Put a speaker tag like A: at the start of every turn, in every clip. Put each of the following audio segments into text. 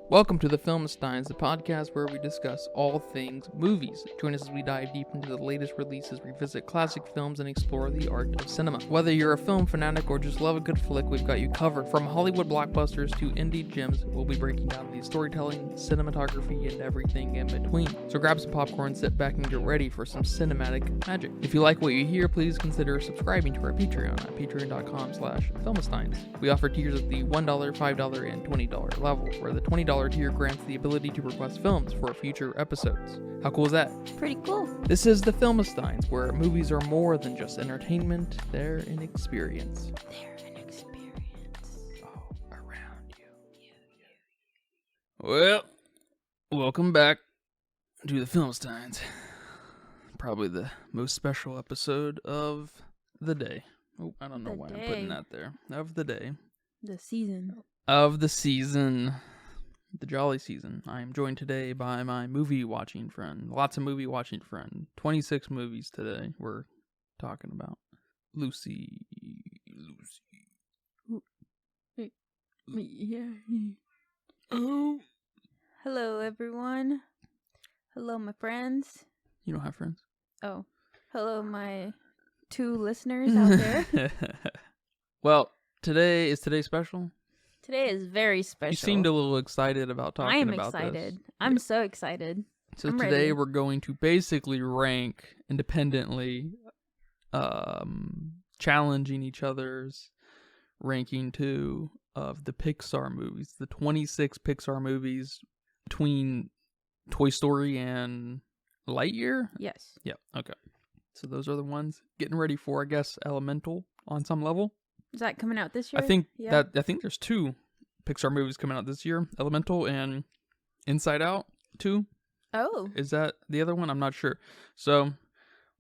A: Welcome to the Filmsteins, the podcast where we discuss all things movies. Join us as we dive deep into the latest releases, revisit classic films, and explore the art of cinema. Whether you're a film fanatic or just love a good flick, we've got you covered. From Hollywood blockbusters to indie gems, we'll be breaking down the storytelling, cinematography, and everything in between. So grab some popcorn, sit back, and get ready for some cinematic magic. If you like what you hear, please consider subscribing to our Patreon at patreon.com/Filmsteins. We offer tiers at the $1, $5, and $20 level, where the $20 tier grants the ability to request films for future episodes. How cool is that?
B: Pretty cool.
A: This is the Filmsteins, where movies are more than just entertainment, they're an experience. All around you. Well, welcome back to the Filmsteins. Probably the most special episode of the day. Oh, I don't know why I'm putting that there. Of the day.
B: The season.
A: Of the season. The jolly season. I am joined today by my movie watching friend. Lots of movie watching friend. 26 movies today we're talking about. Lucy.
B: Yeah.
A: Oh.
B: Hello, everyone. Hello, my friends.
A: You don't have friends?
B: Oh. Hello, my two listeners out there.
A: Well, today special?
B: Today is very special.
A: You seemed a little excited about talking about this.
B: I am excited. I'm so excited.
A: So
B: I'm
A: today
B: ready.
A: we're going to basically rank independently, challenging each other's ranking two of the Pixar movies. The 26 Pixar movies between Toy Story and Lightyear?
B: Yes.
A: Yeah, okay. So those are the ones. Getting ready for, I guess, Elemental on some level.
B: Is that coming out this year?
A: I think there's two Pixar movies coming out this year. Elemental and Inside Out 2.
B: Oh.
A: Is that the other one? I'm not sure. So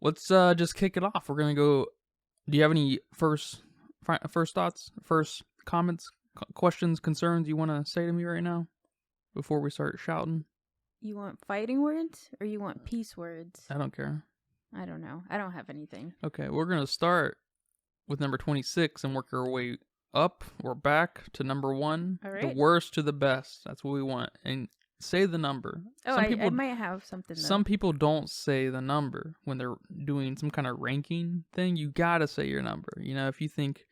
A: let's just kick it off. We're going to go. Do you have any first thoughts, first comments, questions, concerns you want to say to me right now before we start shouting?
B: You want fighting words or you want peace words?
A: I don't care.
B: I don't know. I don't have anything.
A: Okay, we're going to start with number 26 and work our way up or back to number 1.
B: All right.
A: The worst to the best. That's what we want. And say the number.
B: Oh, I might have something, though.
A: Some people don't say the number when they're doing some kind of ranking thing. You gotta say your number. You know, if you think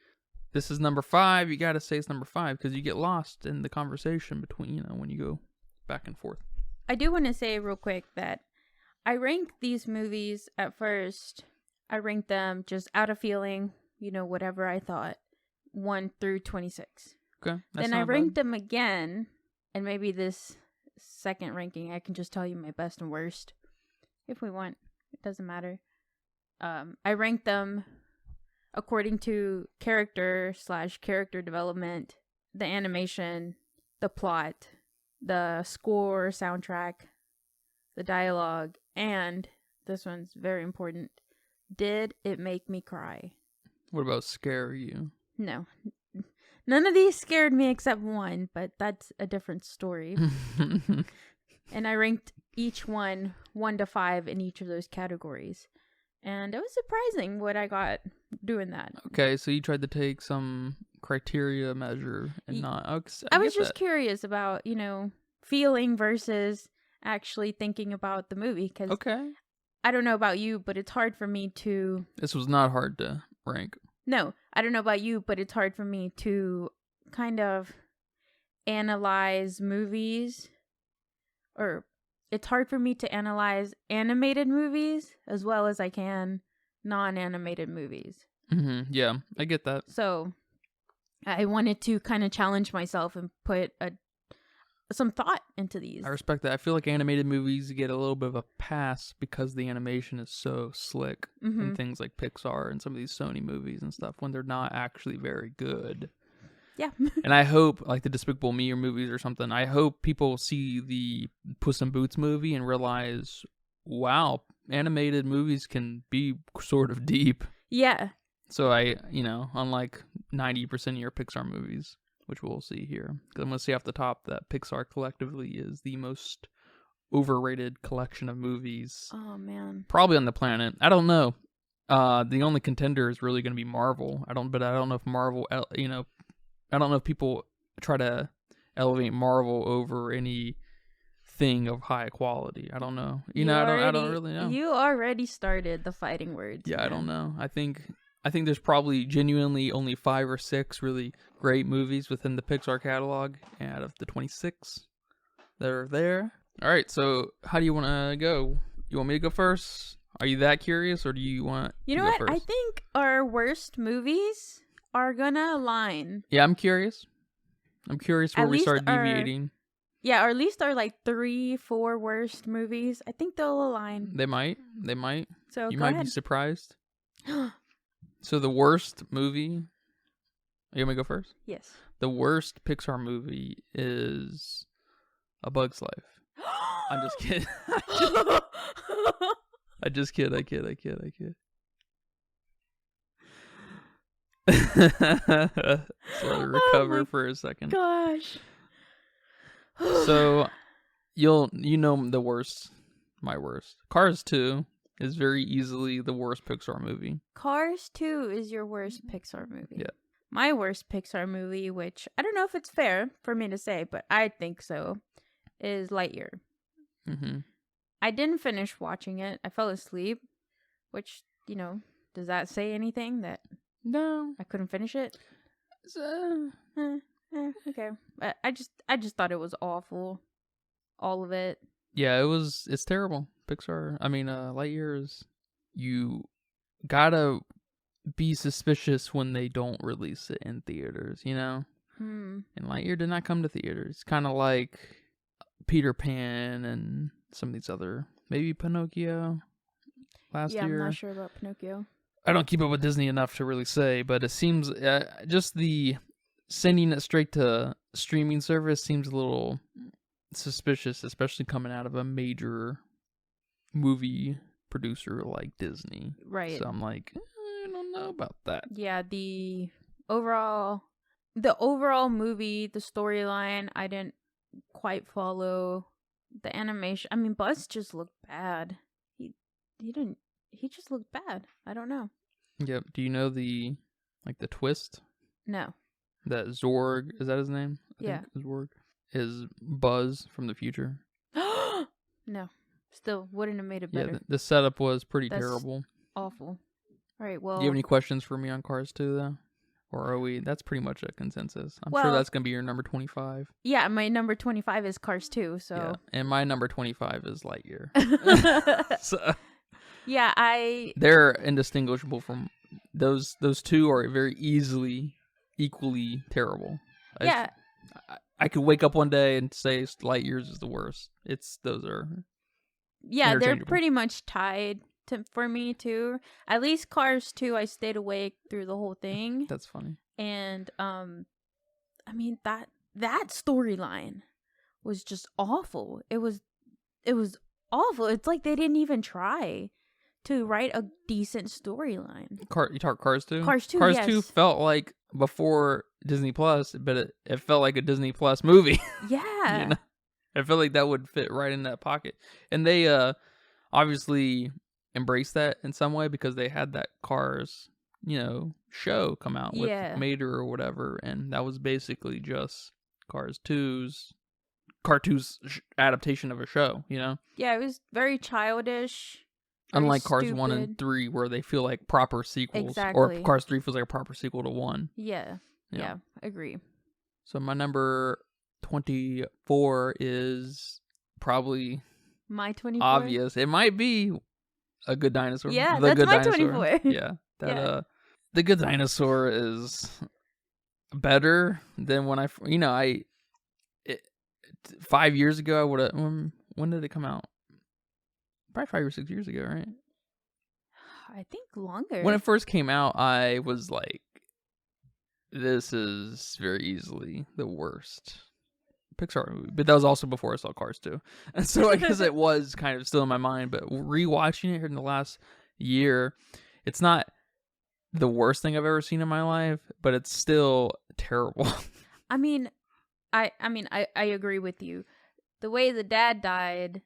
A: this is number 5, you gotta say it's number 5 because you get lost in the conversation between, when you go back and forth.
B: I do want to say real quick that I ranked these movies at first. I ranked them just out of feeling, whatever I thought, 1 through 26.
A: Okay.
B: Then I ranked them again, and maybe this second ranking, I can just tell you my best and worst if we want. It doesn't matter. I ranked them according to character development, the animation, the plot, the score, soundtrack, the dialogue, and this one's very important. Did it make me cry?
A: What about scare you?
B: No. None of these scared me except one, but that's a different story. And I ranked each one 1 to 5 in each of those categories. And it was surprising what I got doing that.
A: Okay, so you tried to take some criteria measure and not...
B: I was just curious about, feeling versus actually thinking about the movie. Cause
A: okay.
B: I don't know about you, but it's hard for me to...
A: This was not hard to rank.
B: No, I don't know about you, but it's hard for me to kind of analyze movies, or it's hard for me to analyze animated movies as well as I can non-animated movies.
A: Mm-hmm. Yeah, I get that.
B: So I wanted to kind of challenge myself and put some thought into these.
A: I respect that. I feel like animated movies get a little bit of a pass because the animation is so slick in things like Pixar and some of these Sony movies and stuff when they're not actually very good.
B: Yeah.
A: And I hope, like the Despicable Me or movies or something, I hope people see the Puss in Boots movie and realize, wow, animated movies can be sort of deep.
B: Yeah.
A: So unlike 90% of your Pixar movies, which we'll see here. Because I'm going to say off the top that Pixar collectively is the most overrated collection of movies.
B: Oh, man.
A: Probably on the planet. I don't know. The only contender is really going to be Marvel. I don't know if Marvel, I don't know if people try to elevate Marvel over any thing of high quality. I don't know. I don't really know.
B: You already started the fighting words.
A: Yeah,
B: man.
A: I don't know. I think there's probably genuinely only 5 or 6 really great movies within the Pixar catalog out of the 26 that are there. All right, so how do you want to go? You want me to go first? Are you that curious, or do you want
B: You know
A: to go
B: what?
A: first?
B: I think our worst movies are gonna align.
A: Yeah, I'm curious. I'm curious where
B: At
A: we
B: least
A: start
B: our-
A: deviating.
B: Yeah, or at least our like 3-4 worst movies. I think they'll align.
A: They might.
B: So
A: You
B: go
A: might
B: ahead.
A: be surprised. So the worst movie. You want me to go first?
B: Yes.
A: The worst Pixar movie is A Bug's Life. I'm just kidding. I just kid. Let her recover
B: my
A: for a second.
B: Gosh.
A: So you know the worst, my worst. Cars 2 is very easily the worst Pixar movie.
B: Cars 2 is your worst Pixar movie.
A: Yeah.
B: My worst Pixar movie, which I don't know if it's fair for me to say, but I think so, is Lightyear.
A: Mm-hmm.
B: I didn't finish watching it. I fell asleep, which, does that say anything that
A: No.
B: I couldn't finish it?
A: It's,
B: Okay. But I just thought it was awful. All of it.
A: yeah, it's terrible. Pixar, Lightyear is, you gotta be suspicious when they don't release it in theaters, And Lightyear did not come to theaters. It's kind of like Peter Pan and some of these other, maybe Pinocchio last year.
B: I'm not sure about Pinocchio.
A: I don't keep up with Disney enough to really say, but it seems just the sending it straight to streaming service seems a little suspicious, especially coming out of a major movie producer like Disney.
B: Right.
A: So I'm like, I don't know about that.
B: Yeah, the overall movie, the storyline, I didn't quite follow. The animation, Buzz just looked bad. He just looked bad. I don't know.
A: Yep. Do you know the twist?
B: No.
A: That Zorg, is that his name?
B: Yeah.
A: Zorg is Buzz from the future.
B: No. Still wouldn't have made it better.
A: Yeah, the setup was pretty
B: That's
A: terrible.
B: awful. All right, well.
A: Do you have any questions for me on Cars 2, though? Or are we... That's pretty much a consensus. I'm sure
B: Well,
A: that's going to be your number 25.
B: Yeah, my number 25 is Cars 2, so.
A: Yeah, and my number 25 is Lightyear. So
B: Yeah,
A: they're indistinguishable from... Those two are very equally terrible.
B: Yeah.
A: I could wake up one day and say Lightyear's is the worst. Those are...
B: Yeah, they're
A: interchangeable.
B: pretty much tied for me too. At least Cars 2, I stayed awake through the whole thing.
A: That's funny.
B: And that storyline was just awful. It was awful. It's like they didn't even try to write a decent storyline.
A: You talk Cars 2?
B: Cars 2,
A: Cars
B: yes.
A: 2 felt like before Disney Plus, but it felt like a Disney Plus movie.
B: Yeah.
A: I feel like that would fit right in that pocket. And they obviously embraced that in some way because they had that Cars, show come out with Mater or whatever. And that was basically just Cars 2's adaptation of a show,
B: Yeah, it was very childish.
A: Unlike Cars
B: stupid.
A: 1 and 3, where they feel like proper sequels.
B: Exactly.
A: Or Cars 3 feels like a proper sequel to 1.
B: Yeah, agree.
A: So my number 24 is probably
B: My 24?
A: obvious. It might be A Good Dinosaur.
B: Yeah,
A: The
B: that's
A: Good
B: my
A: Dinosaur.
B: 24.
A: Yeah. The Good Dinosaur is better than when 5 years ago, I would have... When did it come out? Probably 5 or 6 years ago, right?
B: I think longer.
A: When it first came out, I was like, this is very easily the worst Pixar movie. But that was also before I saw Cars 2. And so I guess it was kind of still in my mind. But rewatching it here in the last year, it's not the worst thing I've ever seen in my life, but it's still terrible.
B: I agree with you. The way the dad died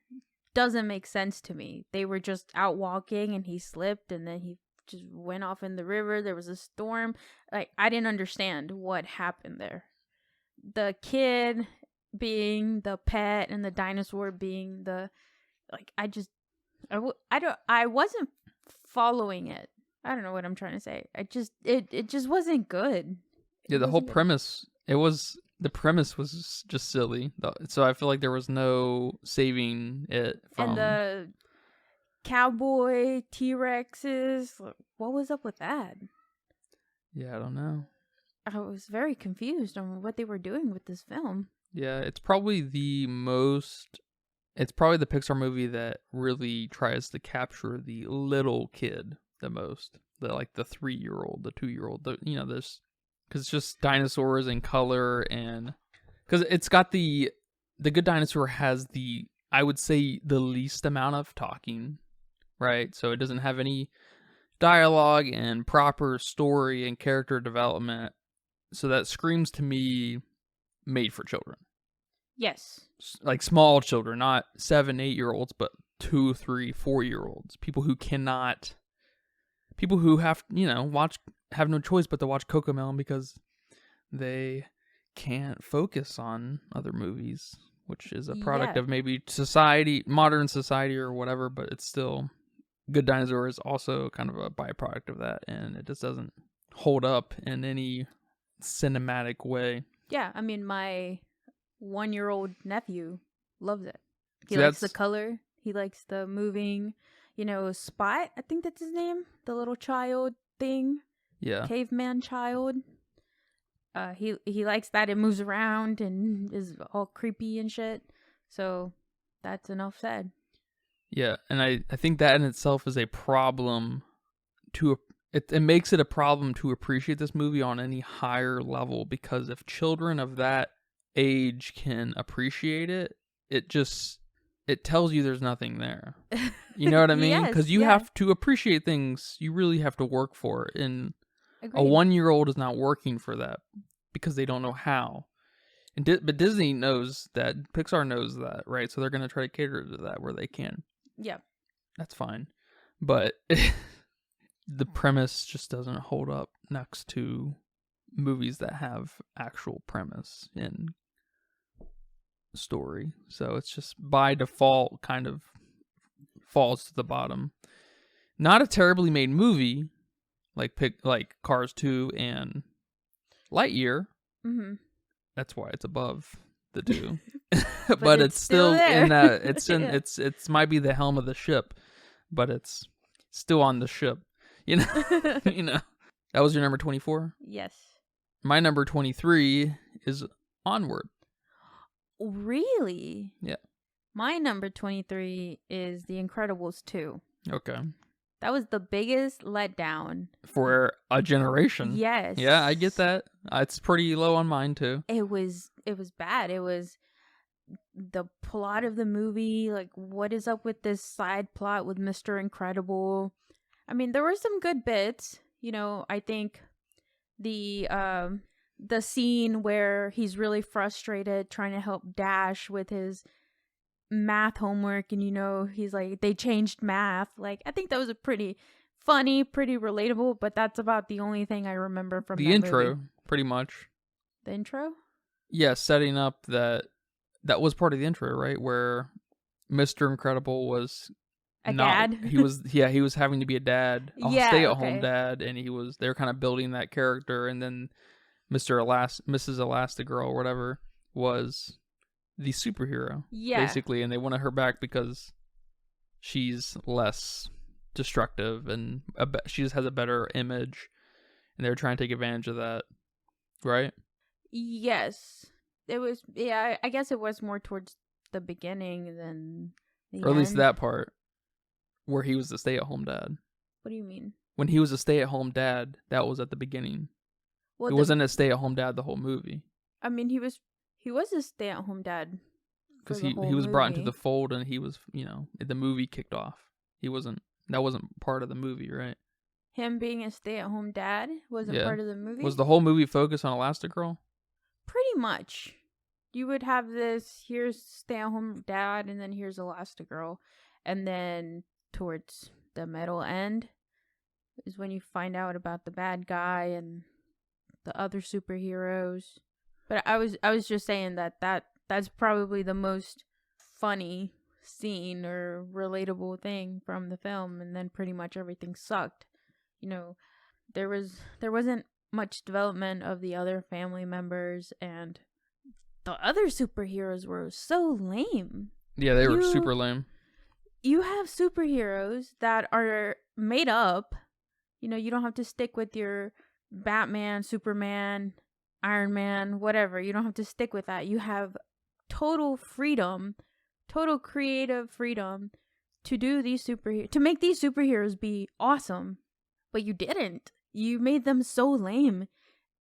B: doesn't make sense to me. They were just out walking and he slipped and then he just went off in the river. There was a storm. Like, I didn't understand what happened there. The kid being the pet and the dinosaur being the, like, I wasn't following it. I don't know what I'm trying to say. It just wasn't good.
A: Yeah, the whole premise, the premise was just silly. So I feel like there was no saving it from.
B: And the cowboy T-Rexes, what was up with that?
A: Yeah, I don't know.
B: I was very confused on what they were doing with this film.
A: Yeah, it's probably the Pixar movie that really tries to capture the little kid the most. The 3-year-old, the 2-year-old, this, because it's just dinosaurs and color, and because it's got the Good Dinosaur has I would say the least amount of talking, right? So it doesn't have any dialogue and proper story and character development. So that screams to me made for children.
B: Yes.
A: Like small children, not 7, 8-year-olds, but 2, 3, 4-year-olds. People who have, have no choice but to watch Cocomelon because they can't focus on other movies, which is a product of maybe modern society or whatever, but it's still, Good Dinosaur is also kind of a byproduct of that, and it just doesn't hold up in any cinematic way.
B: Yeah, I mean, my 1-year-old nephew loves it. He likes the color. He likes the moving, Spot, I think that's his name, the little child thing.
A: Yeah.
B: Caveman child. He likes that. It moves around and is all creepy and shit. So that's enough said.
A: Yeah, and I think that in itself is a problem it makes it a problem to appreciate this movie on any higher level, because if children of that age can appreciate it, it tells you there's nothing there. You know what I mean? Because you have to appreciate things. You really have to work for it. And
B: Agreed.
A: A 1-year-old is not working for that because they don't know how. But Disney knows that. Pixar knows that, right? So they're going to try to cater to that where they can.
B: Yeah.
A: That's fine. But the premise just doesn't hold up next to movies that have actual premise and story. So it's just by default kind of falls to the bottom. Not a terribly made movie like Cars 2 and Lightyear.
B: Mm-hmm.
A: That's why it's above the two.
B: but
A: it's still
B: there.
A: in that it's might be the helm of the ship, but it's still on the ship. That was your number 24?
B: Yes.
A: My number 23 is Onward.
B: Really?
A: Yeah.
B: My number 23 is The Incredibles 2.
A: Okay.
B: That was the biggest letdown.
A: For a generation.
B: Yes.
A: Yeah, I get that. It's pretty low on mine too.
B: It was bad. It was the plot of the movie, like what is up with this side plot with Mr. Incredible? I mean, there were some good bits. I think the scene where he's really frustrated trying to help Dash with his math homework, and he's like, they changed math. Like, I think that was a pretty funny, pretty relatable, but that's about the only thing I remember from
A: the
B: that
A: intro
B: movie.
A: Pretty much.
B: The intro?
A: Yeah, setting up that was part of the intro, right? Where Mr. Incredible was
B: dad.
A: He was having to be a dad, a stay-at-home dad, and they were kind of building that character, and then Mrs. Elastigirl or whatever was the superhero, basically, and they wanted her back because she's less destructive and she just has a better image, and they were trying to take advantage of that, right?
B: Yes, it was. Yeah, I guess it was more towards the beginning than the
A: or at least
B: end.
A: that part where he was the stay-at-home dad.
B: What do you mean?
A: When he was a stay-at-home dad, that was at the beginning. Well, he wasn't a stay-at-home dad the whole movie.
B: I mean, he was a stay-at-home dad
A: because he was brought into the fold, and he was, the movie kicked off. That wasn't part of the movie, right?
B: Him being a stay-at-home dad wasn't part of the movie.
A: Was the whole movie focused on Elastigirl?
B: Pretty much. You would have this, here's stay-at-home dad, and then here's Elastigirl, and then towards the middle end is when you find out about the bad guy and the other superheroes. But I was just saying that that's probably the most funny scene or relatable thing from the film, and then pretty much everything sucked. You know, there wasn't much development of the other family members, and the other superheroes were so lame.
A: Yeah, they were super lame.
B: You have superheroes that are made up. You know, you don't have to stick with your Batman, Superman, Iron Man, whatever. You don't have to stick with that. You have total freedom, total creative freedom to do to make these superheroes be awesome. But you didn't. You made them so lame,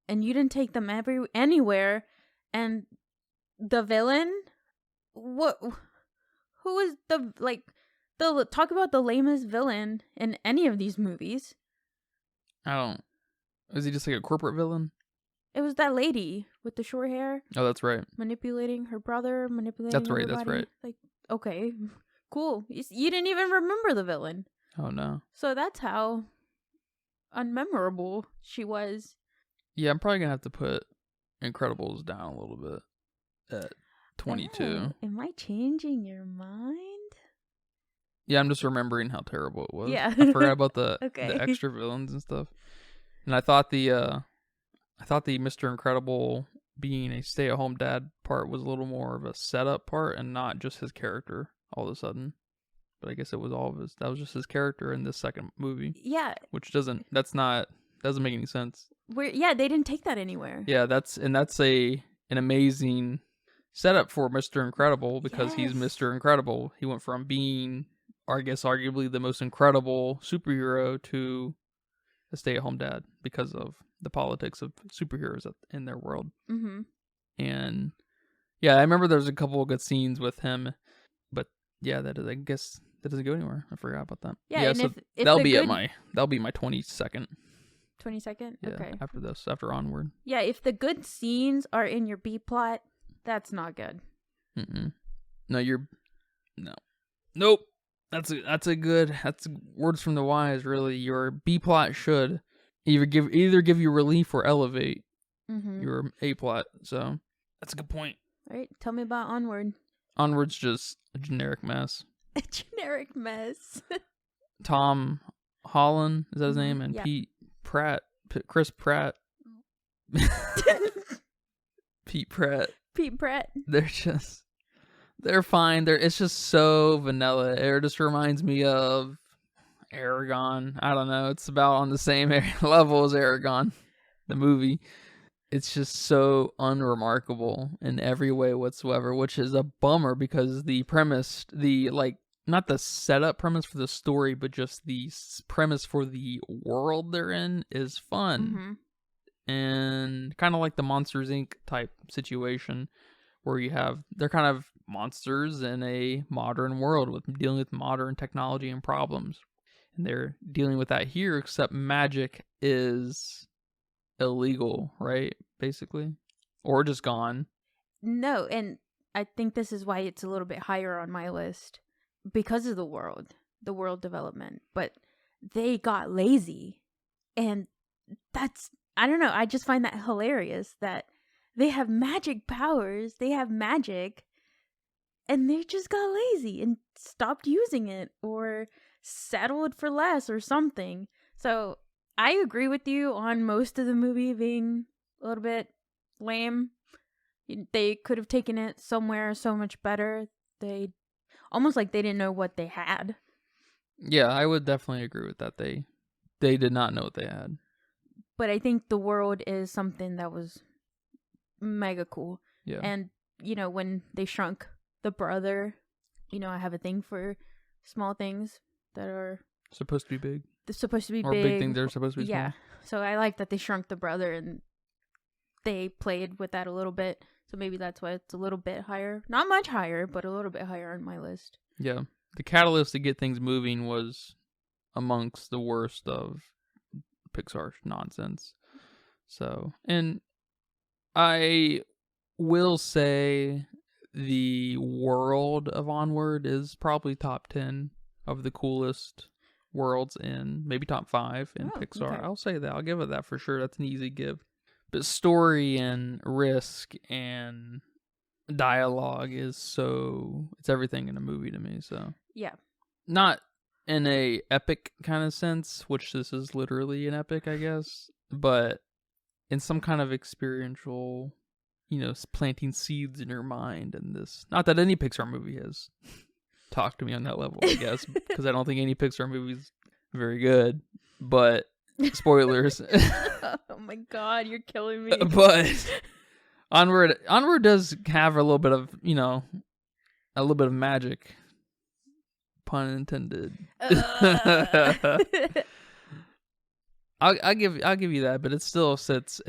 B: and you didn't take them anywhere. And the villain, what? Who is talk about the lamest villain in any of these movies?
A: Is he just like a corporate villain?
B: It was that lady with the short hair.
A: Oh, that's right.
B: Manipulating her brother, manipulating
A: That's right,
B: everybody.
A: that's right.
B: Like, okay, cool. You didn't even remember the villain.
A: Oh, no.
B: So that's how unmemorable she was.
A: Yeah, I'm probably going to have to put Incredibles down a little bit at 22.
B: Oh, am I changing your mind?
A: Yeah, I'm just remembering how terrible it was.
B: Yeah.
A: I forgot about the
B: Okay.
A: extra villains and stuff. And I thought the Mr. Incredible being a stay-at-home dad part was a little more of a setup part and not just his character all of a sudden. But I guess it was that was just his character in this second movie.
B: Yeah.
A: Which doesn't make any sense.
B: They didn't take that anywhere.
A: Yeah, that's an amazing setup for Mr. Incredible because he's Mr. Incredible. He went from being, I guess, arguably the most incredible superhero to a stay-at-home dad because of the politics of superheroes in their world.
B: Mm-hmm.
A: And yeah, I remember there was a couple of good scenes with him, but yeah, I guess that doesn't go anywhere. I forgot about that.
B: Yeah, and
A: so
B: if
A: that'll be my 22nd.
B: 22nd?
A: Yeah,
B: okay.
A: After Onward.
B: Yeah, if the good scenes are in your B plot, that's not good.
A: Mm-mm. Nope. That's words from the wise, really. Your B plot should either give you relief or elevate your A plot. So that's a good point.
B: All right, tell me about Onward.
A: Onward's just a generic mess.
B: A generic mess.
A: Tom Holland, is that his name? And
B: yeah.
A: Chris Pratt. Pete Pratt. They're fine. It's just so vanilla. It just reminds me of Aragon. I don't know. It's about on the same level as Aragon, the movie. It's just so unremarkable in every way whatsoever, which is a bummer because the premise, not the setup premise for the story, but just the premise for the world they're in is fun. Mm-hmm. And kind of like the Monsters, Inc. type situation where they're kind of monsters in a modern world with dealing with modern technology and problems. And they're dealing with that here, except magic is illegal, right? Basically. Or just gone.
B: No, and I think this is why it's a little bit higher on my list. Because of the world development. But they got lazy. And I don't know, I just find that hilarious that they have magic powers, they have magic, and they just got lazy and stopped using it or settled for less or something. So I agree with you on most of the movie being a little bit lame. They could have taken it somewhere so much better. They almost like they didn't know what they had.
A: Yeah, I would definitely agree with that. They did not know what they had.
B: But I think the world is something that was mega cool.
A: Yeah.
B: And, when they shrunk the brother, I have a thing for small things that are
A: supposed to be big.
B: They're supposed to be
A: or
B: big.
A: Or big things that are supposed to be small.
B: Yeah. So I like that they shrunk the brother and they played with that a little bit. So maybe that's why it's a little bit higher. Not much higher, but a little bit higher on my list.
A: Yeah. The catalyst to get things moving was amongst the worst of Pixar nonsense. So, and I will say the world of Onward is probably top 10 of the coolest worlds in, maybe top 5 in Pixar. Okay. I'll say that. I'll give it that for sure. That's an easy give. But story and risk and dialogue is it's everything in a movie to me. So
B: Yeah.
A: not in a epic kind of sense, which this is literally an epic, I guess, but in some kind of experiential, planting seeds in your mind. And this, not that any Pixar movie has talked to me on that level, I guess, because I don't think any Pixar movie is very good. But spoilers.
B: Oh my god, you're killing me.
A: But Onward does have a little bit of, a little bit of magic. Pun intended. I'll give you that, but it still sits.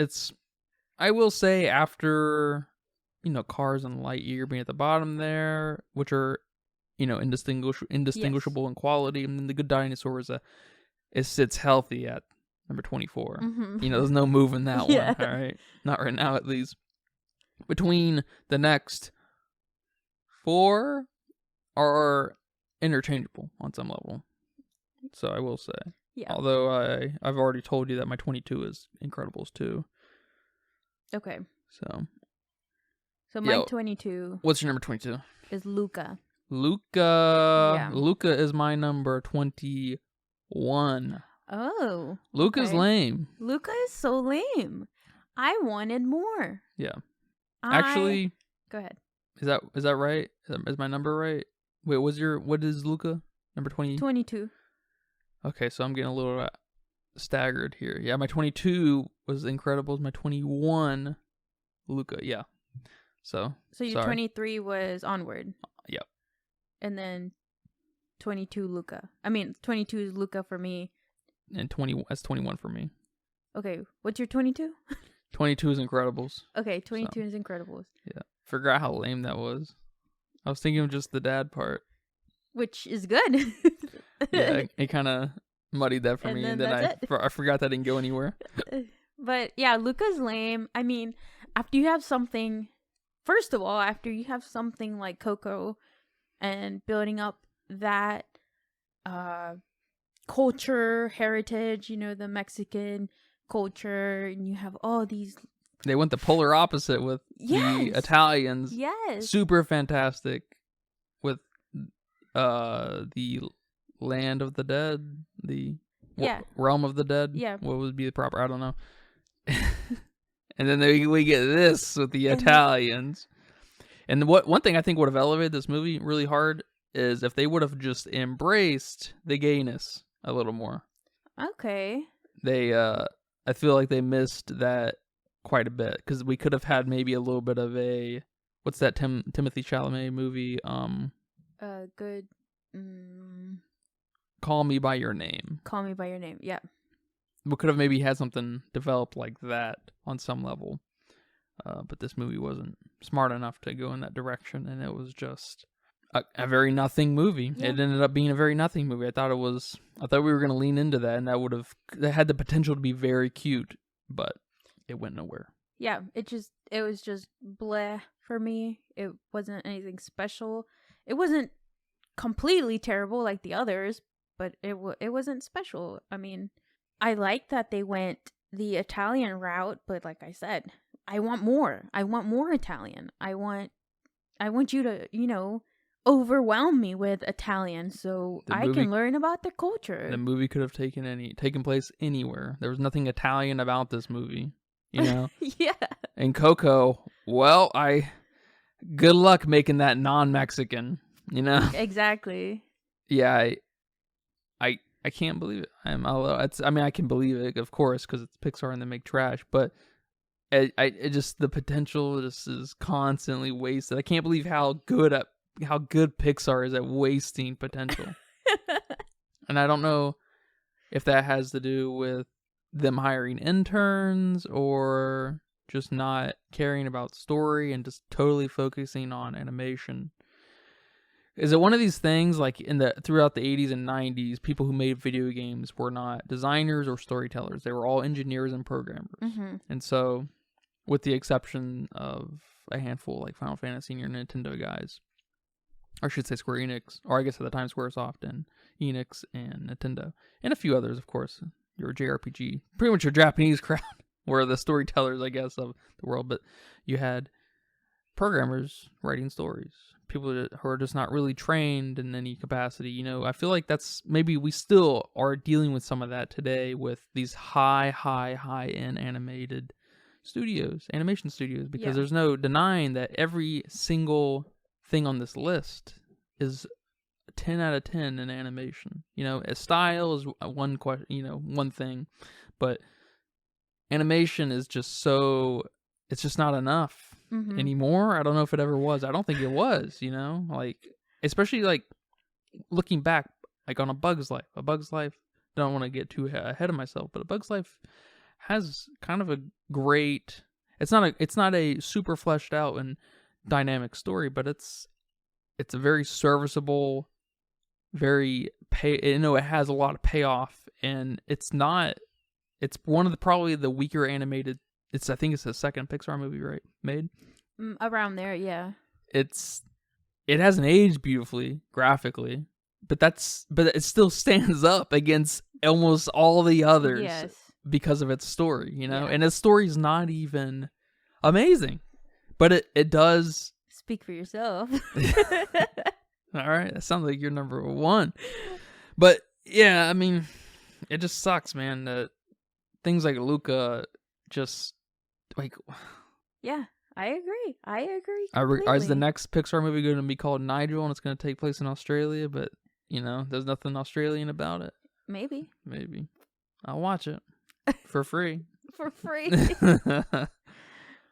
A: I will say, after Cars and Lightyear being at the bottom there, which are indistinguishable in quality, and then The Good Dinosaur it sits healthy at number 24.
B: Mm-hmm.
A: There's no moving that
B: Yeah.
A: one. All right, not right now at least. Between the next 4 are interchangeable on some level. So I will say.
B: Yeah.
A: Although I've already told you that my 22 is Incredibles 2.
B: Okay.
A: So
B: my 22
A: what's your number 22?
B: is Luca.
A: Luca.
B: Yeah.
A: Luca is my number 21.
B: Oh.
A: Luca's
B: okay.
A: lame.
B: Luca is so lame. I wanted more.
A: Yeah. Actually,
B: go ahead.
A: Is that right? Is my number right? Wait, what is Luca? Number 20?
B: 22.
A: Okay, so I'm getting a little staggered here. Yeah, my 22 was Incredibles. My 21, Luca. Yeah. So
B: your
A: sorry.
B: 23 was Onward.
A: Yep.
B: And then 22 Luca. I mean, 22 is Luca for me.
A: And that's 21 for me.
B: Okay, what's your 22?
A: 22 is Incredibles.
B: Okay, 22 is Incredibles.
A: Yeah. Forgot how lame that was. I was thinking of just the dad part.
B: Which is good.
A: Yeah, it kind of muddied that for me. And then I forgot that didn't go anywhere.
B: But yeah, Luca's lame. I mean, after you have something like Coco and building up that culture, heritage, the Mexican culture, and you have all these.
A: They went the polar opposite with the Italians.
B: Yes.
A: Super fantastic with the land of the dead, the realm of the dead.
B: Yeah.
A: What would be the proper? I don't know. And then we get this with the Italians. And one thing I think would have elevated this movie really hard is if they would have just embraced the gayness a little more.
B: Okay.
A: I feel like they missed that quite a bit, because we could have had maybe a little bit of a, what's that Timothy Chalamet movie?
B: Good.
A: Call Me by Your Name.
B: Call Me by Your Name. Yeah.
A: We could have maybe had something developed like that on some level. But this movie wasn't smart enough to go in that direction, and it was just a very nothing movie.
B: Yeah.
A: It ended up being a very nothing movie. I thought we were going to lean into that, and that had the potential to be very cute, but it went nowhere.
B: Yeah, it was just bleh for me. It wasn't anything special. It wasn't completely terrible like the others, but it wasn't special. I mean, I like that they went the Italian route, but like I said, I want more. I want more Italian. I want you to, overwhelm me with Italian so I can learn about their culture.
A: The movie could have taken place anywhere. There was nothing Italian about this movie, Yeah. And Coco, well, good luck making that non-Mexican,
B: Exactly.
A: Yeah, I can't believe it. I can believe it, of course, because it's Pixar and they make trash, but it just, the potential just is constantly wasted. I can't believe how good Pixar is at wasting potential. And I don't know if that has to do with them hiring interns or just not caring about story and just totally focusing on animation. Is it one of these things like throughout the 80s and 90s, people who made video games were not designers or storytellers. They were all engineers and programmers.
B: Mm-hmm.
A: And so, with the exception of a handful like Final Fantasy and your Nintendo guys, or I should say Square Enix, or I guess at the time Squaresoft and Enix and Nintendo, and a few others, of course, your JRPG, pretty much your Japanese crowd were the storytellers, I guess, of the world. But you had programmers writing stories, people who are just not really trained in any capacity. You know, I feel like that's maybe we still are dealing with some of that today with these high end animation studios, because there's no denying that every single thing on this list is 10 out of 10 in animation. You know, style is one thing, but animation is just it's just not enough anymore. I don't know if it ever was. I don't think it was, you know, like, especially like looking back, like on A Bug's Life, don't want to get too ahead of myself, but A Bug's Life has kind of a great, it's not a super fleshed out and dynamic story, but it's a very serviceable, it has a lot of payoff, and it's one of probably the weaker animated, I think it's the second Pixar movie, right, made?
B: Around there, yeah.
A: It hasn't aged beautifully graphically, but it still stands up against almost all the others.
B: Yes.
A: Because of its story, you know, and its story's not even amazing, but it does
B: speak for yourself.
A: All right, that sounds like you're number one. But yeah, I mean, it just sucks, man, that things like Luca just like.
B: Yeah, I agree.
A: Is the next Pixar movie going to be called Nigel, and it's going to take place in Australia? But you know, there's nothing Australian about it.
B: Maybe
A: I'll watch it. For free.
B: For free.
A: All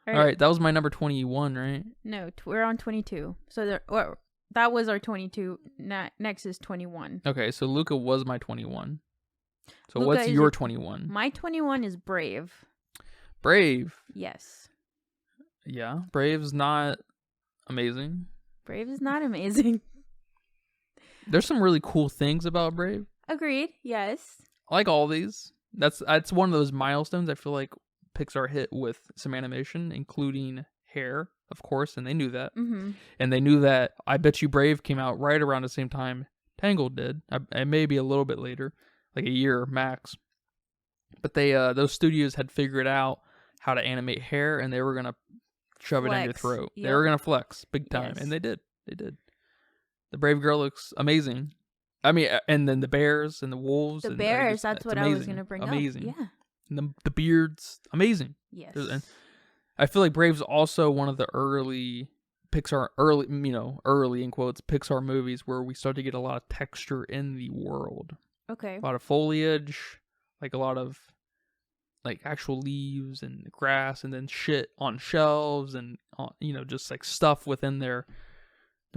A: right, that was my number 21, right?
B: No, we're on 22. So that was our 22. Next is 21.
A: Okay, so Luca was my 21. So
B: Luca
A: what's your 21?
B: My 21 is Brave.
A: Brave?
B: Yes.
A: Yeah, Brave's not amazing.
B: Brave is not amazing.
A: There's some really cool things about Brave.
B: Agreed, yes.
A: Like all these. That's one of those milestones I feel like Pixar hit with some animation, including Hair, of course, and they knew that.
B: Mm-hmm.
A: And they knew that I Bet You Brave came out right around the same time Tangled did. Maybe a little bit later, like a year max. But they those studios had figured out how to animate Hair, and they were gonna shove it in your throat. Yep. They were gonna flex big time, and they did. The Brave girl looks amazing. I mean, and then the bears and the wolves.
B: The bears, that's what amazing. I was going to bring
A: amazing.
B: up. Yeah.
A: And the beards, amazing.
B: Yes.
A: And I feel like Brave's also one of the early Pixar, early in quotes, Pixar movies where we start to get a lot of texture in the world.
B: Okay.
A: A lot of foliage, like a lot of like actual leaves and grass, and then shit on shelves, and just like stuff within their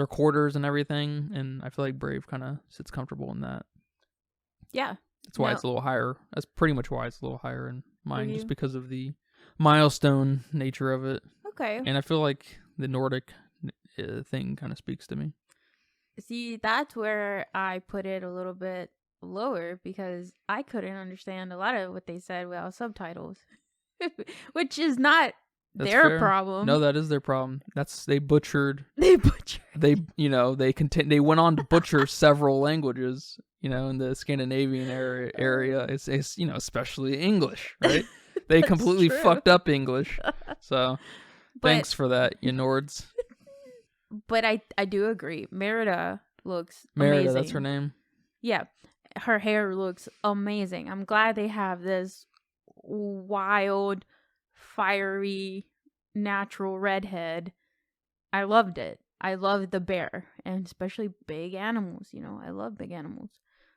A: quarters and everything, and I feel like Brave kind of sits comfortable in that.
B: Yeah.
A: That's why it's a little higher. That's pretty much why it's a little higher in mine, just because of the milestone nature of it.
B: Okay.
A: And I feel like the Nordic thing kind of speaks to me.
B: See, that's where I put it a little bit lower, because I couldn't understand a lot of what they said without subtitles, which is not
A: That's
B: their
A: fair.
B: problem.
A: No, that is their problem. They butchered.
B: They butchered.
A: They went on to butcher several languages, in the Scandinavian area. It's especially English, right? They completely fucked up English. So, thanks for that, you Nords.
B: But I do agree. Merida looks
A: Merida,
B: amazing.
A: That's her name.
B: Yeah. Her hair looks amazing. I'm glad they have this wild, fiery, natural redhead. I loved it. I loved the bear, and especially big animals. I love big animals.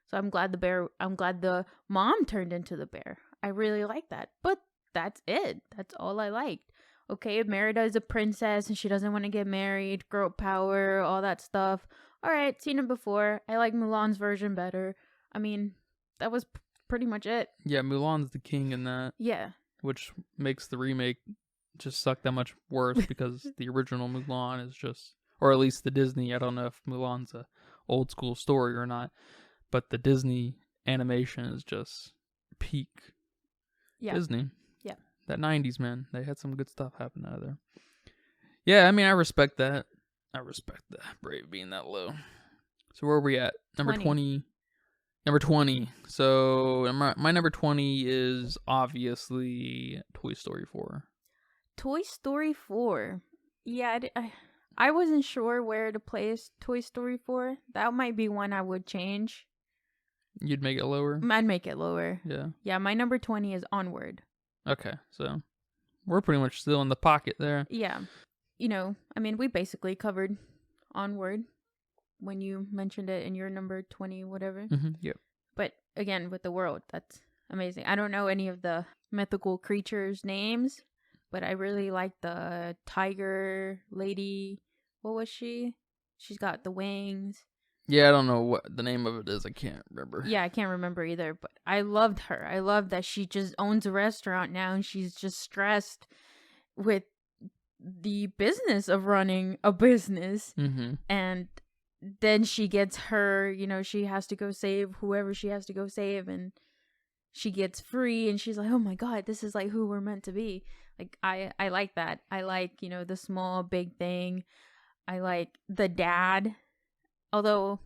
B: So I'm glad the mom turned into the bear. I really like that. But that's it. That's all I liked. Okay, Merida is a princess and she doesn't want to get married, girl power, all that stuff. All right, seen it before. I like Mulan's version better. I mean, that was pretty much it.
A: Yeah, Mulan's the king in that.
B: Yeah.
A: Which makes the remake just suck that much worse, because the original Mulan is just, or at least the Disney, I don't know if Mulan's a old school story or not, but the Disney animation is just peak Disney.
B: Yeah.
A: That 90s, man. They had some good stuff happen out of there. Yeah, I mean, I respect that. Brave being that low. So where are we at? Number 20. Number 20. So my number 20 is obviously Toy Story 4.
B: Toy Story 4. Yeah, I wasn't sure where to place Toy Story 4. That might be one I would change.
A: You'd make it lower?
B: I'd make it lower.
A: Yeah.
B: Yeah, my number 20 is Onward.
A: Okay, so we're pretty much still in the pocket there.
B: Yeah. I mean, we basically covered Onward when you mentioned it in your number 20, whatever.
A: Yep.
B: But again, with the world, that's amazing. I don't know any of the mythical creatures' names, but I really like the tiger lady. What was she? She's got the wings.
A: Yeah, I don't know what the name of it is. I can't remember.
B: Yeah, I can't remember either, but I loved her. I love that she just owns a restaurant now and she's just stressed with the business of running a business. And then she gets her, she has to go save whoever she has to go save, and she gets free and she's like, oh my God, this is like who we're meant to be. Like, I like that. I like, the small, big thing. I like the dad. Although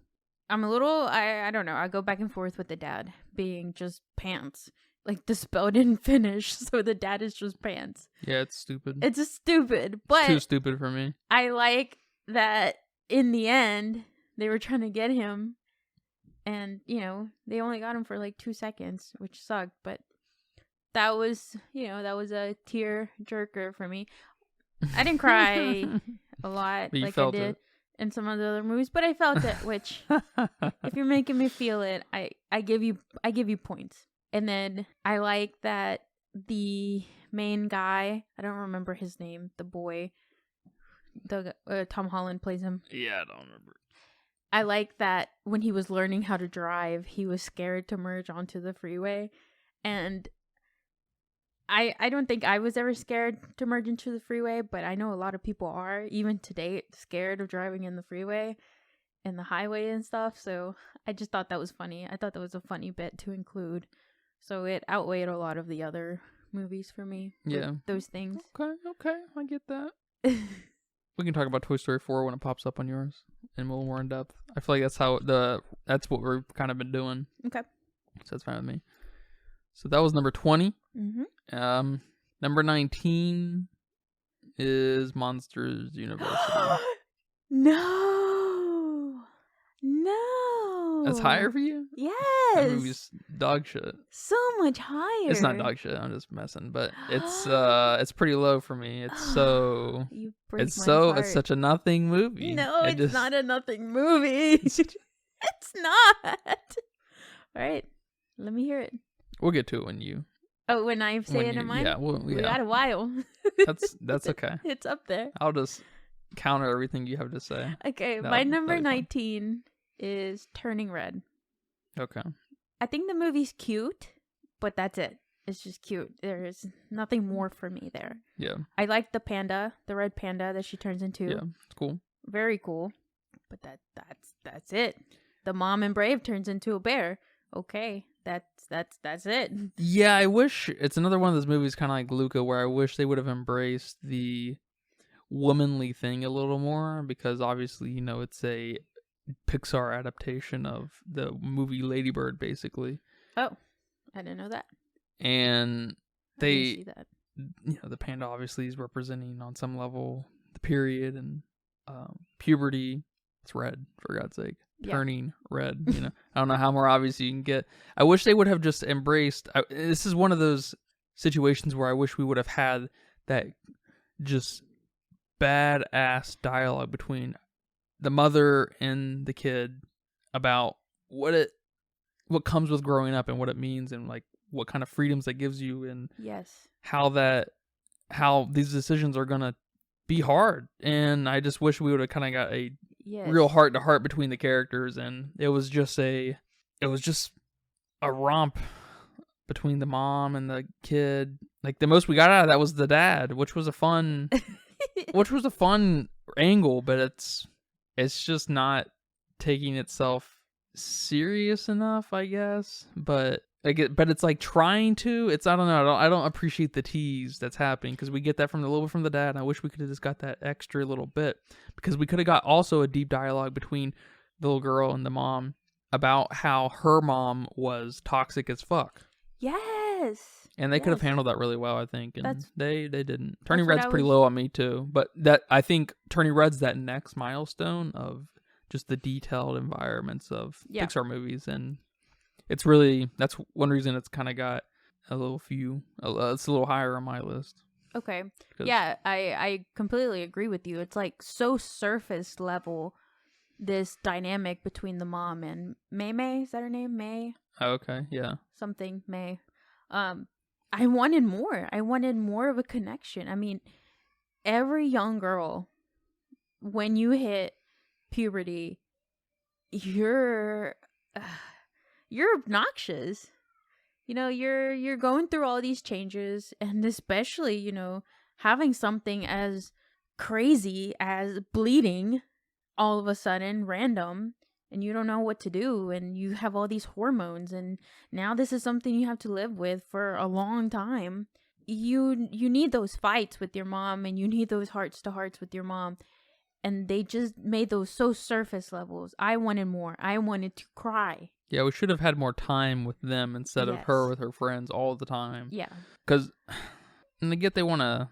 B: I'm a little, I don't know, I go back and forth with the dad being just pants. Like, the spell didn't finish, so the dad is just pants.
A: Yeah, it's stupid.
B: It's just stupid, but
A: It's too stupid for me.
B: I like that in the end, they were trying to get him, and, they only got him for like 2 seconds, which sucked, but that was a tear jerker for me. I didn't cry a lot
A: But you
B: like
A: felt
B: I did
A: it.
B: in some of the other movies, but I felt it, which if you're making me feel it, I give you points. And then I like that the main guy, I don't remember his name, the boy, Tom Holland plays him.
A: Yeah, I don't remember.
B: I like that when he was learning how to drive, he was scared to merge onto the freeway. And I don't think I was ever scared to merge into the freeway, but I know a lot of people are, even today, scared of driving in the freeway and the highway and stuff. So I just thought that was funny. I thought that was a funny bit to include. So it outweighed a lot of the other movies for me.
A: Yeah.
B: Those things.
A: Okay, I get that. We can talk about Toy Story 4 when it pops up on yours and a little more in depth. I feel like that's what we've kind of been doing.
B: Okay.
A: So that's fine with me. So that was number 20. Number 19 is Monsters University.
B: No.
A: That's higher for you?
B: Yes.
A: That movie's dog shit.
B: So much higher.
A: It's not dog shit. I'm just messing, but it's pretty low for me. It's so
B: You break
A: it's
B: my
A: so
B: heart.
A: it's such a nothing movie.
B: No, it's not a nothing movie. It's not. All right, let me hear it.
A: We'll get to it when you.
B: Oh, when I say it in mine?
A: Yeah,
B: we got a while.
A: That's okay.
B: It's up there.
A: I'll just counter everything you have to say.
B: Okay, my number 19 is Turning Red.
A: Okay.
B: I think the movie's cute, but that's it. It's just cute. There's nothing more for me there.
A: Yeah.
B: I like the panda, the red panda that she turns into.
A: Yeah, it's cool.
B: Very cool. But that's it. The mom in Brave turns into a bear. Okay, that's it.
A: Yeah, I wish it's another one of those movies, kind of like Luca, where I wish they would have embraced the womanly thing a little more, because obviously, it's a Pixar adaptation of the movie Lady Bird, basically.
B: Oh, I didn't know that.
A: And
B: I didn't see that.
A: The panda obviously is representing on some level the period and puberty. It's red, for God's sake. Turning red. I don't know how more obvious you can get. I wish they would have just embraced. This is one of those situations where I wish we would have had that just badass dialogue between the mother and the kid about what comes with growing up and what it means, and like what kind of freedoms that gives you, and
B: yes,
A: how these decisions are gonna be hard. And I just wish we would have kind of got a real heart to heart between the characters, and it was just a romp between the mom and the kid. Like, the most we got out of that was the dad, which was a fun angle, but it's just not taking itself serious enough, I guess. But it's like trying to. It's, I don't know. I don't appreciate the tease that's happening, because we get that from a little bit from the dad. And I wish we could have just got that extra little bit, because we could have got also a deep dialogue between the little girl and the mom about how her mom was toxic as fuck.
B: Yes.
A: And they could have
B: Yes.
A: handled that really well, I think, and
B: That's-
A: they didn't. Turning
B: what
A: Red's
B: I
A: pretty
B: was-
A: low on me too, but that I think Turning Red's that next milestone of just the detailed environments of
B: Yeah.
A: Pixar movies, and it's really that's one reason it's kind of got it's a little higher on my list.
B: Okay.
A: 'Cause-
B: Yeah, I completely agree with you. It's like so surface level, this dynamic between the mom and May. Is that her name? May?
A: Oh, okay, yeah,
B: Something, May. I wanted more. I wanted more of a connection. I mean, every young girl, when you hit puberty, you're obnoxious. You're going through all these changes, and especially, having something as crazy as bleeding all of a sudden, random, and you don't know what to do, and you have all these hormones, and now this is something you have to live with for a long time. You need those fights with your mom, and you need those hearts to hearts with your mom, and they just made those so surface levels. I wanted more. I wanted to cry.
A: yeah. We should have had more time with them instead of her
B: Yes.
A: with her friends all the time.
B: Yeah.
A: Because, and I get they want to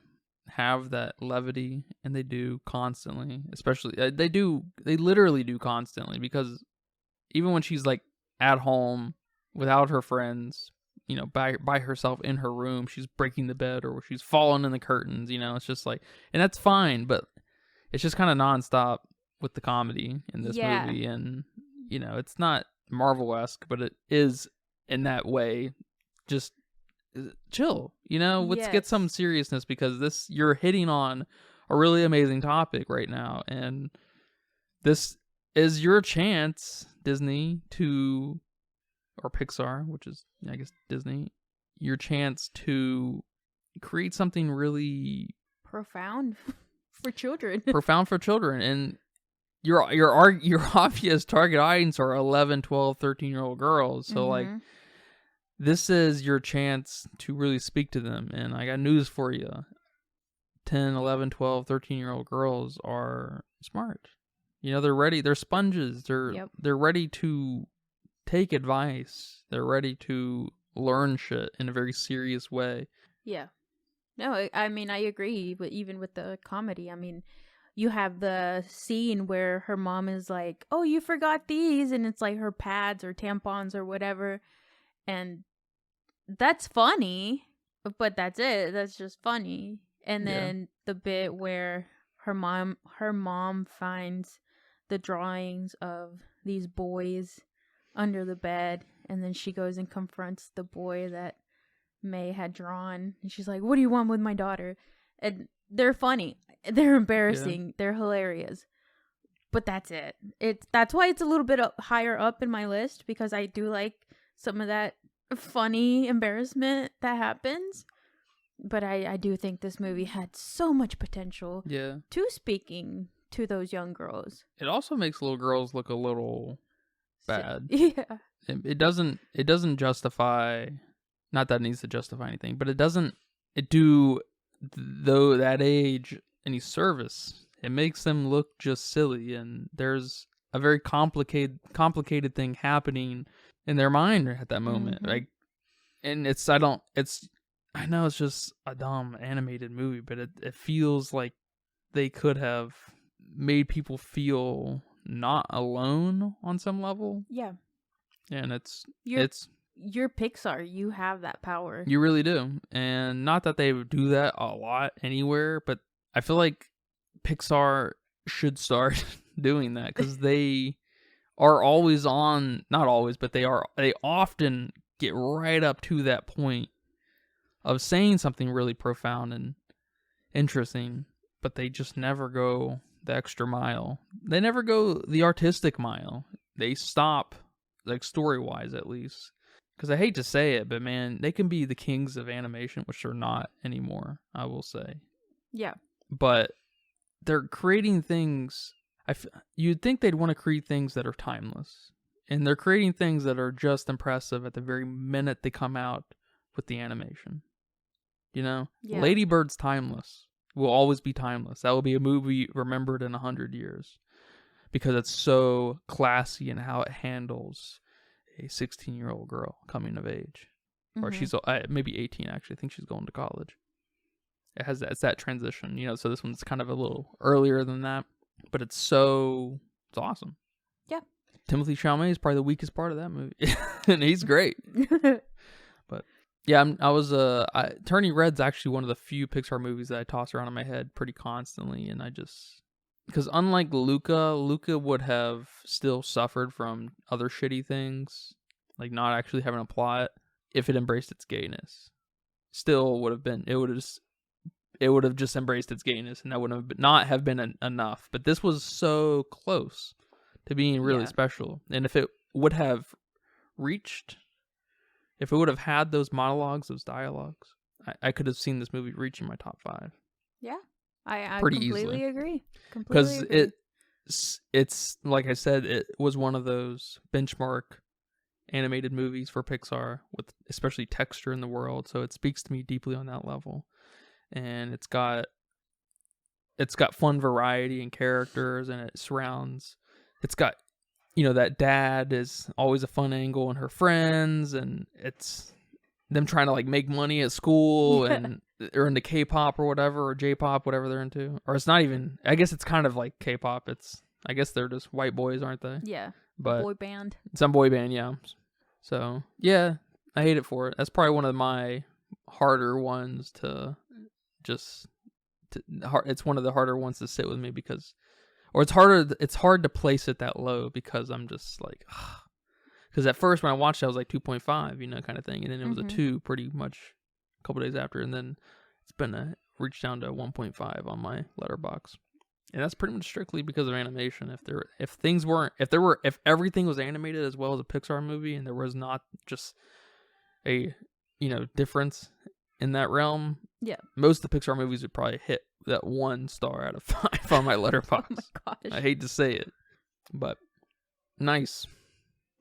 A: have that levity, and they do constantly. Especially, they literally do constantly. Because even when she's like at home without her friends, by herself in her room, she's breaking the bed or she's falling in the curtains. It's just like, and that's fine, but it's just kind of nonstop with the comedy in this
B: Yeah.
A: movie, and it's not Marvel-esque, but it is in that way. Just chill, let's get some
B: Yes.
A: seriousness, because you're hitting on a really amazing topic right now, and this is your chance, Disney, or Pixar, which is, I guess, Disney, your chance to create something really
B: Profound for children.
A: profound for children. And your obvious target audience are 11, 12, 13-year-old girls. So like,
B: Mhm.
A: this is your chance to really speak to them. And I got news for you. 10, 11, 12, 13-year-old girls are smart. They're ready. They're sponges.
B: Yep.
A: They're ready to take advice. They're ready to learn shit in a very serious way.
B: Yeah. No, I mean, I agree, but even with the comedy, I mean, you have the scene where her mom is like, "Oh, you forgot these," and it's like her pads or tampons or whatever, and that's funny, but that's it. That's just funny. And
A: Yeah.
B: then the bit where her mom finds the drawings of these boys under the bed, and then she goes and confronts the boy that May had drawn, and she's like, "What do you want with my daughter?" And they're funny, they're embarrassing, they're hilarious, but that's it. That's why it's a little bit higher up in my list, because I do like some of that funny embarrassment that happens. But I do think this movie had so much potential
A: Yeah.
B: to speaking to those young girls.
A: It also makes little girls look a little bad.
B: Yeah.
A: It doesn't justify, not that it needs to justify anything, but it doesn't do though that age any service. It makes them look just silly, and there's a very complicated thing happening in their mind at that moment.
B: Mhm.
A: Like, and I know it's just a dumb animated movie, but it feels like they could have made people feel not alone on some level.
B: Yeah.
A: And it's
B: You're Pixar. You have that power.
A: you really do. And not that they would do that a lot anywhere, but I feel like Pixar should start doing that, because they are always on, not always, but they often get right up to that point of saying something really profound and interesting, but they just never go the extra mile. They never go the artistic mile. They stop, like, story-wise at least. Because I hate to say it, but man, they can be the kings of animation, which they're not anymore, I will say.
B: Yeah.
A: But they're creating things, you'd think they'd want to create things that are timeless. And they're creating things that are just impressive at the very minute they come out with the animation.
B: Yeah.
A: Lady Bird's timeless. Will always be timeless. That will be a movie remembered in 100 years. Because it's so classy in how it handles a 16-year-old girl coming of age. or she's maybe 18 actually. I think she's going to college. It's that transition, so this one's kind of a little earlier than that, but it's awesome.
B: Yeah.
A: Timothée Chalamet is probably the weakest part of that movie, and he's great. But yeah, Turning Red's actually one of the few Pixar movies that I toss around in my head pretty constantly, and because unlike Luca would have still suffered from other shitty things, like not actually having a plot, if it embraced its gayness. Still would have been, it would have just embraced its gayness, and that would not have been enough. But this was so close to being really special. And if it would have had those monologues, those dialogues, I could have seen this movie reaching my top 5.
B: Yeah, I
A: pretty
B: completely
A: easily
B: agree.
A: Because it's like I said, it was one of those benchmark animated movies for Pixar, with especially texture in the world. So it speaks to me deeply on that level. And it's got fun variety and characters, and it's got that dad is always a fun angle, and her friends, and it's them trying to like make money at school, and they're into K-pop or whatever, or J-pop, whatever they're into. Or it's not even, I guess it's kind of like K-pop. I guess they're just white boys, aren't they?
B: Yeah.
A: But
B: boy band.
A: Some boy band, yeah. So yeah, I hate it for it. That's probably one of my harder ones it's one of the harder ones to sit with me, it's hard to place it that low, because I'm just like, because at first when I watched it, I was like 2.5, kind of thing, and then it was a 2 pretty much a couple days after, and then it's been reached down to 1.5 on my letterbox, and that's pretty much strictly because of animation. If everything was animated as well as a Pixar movie, and there was not just a difference in that realm, most of the Pixar movies would probably hit that 1 star out of 5 on my letterbox.
B: Oh my gosh.
A: I hate to say it, but nice.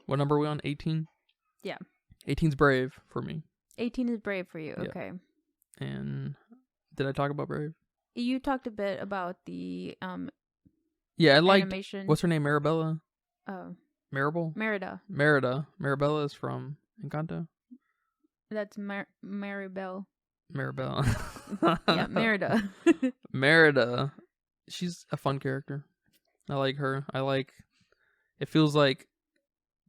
A: What number are we on? 18?
B: Yeah.
A: 18's Brave for me.
B: 18 is Brave for you.
A: Yeah.
B: Okay.
A: And did I talk about Brave?
B: You talked a bit about the
A: yeah, I liked
B: animation.
A: What's her name? Maribella?
B: Oh.
A: Maribel?
B: Merida.
A: Maribella is from Encanto.
B: That's Maribel.
A: Maribel.
B: Yeah, Merida.
A: Merida. She's a fun character. I like her. It feels like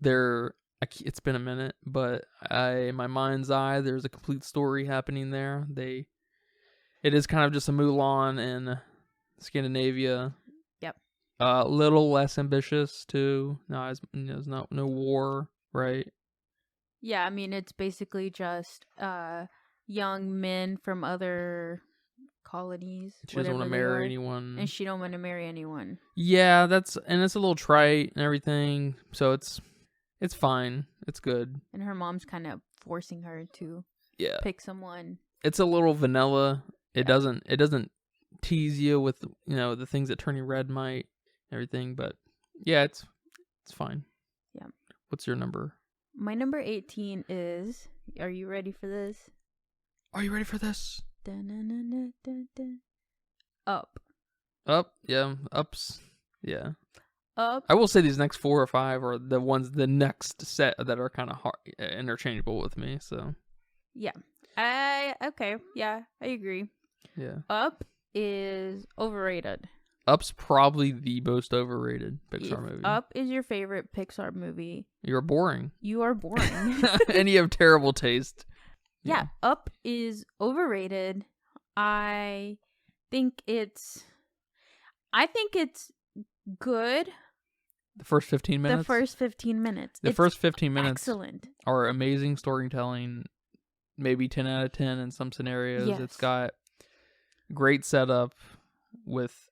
A: it's been a minute, but in my mind's eye, there's a complete story happening there. It is kind of just a Mulan in Scandinavia.
B: Yep.
A: A little less ambitious too. No, there's no war, right?
B: Yeah, I mean, it's basically just young men from other colonies.
A: She doesn't want to marry anyone.
B: And she don't want to marry anyone.
A: Yeah, it's a little trite and everything. So it's fine. It's good.
B: And her mom's kind of forcing her to pick someone. It's
A: a little vanilla. It doesn't tease you with the things that Turning Red might, everything, but yeah, it's fine.
B: Yeah.
A: What's your number?
B: My number 18 is, are you ready for this?
A: Are you ready for this?
B: Up.
A: Up, yeah. Ups, yeah.
B: Up.
A: I will say these next 4 or 5 are the next set that are kind of hard, interchangeable with me, so.
B: Yeah. Okay. Yeah, I agree.
A: Yeah.
B: Up is overrated.
A: Up's probably the most overrated Pixar movie.
B: Up is your favorite Pixar movie,
A: you're boring.
B: You are boring.
A: And you have terrible taste.
B: Yeah, Up is overrated. I think it's good.
A: The first 15 minutes?
B: The first 15 minutes.
A: The first 15 minutes
B: excellent.
A: Are amazing storytelling. Maybe 10 out of 10 in some scenarios. Yes. It's got great setup with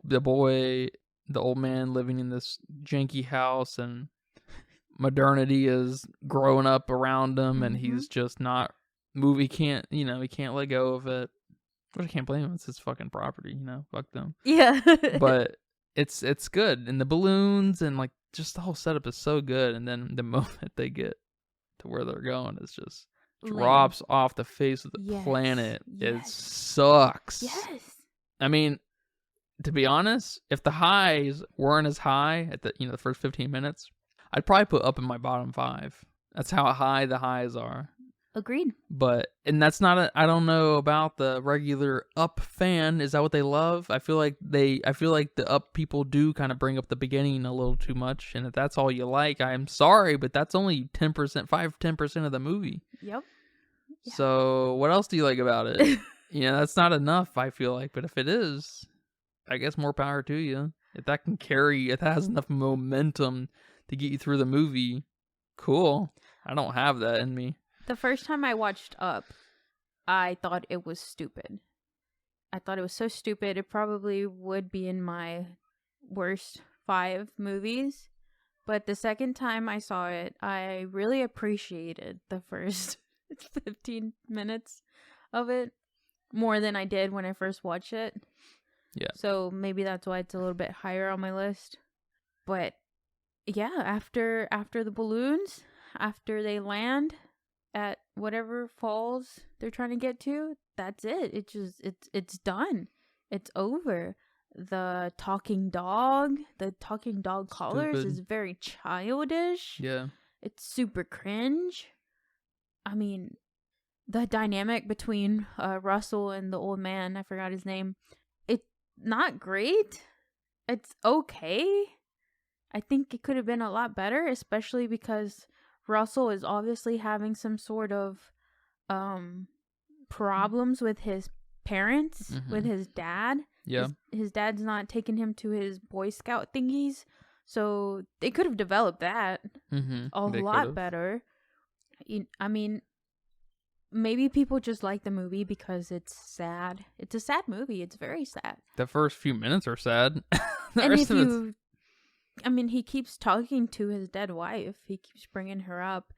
A: the boy, the old man living in this janky house, and modernity is growing up around him, and he's just not he can't let go of it. But I can't blame him. It's his fucking property, fuck them.
B: Yeah.
A: But it's good, and the balloons and like just the whole setup is so good, and then the moment they get to where they're going, it's just drops off the face of the planet. It sucks.
B: Yes.
A: I mean, to be honest, if the highs weren't as high at the first 15 minutes, I'd probably put Up in my bottom 5. That's how high the highs are.
B: Agreed.
A: And that's not I don't know about the regular Up fan. Is that what they love? I feel like the Up people do kind of bring up the beginning a little too much. And if that's all you like, I'm sorry, but that's only 10% of the movie.
B: Yep. Yeah.
A: So what else do you like about it? That's not enough, I feel like. But if it is, I guess more power to you. If that has enough momentum to get you through the movie, cool. I don't have that in me.
B: The first time I watched Up, I thought it was stupid. I thought it was so stupid. It probably would be in my worst 5 movies. But the second time I saw it, I really appreciated the first 15 minutes of it more than I did when I first watched it.
A: Yeah.
B: So maybe that's why it's a little bit higher on my list. But yeah, after the balloons, after they land at whatever falls they're trying to get to, that's it. It's done. It's over. The talking dog collars is very childish.
A: Yeah.
B: It's super cringe. I mean, the dynamic between Russell and the old man, I forgot his name, it's not great. It's okay. I think it could have been a lot better, especially because Russell is obviously having some sort of problems with his parents, with his dad.
A: Yeah.
B: His dad's not taking him to his Boy Scout thingies. So they could have developed that a lot better. I mean, maybe people just like the movie because it's sad. It's a sad movie. It's very sad.
A: The first few minutes are sad.
B: He keeps talking to his dead wife. He keeps bringing her up.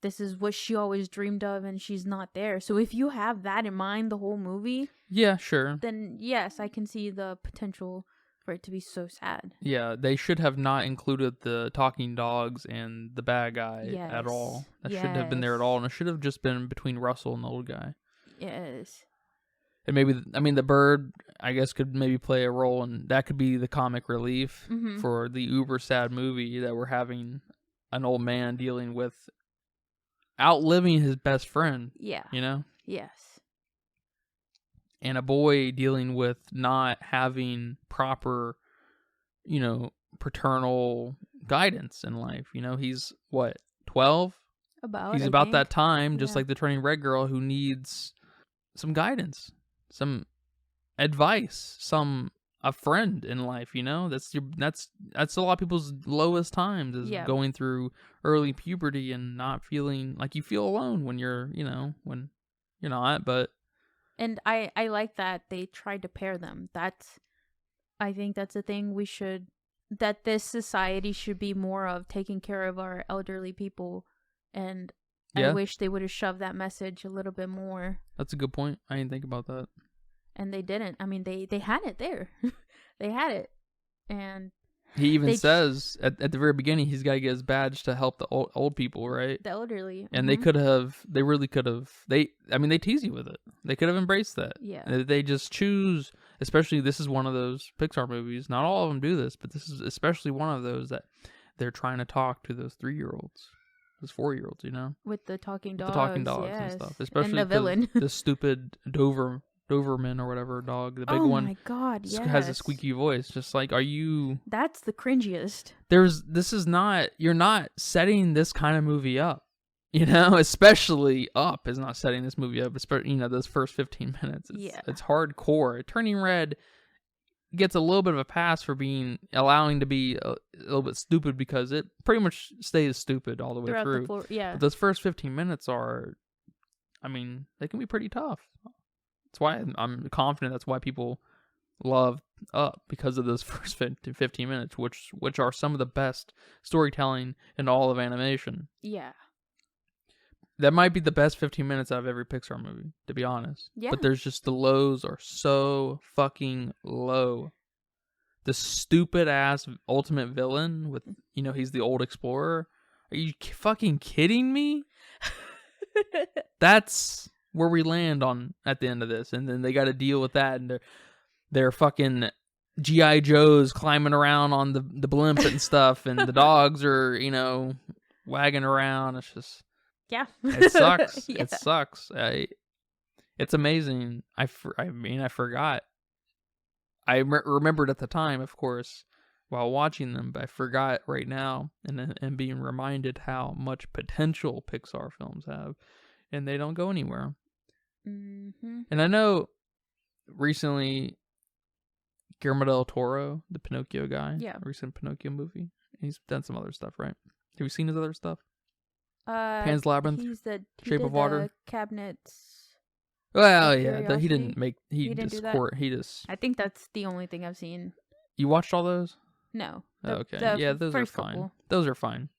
B: This is what she always dreamed of, and she's not there. So if you have that in mind the whole movie,
A: yeah, sure,
B: then yes, I can see the potential for it to be so sad.
A: Yeah, they should have not included the talking dogs and the bad guy at all. That shouldn't have been there at all, and it should have just been between Russell and the old guy.
B: Yes.
A: And maybe, the bird, I guess, could maybe play a role, and that could be the comic relief for the uber sad movie that we're having an old man dealing with outliving his best friend.
B: Yeah. Yes.
A: And a boy dealing with not having proper, paternal guidance in life. He's what, 12? He's about that time, just like the Turning Red girl, who needs some guidance, some advice, a friend in life. That's a lot of people's lowest times is going through early puberty and not feeling like you feel alone when you're, when you're not, but.
B: And I like that they tried to pair them. I think that's a thing that this society should be more of, taking care of our elderly people. And I wish they would have shoved that message a little bit more.
A: That's a good point. I didn't think about that.
B: And they didn't. I mean, they had it there. They had it. And
A: he even says at the very beginning he's got to get his badge to help the old people, right?
B: The elderly.
A: And they really could have, they tease you with it. They could have embraced that.
B: Yeah.
A: They just choose, especially this is one of those Pixar movies. Not all of them do this, but this is especially one of those that they're trying to talk to those 3-year-olds. Those 4-year-olds,
B: with the talking dogs,
A: and stuff, especially
B: and the villain,
A: the stupid Doberman or whatever dog, the big one.
B: Oh my god, yes.
A: Has a squeaky voice. Just like, are you?
B: That's the cringiest.
A: You're not setting this kind of movie up. Especially Up is not setting this movie up. Especially, those first 15 minutes. It's hardcore. Turning Red gets a little bit of a pass for allowing to be a little bit stupid because it pretty much stays stupid all the way through. But those first 15 minutes are, they can be pretty tough. That's why I'm confident that's why people love Up, because of those first 15 minutes, which are some of the best storytelling in all of animation.
B: Yeah.
A: That might be the best 15 minutes out of every Pixar movie, to be honest.
B: Yeah.
A: But there's just, the lows are so fucking low. The stupid ass ultimate villain with, he's the old explorer. Are you fucking kidding me? That's where we land on at the end of this. And then they got to deal with that. And they're fucking G.I. Joes climbing around on the blimp and stuff. And the dogs are, wagging around. It's just.
B: Yeah.
A: It sucks.
B: Yeah.
A: It sucks. It's amazing. I forgot. I remembered at the time, of course, while watching them, but I forgot right now, and being reminded how much potential Pixar films have, and they don't go anywhere.
B: Mm-hmm.
A: And I know recently, Guillermo del Toro, the Pinocchio guy, recent Pinocchio movie, he's done some other stuff, right? Have you seen his other stuff? Pan's Labyrinth, Shape of Water,
B: Cabinets.
A: Well, yeah, he didn't
B: Curiosity?
A: make. He
B: didn't
A: just
B: do that?
A: He just.
B: I think that's the only thing I've seen.
A: You watched all those?
B: No.
A: Okay, yeah, those are fine.
B: Couple.
A: Those are fine.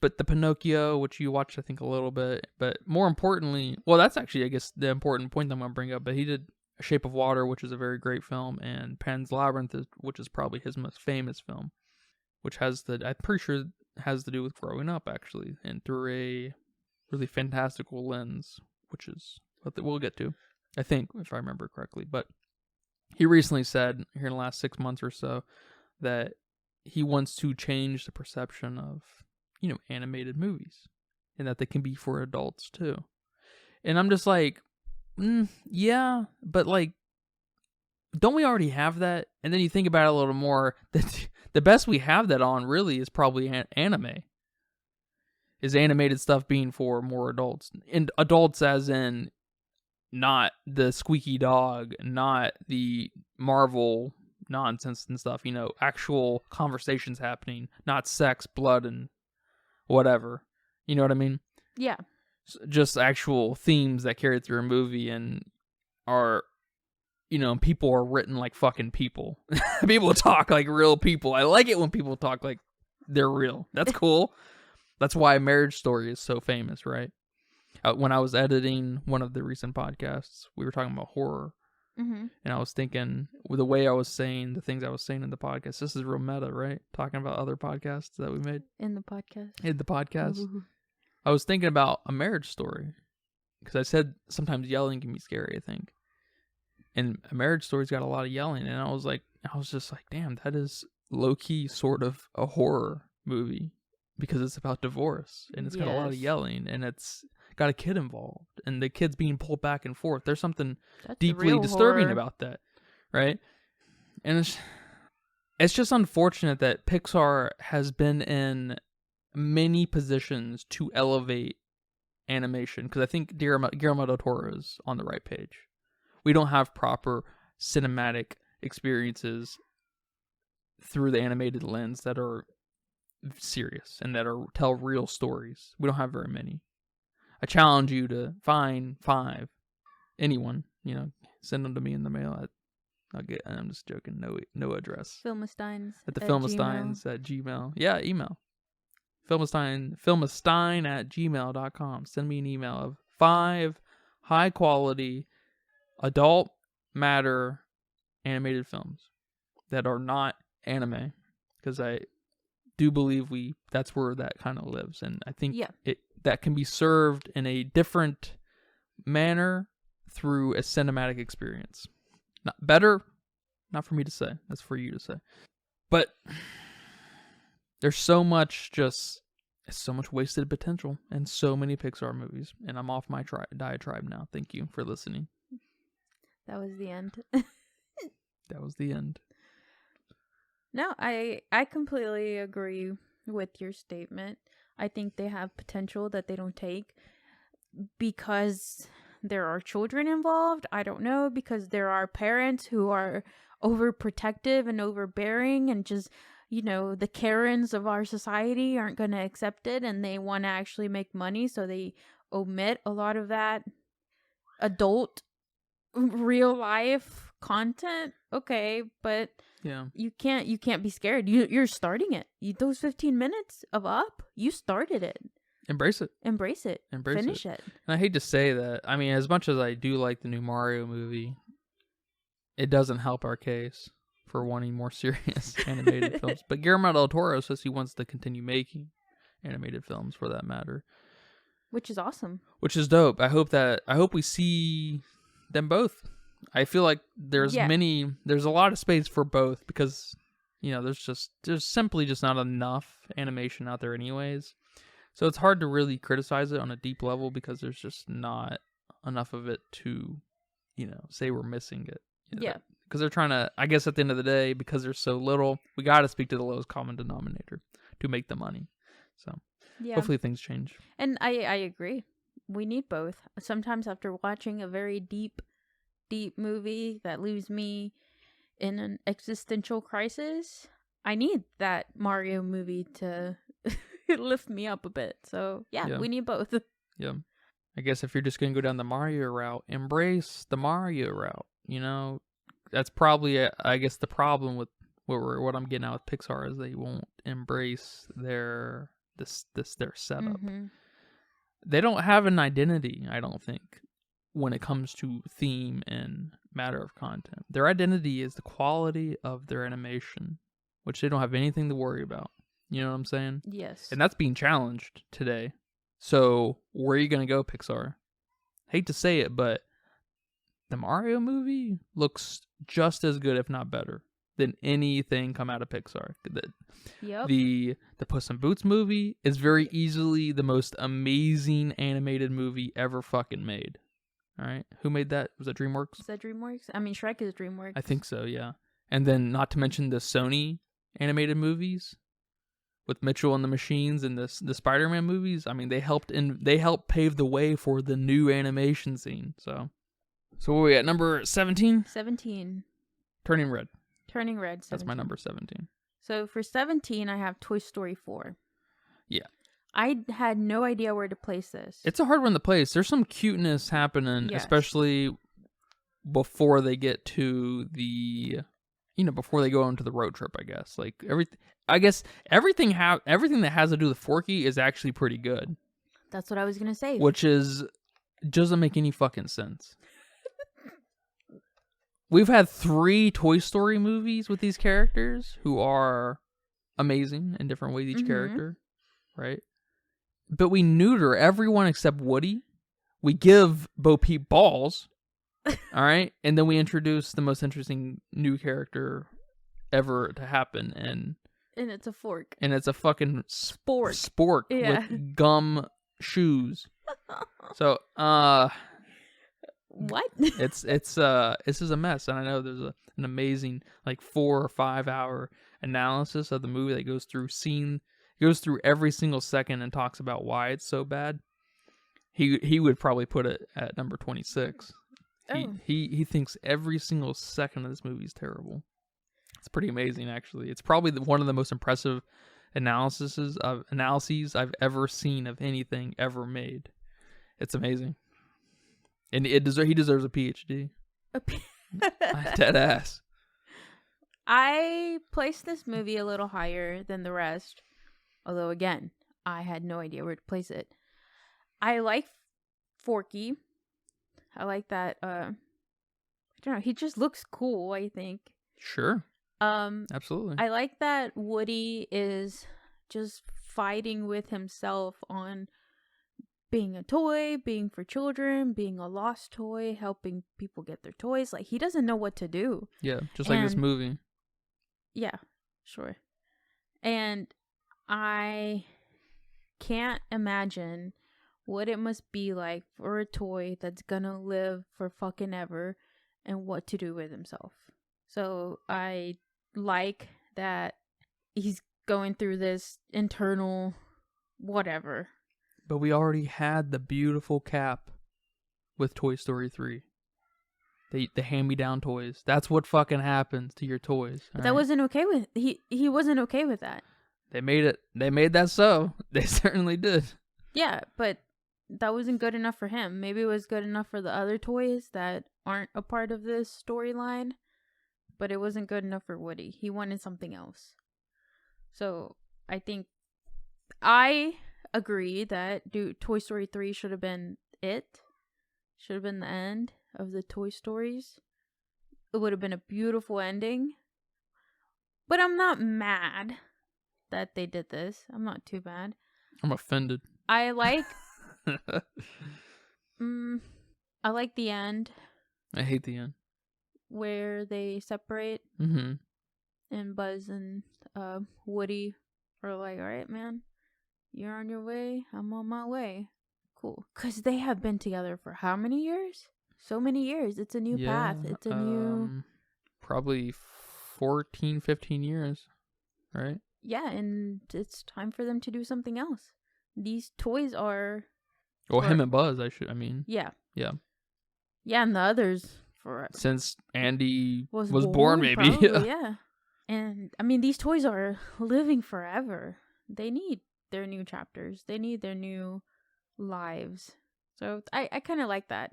A: But the Pinocchio, which you watched, I think, a little bit, but more importantly, well, that's actually, I guess, the important point I'm going to bring up. But he did Shape of Water, which is a very great film, and Pan's Labyrinth, which is probably his most famous film, which I'm pretty sure has to do with growing up, actually, and through a really fantastical lens, which is what we'll get to, I think, if I remember correctly. But he recently said, here in the last 6 months or so, that he wants to change the perception of, animated movies, and that they can be for adults too. And I'm just like, yeah, but like, don't we already have that? And then you think about it a little more, that the best we have that on really is probably anime. Is animated stuff being for more adults, and adults as in not the squeaky dog, not the Marvel nonsense and stuff, actual conversations happening, not sex, blood, and whatever. You know what I mean?
B: Yeah.
A: Just actual themes that carry through a movie and are, people are written like fucking people. People talk like real people. I like it when people talk like they're real. That's cool. That's why Marriage Story is so famous, right? When I was editing one of the recent podcasts, we were talking about horror.
B: Mm-hmm.
A: And I was thinking, with the way I was saying the things I was saying in the podcast, this is real meta, right? Talking about other podcasts that we made.
B: In the podcast.
A: Ooh. I was thinking about A Marriage Story. Because I said sometimes yelling can be scary, I think. And A Marriage Story's got a lot of yelling. And I was just like, damn, that is low-key sort of a horror movie. Because it's about divorce. And it's got a lot of yelling. And it's got a kid involved, and the kid's being pulled back and forth. There's something deeply disturbing about that, right? And it's just unfortunate that Pixar has been in many positions to elevate animation, because I think Guillermo del Toro is on the right page. We don't have proper cinematic experiences through the animated lens that are serious and that tell real stories. We don't have very many. I challenge you to find 5. Anyone, send them to me in the mail. I'm just joking. No address.
B: Filmesteins.
A: At the Filmesteins at Gmail. Yeah, email. Filmestein at gmail.com. Send me an email of 5 high quality adult matter animated films that are not anime, because I do believe that's where that kind of lives, and I think that can be served in a different manner through a cinematic experience. Not better, not for me to say. That's for you to say. But there's so much wasted potential in so many Pixar movies, and I'm off my diatribe now. Thank you for listening.
B: That was the end.
A: That was the end.
B: No, I completely agree with your statement. I think they have potential that they don't take because there are children involved. I don't know, because there are parents who are overprotective and overbearing, and just, the Karens of our society aren't going to accept it, and they want to actually make money, so they omit a lot of that adult real life content. Okay, but
A: yeah,
B: you can't be scared. You're starting it. Those 15 minutes of Up, you started it.
A: Embrace it.
B: Finish it.
A: And I hate to say that. I mean, as much as I do like the new Mario movie, it doesn't help our case for wanting more serious animated films. But Guillermo del Toro says he wants to continue making animated films, for that matter,
B: which is awesome.
A: Which is dope. I hope we see them both. I feel like there's a lot of space for both, because there's simply just not enough animation out there anyways. So it's hard to really criticize it on a deep level because there's just not enough of it to, say we're missing it.
B: Yeah.
A: Because they're trying to, I guess at the end of the day, because there's so little, we got to speak to the lowest common denominator to make the money. So
B: Yeah.
A: hopefully things change.
B: And I agree. We need both. Sometimes after watching a very deep movie that leaves me in an existential crisis, I need that Mario movie to lift me up a bit. So yeah, we need both.
A: Yeah. I guess if you're just going to go down the Mario route, embrace the Mario route. That's probably, I guess, the problem with what I'm getting at with Pixar is they won't embrace their setup.
B: Mm-hmm.
A: They don't have an identity, I don't think, when it comes to theme and matter of content. Their identity is the quality of their animation, which they don't have anything to worry about. You know what I'm saying?
B: Yes.
A: And that's being challenged today. So where are you going to go, Pixar? Hate to say it, but the Mario movie looks just as good, if not better, than anything come out of Pixar.
B: Yep.
A: The Puss in Boots movie is very easily the most amazing animated movie ever fucking made. All right, who made that? Was that DreamWorks?
B: Is that DreamWorks? I mean, Shrek is DreamWorks.
A: I think so, yeah. And then, not to mention the Sony animated movies with Mitchell and the Machines and the Spider-Man movies. I mean, they helped pave the way for the new animation scene. So where are we at? Number 17?
B: 17.
A: Turning Red.
B: Turning Red. 17.
A: That's my number 17.
B: So for 17, I have Toy Story 4.
A: Yeah.
B: I had no idea where to place this.
A: It's a hard one to place. There's some cuteness happening,
B: Yes.
A: especially before they get to before they go on to the road trip, I guess. Like everything that has to do with Forky is actually pretty good.
B: That's what I was going to say.
A: Which doesn't make any fucking sense. We've had 3 Toy Story movies with these characters who are amazing in different ways, each character, right? But we neuter everyone except Woody. We give Bo Peep balls, all right? And then we introduce the most interesting new character ever to happen. And
B: it's a fork.
A: And it's a fucking spork with gum shoes. So,
B: what?
A: This is a mess, and I know there's an amazing 4 or 5 hour analysis of the movie that goes through every single second and talks about why it's so bad. He would probably put it at number 26. He thinks every single second of this movie is terrible. It's pretty amazing, actually. It's probably one of the most impressive analyses I've ever seen of anything ever made. It's amazing. And he deserves a PhD. Dead ass.
B: I placed this movie a little higher than the rest. Although, again, I had no idea where to place it. I like Forky. I like that. I don't know. He just looks cool, I think.
A: Sure. Absolutely.
B: I like that Woody is just fighting with himself on being a toy, being for children, being a lost toy, helping people get their toys. Like, he doesn't know what to do.
A: Yeah, just like this movie.
B: Yeah, sure. And I can't imagine what it must be like for a toy that's gonna live for fucking ever and what to do with himself. So I like that he's going through this internal whatever.
A: But we already had the beautiful cap with Toy Story 3. The hand-me-down toys. That's what fucking happens to your toys.
B: But that wasn't okay with he wasn't okay with that.
A: They made that so. They certainly did.
B: Yeah, but that wasn't good enough for him. Maybe it was good enough for the other toys that aren't a part of this storyline, but it wasn't good enough for Woody. He wanted something else. So I think I agree that Toy Story 3 should have been it. Should have been the end of the Toy Stories. It would have been a beautiful ending. But I'm not mad that they did this. I'm not too mad.
A: I'm offended.
B: I like I like the end.
A: I hate the end.
B: Where they separate.
A: Mm-hmm.
B: And Buzz and Woody are like, all right, man. You're on your way. I'm on my way. Cool. Because they have been together for how many years? So many years. It's a new path. It's a new...
A: Probably 14, 15 years, right?
B: Yeah, and it's time for them to do something else. These toys are...
A: Well,
B: for...
A: him and Buzz, Yeah.
B: Yeah, and the others for...
A: Since Andy was born, maybe.
B: Probably, yeah. And, I mean, these toys are living forever. They need their new chapters. They need their new lives. So, I kind of like that.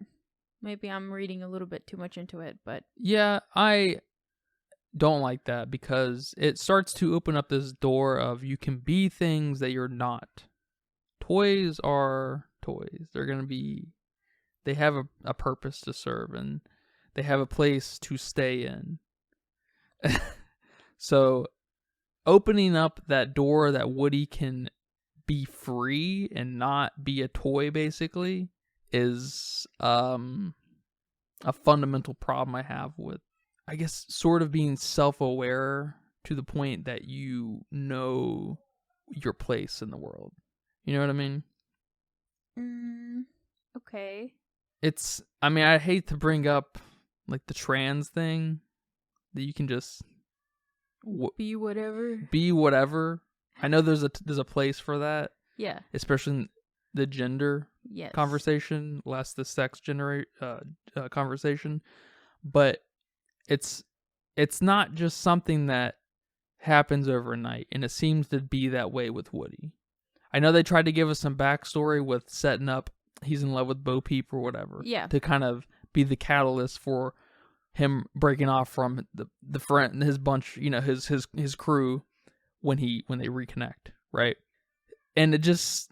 B: Maybe I'm reading a little bit too much into it, but...
A: Yeah, I don't like that because it starts to open up this door of you can be things that you're not. Toys are toys. They're going to be... They have a purpose to serve, and they have a place to stay in. So, opening up that door that Woody can be free and not be a toy, basically, is a fundamental problem I have with, I guess, sort of being self-aware to the point that you know your place in the world. You know what I mean?
B: Okay.
A: I hate to bring up, like, the trans thing, that you can just...
B: be whatever.
A: Be whatever. I know there's a place for that.
B: Yeah.
A: Especially in the gender conversation, less the sex conversation. But it's not just something that happens overnight, and it seems to be that way with Woody. I know they tried to give us some backstory with setting up he's in love with Bo Peep or whatever.
B: Yeah.
A: To kind of be the catalyst for him breaking off from the friend, his bunch, his crew when they reconnect, right? And it just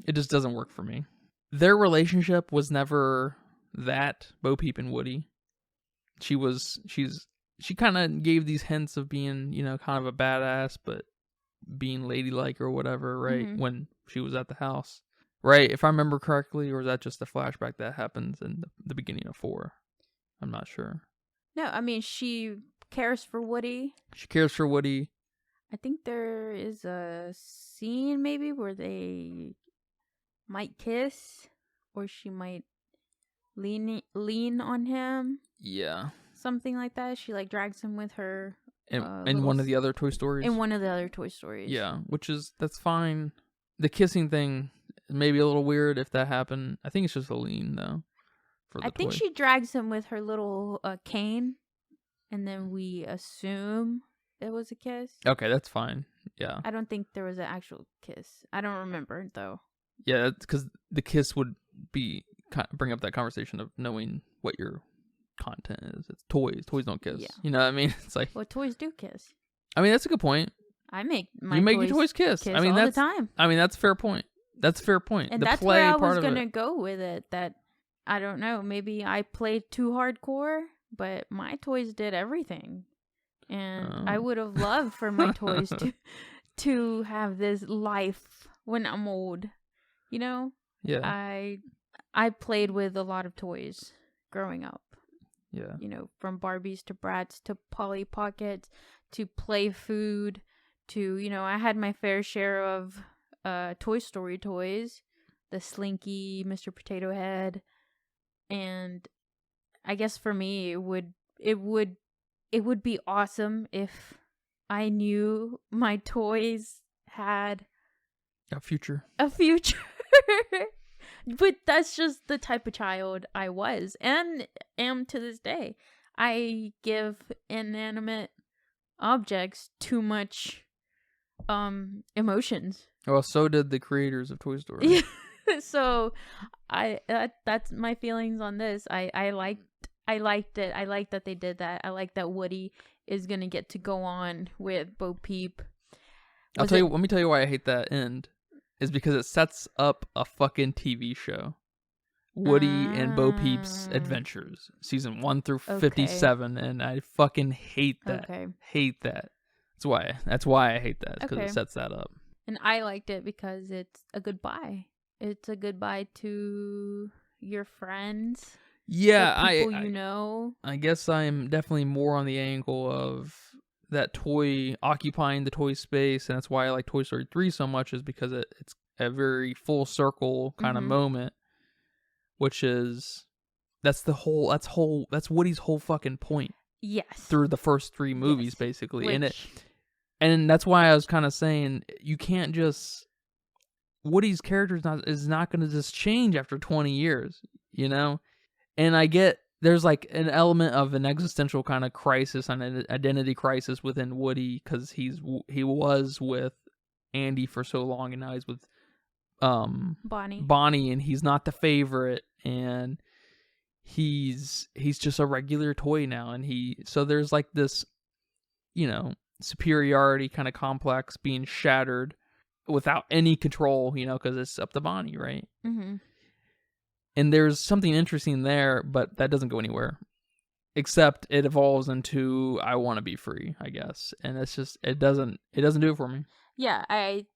A: doesn't work for me. Their relationship was never that, Bo Peep and Woody. She kind of gave these hints of being, kind of a badass, but being ladylike or whatever, right? Mm-hmm. When she was at the house. Right, if I remember correctly, or is that just a flashback that happens in the beginning of 4? I'm not sure.
B: No, I mean, she cares for Woody.
A: She cares for Woody.
B: I think there is a scene maybe where they might kiss, or she might lean on him.
A: Yeah.
B: Something like that. She like drags him with her.
A: In one of the other Toy Stories?
B: In one of the other Toy Stories.
A: Yeah, that's fine. The kissing thing... Maybe a little weird if that happened. I think it's just a lean, though.
B: I think she drags him with her little cane, and then we assume it was a kiss.
A: Okay, that's fine. Yeah.
B: I don't think there was an actual kiss. I don't remember, though.
A: Yeah, because the kiss would bring up that conversation of knowing what your content is. It's toys. Toys don't kiss. Yeah. You know what I mean? It's like...
B: Well, toys do kiss.
A: I mean, that's a good point.
B: I make my
A: your toys kiss.
B: I mean, all the time.
A: I mean, that's a fair point. That's a fair point.
B: And that's where I was going to go with it. That, I don't know, maybe I played too hardcore, but my toys did everything. And I would have loved for my toys to have this life when I'm old. You know?
A: Yeah.
B: I played with a lot of toys growing up.
A: Yeah.
B: You know, from Barbies to Bratz to Polly Pockets to Play Food to, I had my fair share of Toy Story toys, the Slinky, Mr. Potato Head, and I guess for me it would be awesome if I knew my toys had
A: a future.
B: But that's just the type of child I was and am to this day. I give inanimate objects too much emotions.
A: Well, so did the creators of Toy Story.
B: So, that's my feelings on this. I liked it. I like that they did that. I like that Woody is gonna get to go on with Bo Peep.
A: Let me tell you why I hate that end. Is because it sets up a fucking TV show. Woody and Bo Peep's Adventures, season 1 through 57, and I fucking hate that.
B: Okay.
A: Hate that. That's why I hate that, because it sets that up.
B: And I liked it because it's a goodbye. It's a goodbye to your friends.
A: Yeah,
B: people you know.
A: I guess I'm definitely more on the angle of that toy occupying the toy space, and that's why I like Toy Story 3 so much, is because it's a very full circle kind of moment, which is that's Woody's whole fucking point.
B: Yes.
A: Through the first 3 movies, basically.
B: Which...
A: And that's why I was kind of saying you can't just Woody's character is not going to just change after 20 years, you know? And I get there's like an element of an existential kind of crisis, an identity crisis within Woody, because he was with Andy for so long, and now he's with Bonnie, and he's not the favorite, and he's just a regular toy now, and so there's like this, you know, superiority kind of complex being shattered without any control, you know, because it's up to Bonnie, right? And there's something interesting there, but that doesn't go anywhere. Except it evolves into I want to be free, I guess. And it's just it doesn't do it for me.
B: Yeah, I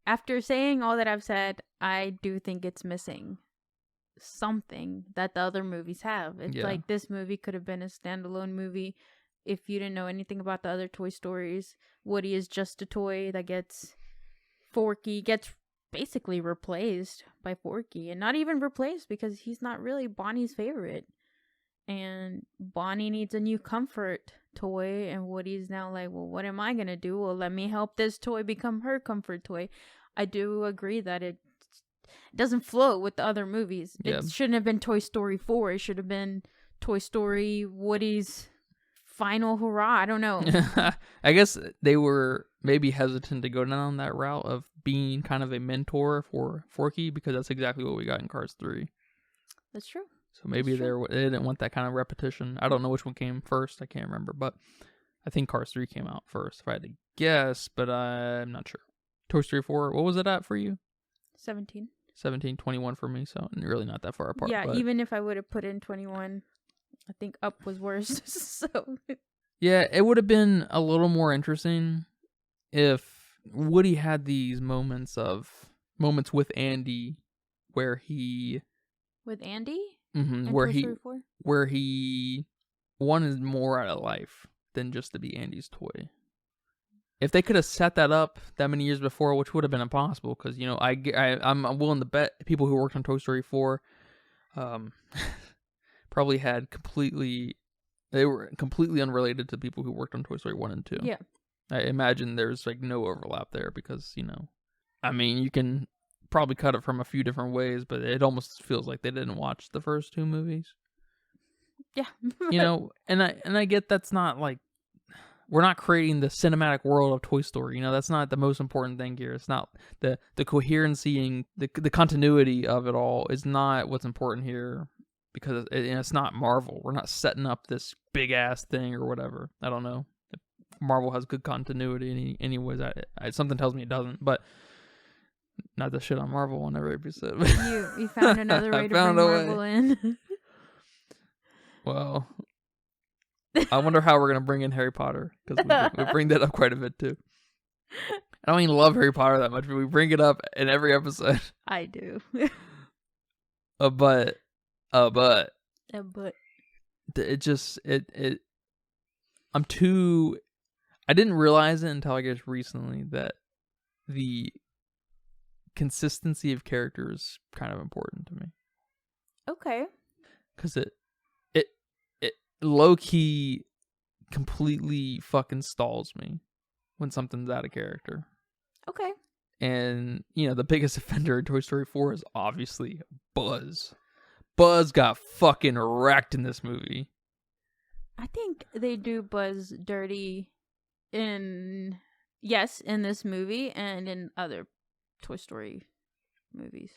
B: after saying all that I've said, I do think it's missing something that the other movies have. It's like this movie could have been a standalone movie if you didn't know anything about the other Toy Stories. Woody is just a toy that gets basically replaced by Forky, and not even replaced because he's not really Bonnie's favorite, and Bonnie needs a new comfort toy, and Woody's now like, well, what am I gonna do? Well, let me help this toy become her comfort toy. I do agree that it doesn't flow with the other movies. It shouldn't have been Toy Story 4. It should have been Toy Story Woody's final hurrah. I don't know.
A: I guess they were maybe hesitant to go down that route of being kind of a mentor for Forky, because that's exactly what we got in Cars 3.
B: That's true.
A: So maybe they didn't want that kind of repetition. I don't know which one came first. I can't remember, but I think Cars 3 came out first, if I had to guess, but I'm not sure. Toy Story 4, what was it at for you?
B: 17.
A: 17, 21 for me, so really not that far apart.
B: Yeah,
A: but...
B: even if I would have put in 21, I think Up was worse. So
A: yeah, it would have been a little more interesting if Woody had these moments with Andy where he...
B: With Andy?
A: Mm-hmm, where he wanted more out of life than just to be Andy's toy. If they could have set that up that many years before, which would have been impossible, because, you know, I'm willing to bet people who worked on Toy Story 4 probably they were completely unrelated to people who worked on Toy Story 1 and 2.
B: Yeah.
A: I imagine there's like no overlap there because, you know, I mean, you can probably cut it from a few different ways, but it almost feels like they didn't watch the first 2 movies.
B: Yeah.
A: You know, and I get that's not like, we're not creating the cinematic world of Toy Story. You know, that's not the most important thing here. It's not the coherency and the continuity of it all is not what's important here, because it's not Marvel. We're not setting up this big ass thing or whatever. I don't know. Marvel has good continuity anyways. Something tells me it doesn't, but not the shit on Marvel on every episode.
B: You found another way to bring Marvel in.
A: Well, I wonder how we're going to bring in Harry Potter, because we bring that up quite a bit too. I don't even love Harry Potter that much, but we bring it up in every episode.
B: I do.
A: But it just I didn't realize it until I guess recently that the consistency of character is kind of important to me.
B: Okay.
A: Because it low key completely fucking stalls me when something's out of character.
B: Okay.
A: And, you know, the biggest offender in Toy Story 4 is obviously Buzz. Buzz got fucking wrecked in this movie.
B: I think they do Buzz dirty in this movie and in other Toy Story movies.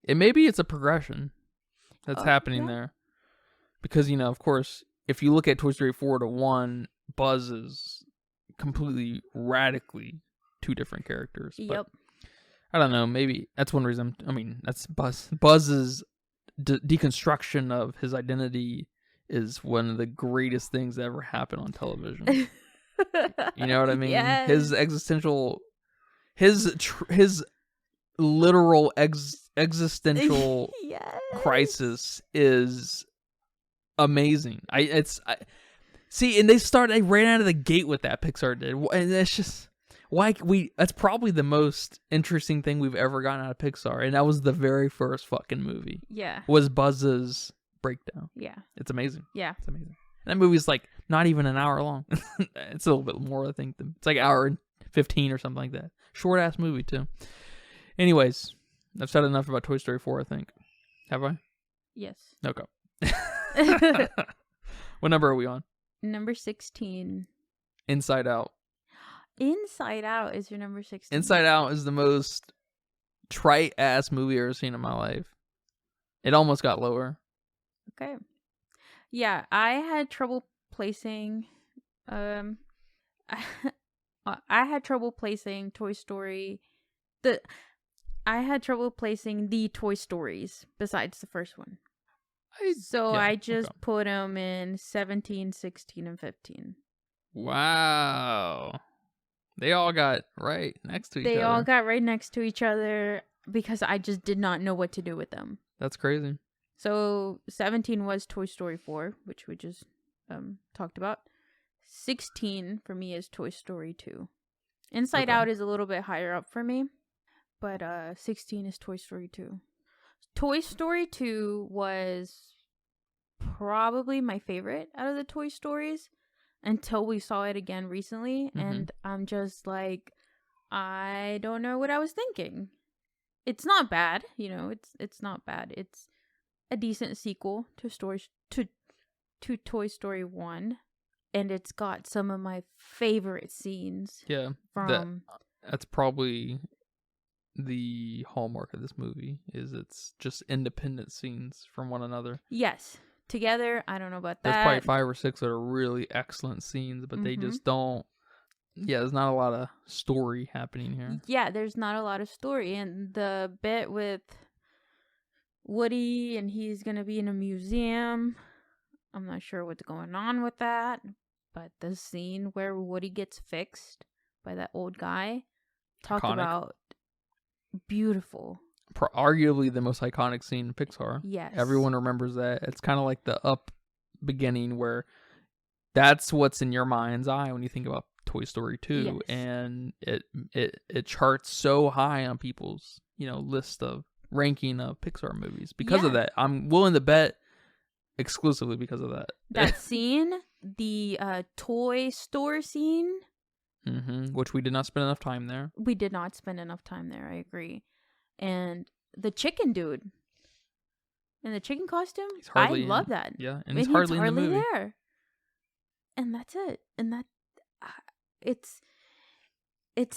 A: Maybe it's a progression that's happening there. Because, you know, of course, if you look at Toy Story 4 to 1, Buzz is completely, radically 2 different characters.
B: Yep.
A: But I don't know, maybe that's one reason. I mean, that's Buzz. Buzz's deconstruction of his identity is one of the greatest things that ever happened on television. You know what I mean?
B: Yes.
A: His existential, his literal existential
B: yes.
A: crisis is amazing. See, and they ran out of the gate with that, Pixar did. And that's just that's probably the most interesting thing we've ever gotten out of Pixar. And that was the very first fucking movie.
B: Yeah.
A: Was Buzz's breakdown.
B: Yeah.
A: It's amazing.
B: Yeah.
A: It's amazing. And that movie's like not even an hour long. It's a little bit more, I think. It's like an hour and 15 or something like that. Short ass movie too. Anyways, I've said enough about Toy Story 4, I think. Have I?
B: Yes.
A: Okay. What number are we on?
B: Number 16.
A: Inside Out.
B: Inside Out is your number 16.
A: Inside Out is the most trite ass movie I've ever seen in my life. It almost got lower.
B: Okay. Yeah, I had trouble placing I had trouble placing Toy Story I had trouble placing the Toy Stories besides the first one. I just put them in 17, 16, and 15.
A: Wow. They all got right next to each other.
B: They all got right next to each other because I just did not know what to do with them.
A: That's crazy.
B: So 17 was Toy Story 4, which we just talked about. 16 for me is Toy Story 2. Inside Out is a little bit higher up for me, but 16 is Toy Story 2. Toy Story 2 was probably my favorite out of the Toy Stories until we saw it again recently, and I'm just like, I don't know what I was thinking. It's not bad, it's not bad. It's a decent sequel to Toy Story 1, and it's got some of my favorite scenes.
A: Yeah,
B: from
A: that's probably the hallmark of this movie, is it's just independent scenes from one another.
B: Yes, together, I don't know about that.
A: There's probably 5 or 6 that are really excellent scenes, but they just don't. Yeah, there's not a lot of story happening here.
B: Yeah, there's not a lot of story, and the bit with Woody and he's gonna be in a museum, I'm not sure what's going on with that, but the scene where Woody gets fixed by that old guy, talk
A: Iconic.
B: About beautiful.
A: Arguably the most iconic scene in Pixar.
B: Yes.
A: Everyone remembers that. It's kind of like the Up beginning where that's what's in your mind's eye when you think about Toy Story 2.
B: Yes.
A: And it charts so high on people's, list of ranking of Pixar movies because of that. I'm willing to bet exclusively because of that.
B: That scene, the toy store scene.
A: Which we did not spend enough time there.
B: We did not spend enough time there, I agree. And the chicken dude in the chicken costume, I love that.
A: Yeah, and he's hardly in the movie.
B: There. And that's it. And that it's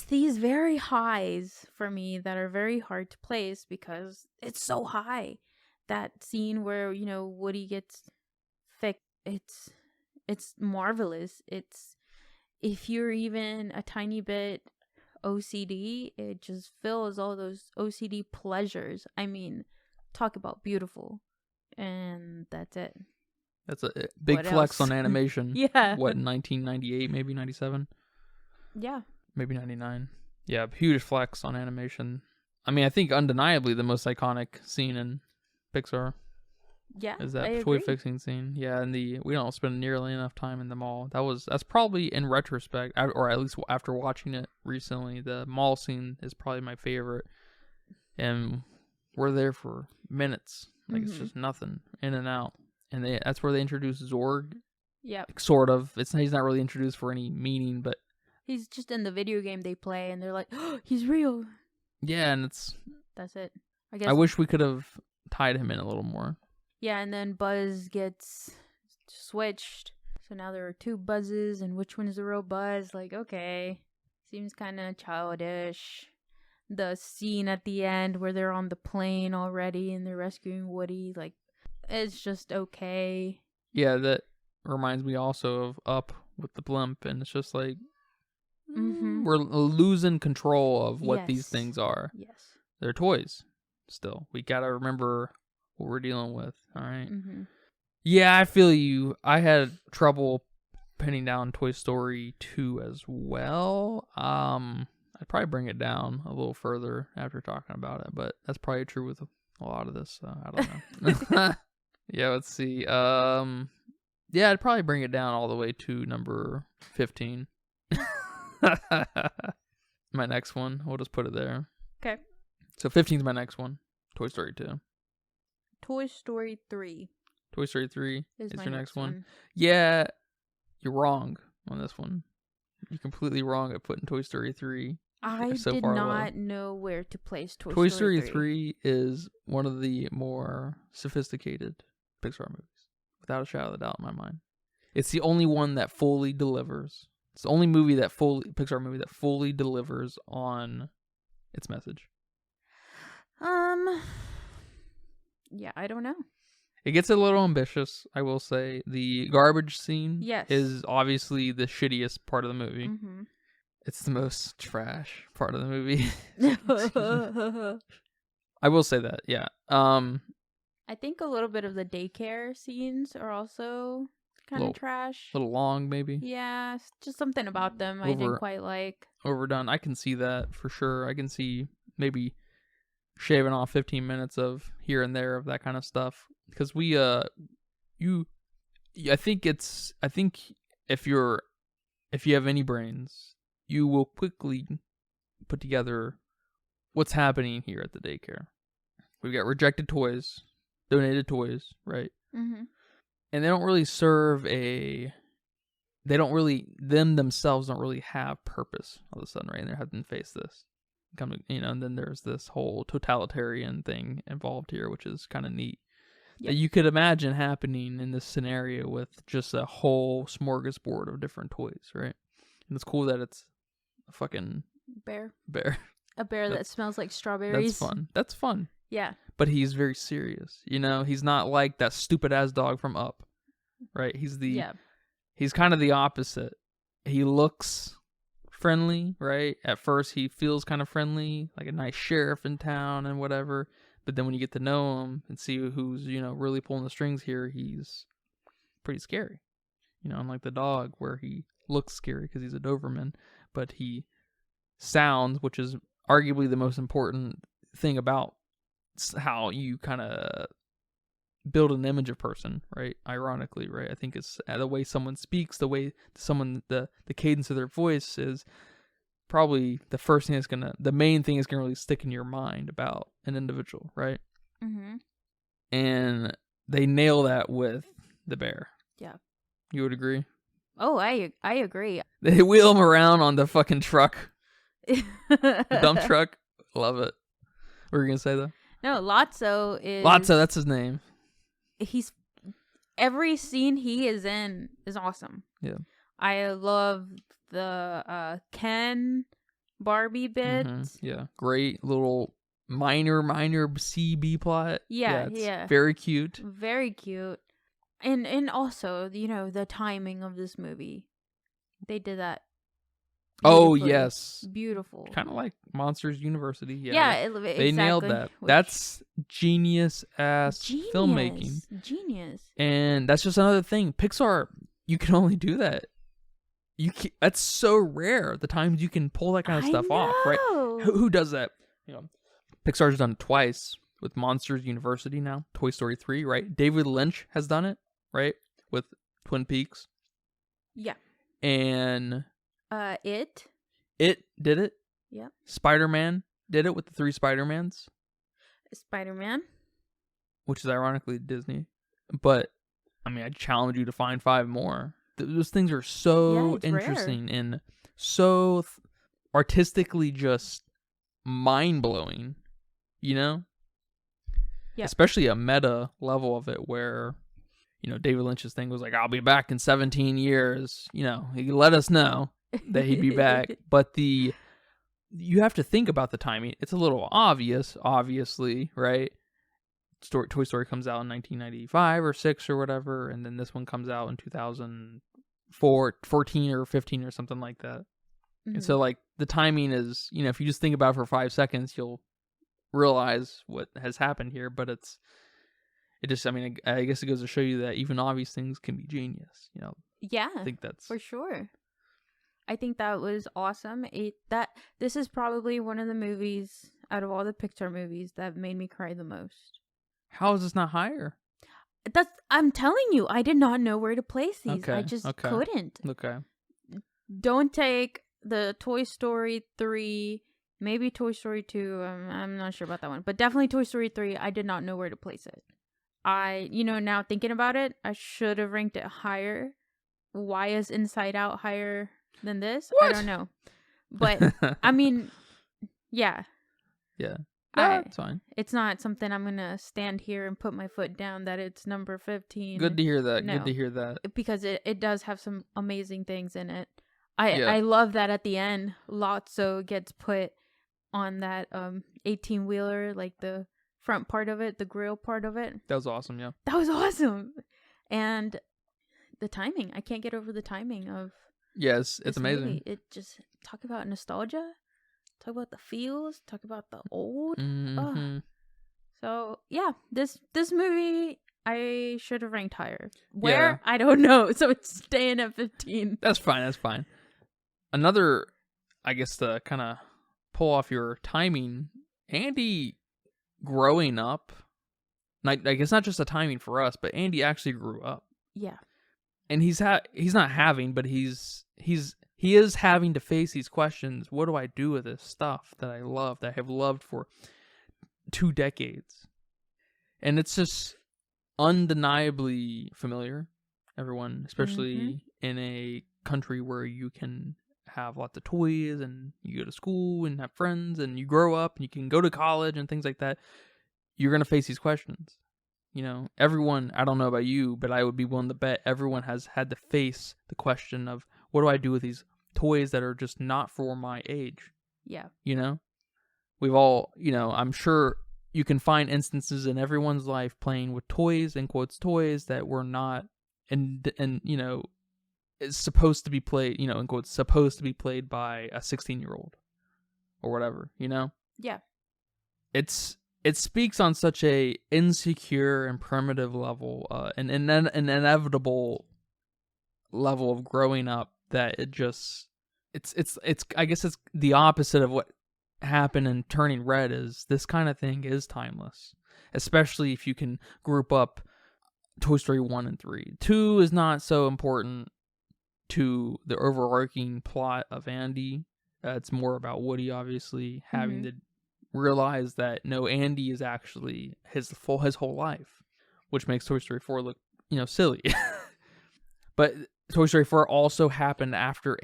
B: these very highs for me that are very hard to place because it's so high. That scene where, Woody gets fixed, it's marvelous. It's, if you're even a tiny bit OCD, it just fills all those OCD pleasures. I mean, talk about beautiful. And that's it.
A: That's a big flex on animation.
B: Yeah.
A: What, 1998, maybe 97?
B: Yeah.
A: Maybe 99. Yeah, huge flex on animation. I mean, I think undeniably the most iconic scene in Pixar.
B: Yeah,
A: is that toy fixing scene. Yeah, and we don't spend nearly enough time in the mall. That's probably, in retrospect, or at least after watching it recently, the mall scene is probably my favorite. And we're there for minutes. Like, it's just nothing, in and out. And that's where they introduce Zorg.
B: Yeah.
A: Sort of. He's not really introduced for any meaning, but
B: he's just in the video game they play, and they're like, oh, he's real.
A: Yeah, and
B: that's it. I guess.
A: I wish we could have tied him in a little more.
B: Yeah, and then Buzz gets switched. So now there are 2 Buzzes, and which one is the real Buzz? Like, okay. Seems kind of childish. The scene at the end where they're on the plane already and they're rescuing Woody, like, it's just okay.
A: Yeah, that reminds me also of Up with the blimp, and it's just like, we're losing control of what these things are.
B: Yes.
A: They're toys still. We gotta remember what we're dealing with, all right? Yeah, I feel you. I had trouble pinning down Toy Story 2 as well. I'd probably bring it down a little further after talking about it, but that's probably true with a lot of this. I don't know. Yeah, let's see. Yeah, I'd probably bring it down all the way to number 15. My next one. We'll just put it there.
B: Okay.
A: So 15 is my next one. Toy Story 2.
B: Toy Story 3
A: Toy Story 3
B: is my
A: your
B: next one.
A: Yeah, you're wrong on this one. You're completely wrong at putting Toy Story 3
B: I
A: so
B: did
A: far
B: not
A: low.
B: know where to place
A: Toy Story 3 is one of the more sophisticated Pixar movies, without a shadow of a doubt in my mind. It's the only one that fully delivers. It's the only Pixar movie that fully delivers on its message.
B: Yeah, I don't know.
A: It gets a little ambitious, I will say. The garbage scene is obviously the shittiest part of the movie.
B: Mm-hmm.
A: It's the most trash part of the movie. I will say that, yeah.
B: I think a little bit of the daycare scenes are also kind of trash.
A: A little long, maybe.
B: Yeah, just something about them I didn't quite like.
A: Overdone. I can see that for sure. I can see maybe shaving off 15 minutes of here and there of that kind of stuff. Because I think if you have any brains, you will quickly put together what's happening here at the daycare. We've got rejected toys, donated toys, right?
B: Mm-hmm.
A: And they don't really themselves don't really have purpose all of a sudden, right? And they're having to face this. And then there's this whole totalitarian thing involved here, which is kind of neat. Yep. That you could imagine happening in this scenario with just a whole smorgasbord of different toys, right? And it's cool that it's a fucking
B: bear.
A: A
B: bear that smells like strawberries.
A: That's fun.
B: Yeah.
A: But he's very serious. He's not like that stupid ass dog from Up, right? He's kind of the opposite. He looks friendly, right? At first he feels kind of friendly, like a nice sheriff in town and whatever. But then when you get to know him and see who's, really pulling the strings here, he's pretty scary. Unlike the dog where he looks scary because he's a Doberman, but he sounds, which is arguably the most important thing about how you kind of build an image of person, right? Ironically, right? I think it's the way someone speaks, the way the cadence of their voice is probably the main thing is gonna really stick in your mind about an individual, right?
B: Mm-hmm.
A: And they nail that with the bear.
B: Yeah.
A: You would agree?
B: Oh, I agree.
A: They wheel him around on the fucking truck. The dump truck. Love it. What were you gonna say though?
B: No, Lotso,
A: that's his name.
B: Every scene he is in is awesome.
A: Yeah.
B: I love the Ken Barbie bit.
A: Mm-hmm. Yeah. Great little minor CB plot.
B: Yeah.
A: Very cute.
B: Very cute. And also, the timing of this movie. They did that.
A: Oh, yes.
B: Beautiful.
A: Kind of like Monsters University.
B: Yeah,
A: they nailed that. That's genius-ass filmmaking.
B: Genius.
A: And that's just another thing. Pixar, you can only do that. That's so rare, the times you can pull that kind of stuff off, right? Who does that? Pixar's done it twice with Monsters University now. Toy Story 3, right? David Lynch has done it, right? With Twin Peaks.
B: Yeah.
A: And...
B: It
A: did it.
B: Yeah.
A: Spider-Man did it with the 3 Spider-Mans.
B: Spider-Man.
A: Which is ironically Disney. But, I challenge you to find 5 more. Those things are so interesting rare. And so artistically just mind-blowing, Yeah. Especially a meta level of it where, David Lynch's thing was like, I'll be back in 17 years. He let us know that he'd be back. But you have to think about the timing. It's a little obvious, obviously, right? Toy Story comes out in 1995 or 6 or whatever, and then this one comes out in 2014 or 15 or something like that. Mm-hmm. And so, like, the timing is, if you just think about it for 5 seconds, you'll realize what has happened here. But I guess it goes to show you that even obvious things can be genius,
B: Yeah,
A: I think that's
B: for sure. I think that was awesome. This is probably one of the movies out of all the Pixar movies that made me cry the most.
A: How is this not higher?
B: I'm telling you, I did not know where to place these. I just couldn't.
A: Okay.
B: Don't take the Toy Story 3, maybe Toy Story 2. I'm not sure about that one, but definitely Toy Story 3. I did not know where to place it. Now thinking about it, I should have ranked it higher. Why is Inside Out higher than this?
A: What?
B: I don't know. But, I mean, yeah.
A: Yeah. That's fine.
B: It's not something I'm going to stand here and put my foot down that it's number 15.
A: Good to hear that.
B: No.
A: Good to hear that.
B: Because it does have some amazing things in it. I love that at the end, Lotso gets put on that 18-wheeler, like the front part of it, the grill part of it.
A: That was awesome, yeah.
B: That was awesome. And the timing. I can't get over the timing of
A: Yes, it's amazing.
B: Movie. It just, talk about nostalgia, talk about the feels, talk about the old.
A: Mm-hmm.
B: So, yeah, this movie I should have ranked higher. Where? Yeah. I don't know. So it's staying at 15.
A: That's fine. Another, I guess, to kind of pull off your timing, Andy growing up, I guess not just the timing for us, but Andy actually grew up.
B: Yeah.
A: And he's not having, but he is having to face these questions. What do I do with this stuff that I love, that I have loved for 2 decades? And it's just undeniably familiar. Everyone, especially in a country where you can have lots of toys and you go to school and have friends and you grow up and you can go to college and things like that, you're going to face these questions. You know, everyone, I don't know about you, but I would be willing to bet everyone has had to face the question of, what do I do with these toys that are just not for my age?
B: Yeah.
A: You know, we've all, I'm sure you can find instances in everyone's life playing with toys, in quotes, toys that were not, and it's supposed to be played, in quotes, supposed to be played by a 16-year-old or whatever,
B: Yeah.
A: It speaks on such a insecure and primitive level, an inevitable level of growing up, that it's I guess it's the opposite of what happened in Turning Red. Is this kind of thing is timeless, especially if you can group up Toy Story 1 and 3. 2 is not so important to the overarching plot of Andy. It's more about Woody, obviously, having to realize that no, Andy is actually his whole life, which makes Toy Story 4 look, silly. But Toy Story 4 also happened after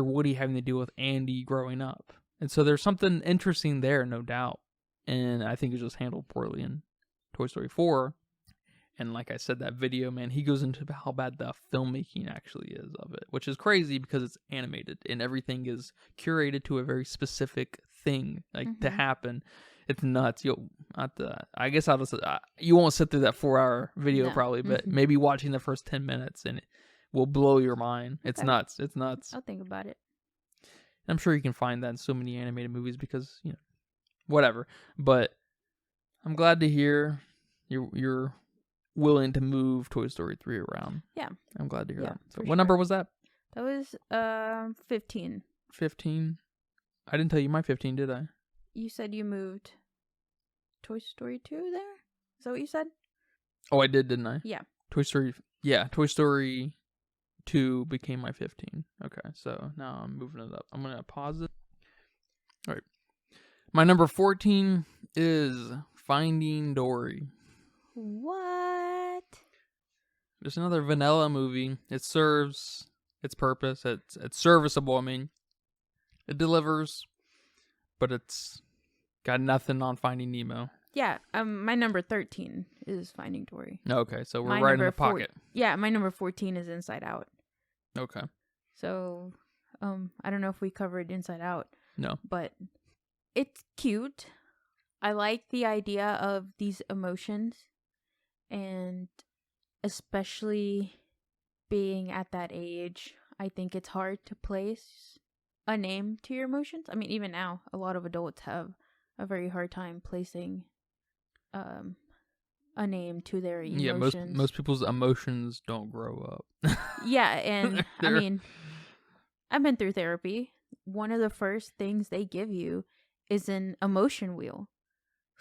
A: Woody having to deal with Andy growing up. And so there's something interesting there, no doubt. And I think it's just handled poorly in Toy Story 4. And like I said, that video, man, he goes into how bad the filmmaking actually is of it, which is crazy because it's animated and everything is curated to a very specific thing, to happen. It's nuts. I guess you won't sit through that 4-hour video probably, but maybe watching the first 10 minutes and it will blow your mind. It's nuts. It's nuts.
B: I'll think about it.
A: I'm sure you can find that in so many animated movies because, whatever. But I'm glad to hear you're willing to move Toy Story 3 around.
B: Yeah.
A: I'm glad to hear that. So
B: what
A: number was that?
B: That was 15.
A: 15? I didn't tell you my 15, did I?
B: You said you moved Toy Story 2 there? Is that what you said?
A: Oh, I did, didn't I?
B: Yeah.
A: Toy Story 2 became my 15. Okay, so now I'm moving it up. I'm going to pause it. All right. My number 14 is Finding Dory.
B: What?
A: Just another vanilla movie. It serves its purpose. It's serviceable. I mean, it delivers, but it's got nothing on Finding Nemo.
B: Yeah, my number 13 is Finding Dory.
A: Okay, so we're right in the pocket.
B: Yeah, my number 14 is Inside Out.
A: Okay.
B: So, I don't know if we covered Inside Out.
A: No.
B: But it's cute. I like the idea of these emotions. And especially being at that age, I think it's hard to place a name to your emotions. I mean, even now, a lot of adults have a very hard time placing a name to their emotions.
A: Yeah, most people's emotions don't grow up.
B: Yeah, and I mean, I've been through therapy. One of the first things they give you is an emotion wheel.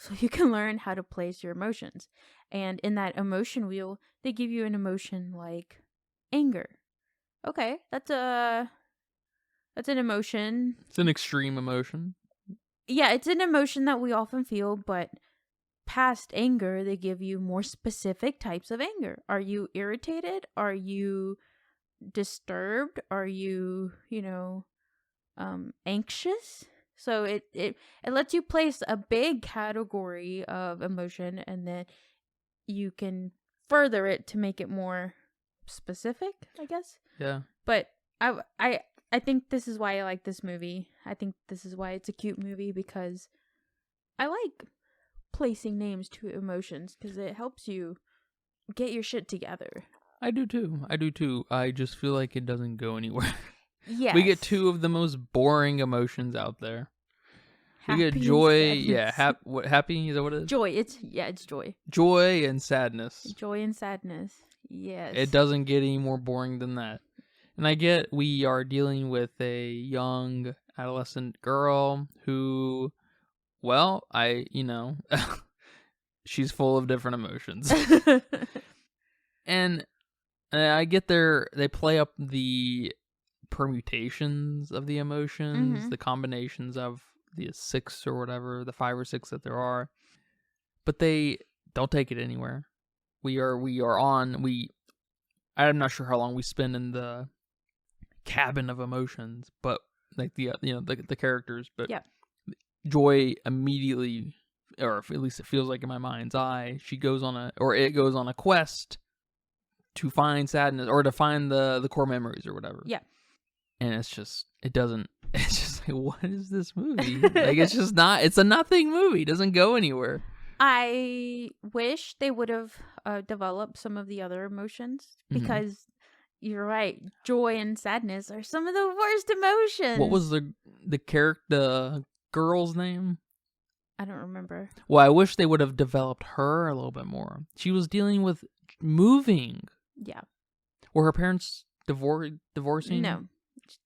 B: so you can learn how to place your emotions. And in that emotion wheel, they give you an emotion like anger. Okay, that's an emotion.
A: It's an extreme emotion.
B: Yeah, it's an emotion that we often feel, but past anger, they give you more specific types of anger. Are you irritated? Are you disturbed? Are you, anxious? So it lets you place a big category of emotion, and then you can further it to make it more specific, I guess.
A: Yeah.
B: But I think this is why I like this movie. I think this is why it's a cute movie, because I like placing names to emotions because it helps you get your shit together.
A: I do too. I just feel like it doesn't go anywhere.
B: Yes.
A: We get two of the most boring emotions out there.
B: Happy
A: we get joy.
B: and
A: Yeah.
B: sadness.
A: Happy? Is that what it is?
B: Joy. It's joy.
A: Joy and sadness.
B: Joy and sadness. Yes.
A: It doesn't get any more boring than that. And I get we are dealing with a young adolescent girl who, well, she's full of different emotions. And I get they play up the permutations of the emotions, the combinations of the 6 or whatever, the 5 or 6 that there are. But they don't take it anywhere. I'm not sure how long we spend in the cabin of emotions, but like the characters, but
B: yeah.
A: Joy immediately, or at least it feels like in my mind's eye, it goes on a quest to find sadness or to find the core memories or whatever.
B: Yeah.
A: And it's just like, what is this movie? Like, it's a nothing movie. It doesn't go anywhere.
B: I wish they would have developed some of the other emotions, because you're right, joy and sadness are some of the worst emotions.
A: What was the girl's name?
B: I don't remember.
A: Well, I wish they would have developed her a little bit more. She was dealing with moving.
B: Yeah.
A: Were her parents divorcing?
B: No,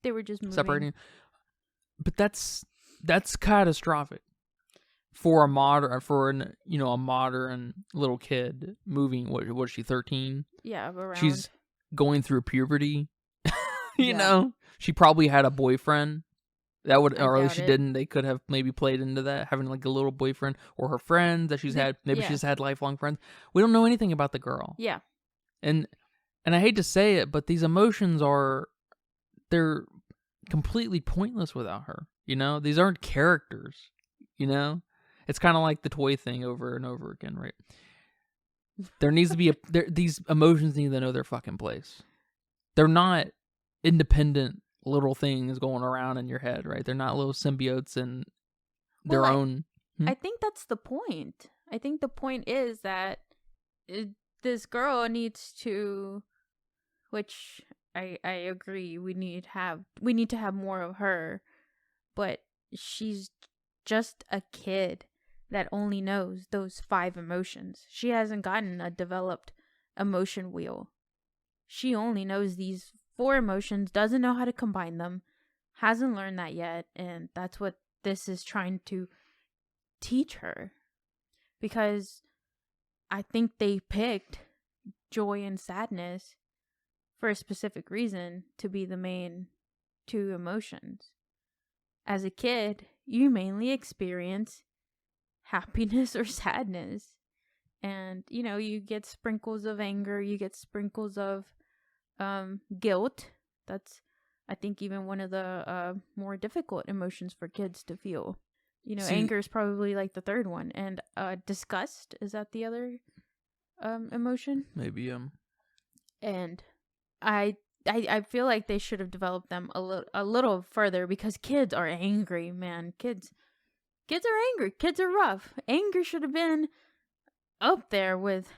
B: they were just moving.
A: Separating. But that's catastrophic for a modern little kid moving. What was she, 13?
B: Yeah, around.
A: She's going through puberty. you know, she probably had a boyfriend. That would, or at least she didn't. They could have maybe played into that, having like a little boyfriend, or her friends that she's had. Maybe she's had lifelong friends. We don't know anything about the girl.
B: Yeah.
A: And I hate to say it, but these emotions they're completely pointless without her. You know, these aren't characters. You know, it's kind of like the toy thing over and over again, right? There needs to be these emotions need to know their fucking place. They're not independent little things going around in your head, right? They're not little symbiotes in their own.
B: I think that's the point. I think the point is that this girl needs to, which I agree, we need to have more of her, but she's just a kid that only knows those 5 emotions. She hasn't gotten a developed emotion wheel. She only knows these 4 emotions, doesn't know how to combine them, hasn't learned that yet, and that's what this is trying to teach her. Because I think they picked joy and sadness for a specific reason, to be the main 2 emotions. As a kid, you mainly experience happiness or sadness. And, you get sprinkles of anger, you get sprinkles of guilt. That's, I think, even one of the more difficult emotions for kids to feel. Anger is probably like the 3rd one, and disgust, is that the other emotion?
A: Maybe
B: And I feel like they should have developed them a little further, because kids are angry, man. Kids are angry. Kids are rough. Anger should have been up there with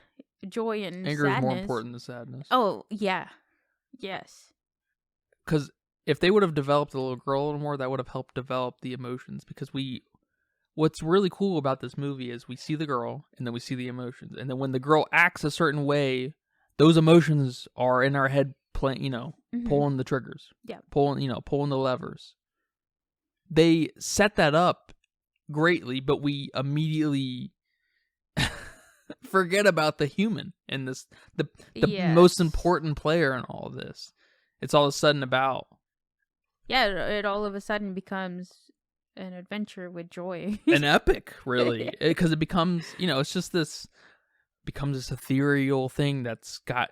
B: joy and sadness.
A: Anger is more important than sadness.
B: Oh, yeah. Yes.
A: Because if they would have developed the little girl a little more, that would have helped develop the emotions. Because what's really cool about this movie is we see the girl, and then we see the emotions. And then when the girl acts a certain way, those emotions are in our head playing, pulling the triggers.
B: Yeah.
A: Pulling the levers. They set that up greatly, but we immediately forget about the human in this, the most important player in all of this. It's all of a sudden about
B: it all of a sudden becomes an adventure with joy.
A: an epic, really, because it becomes, it's just this ethereal thing that's got,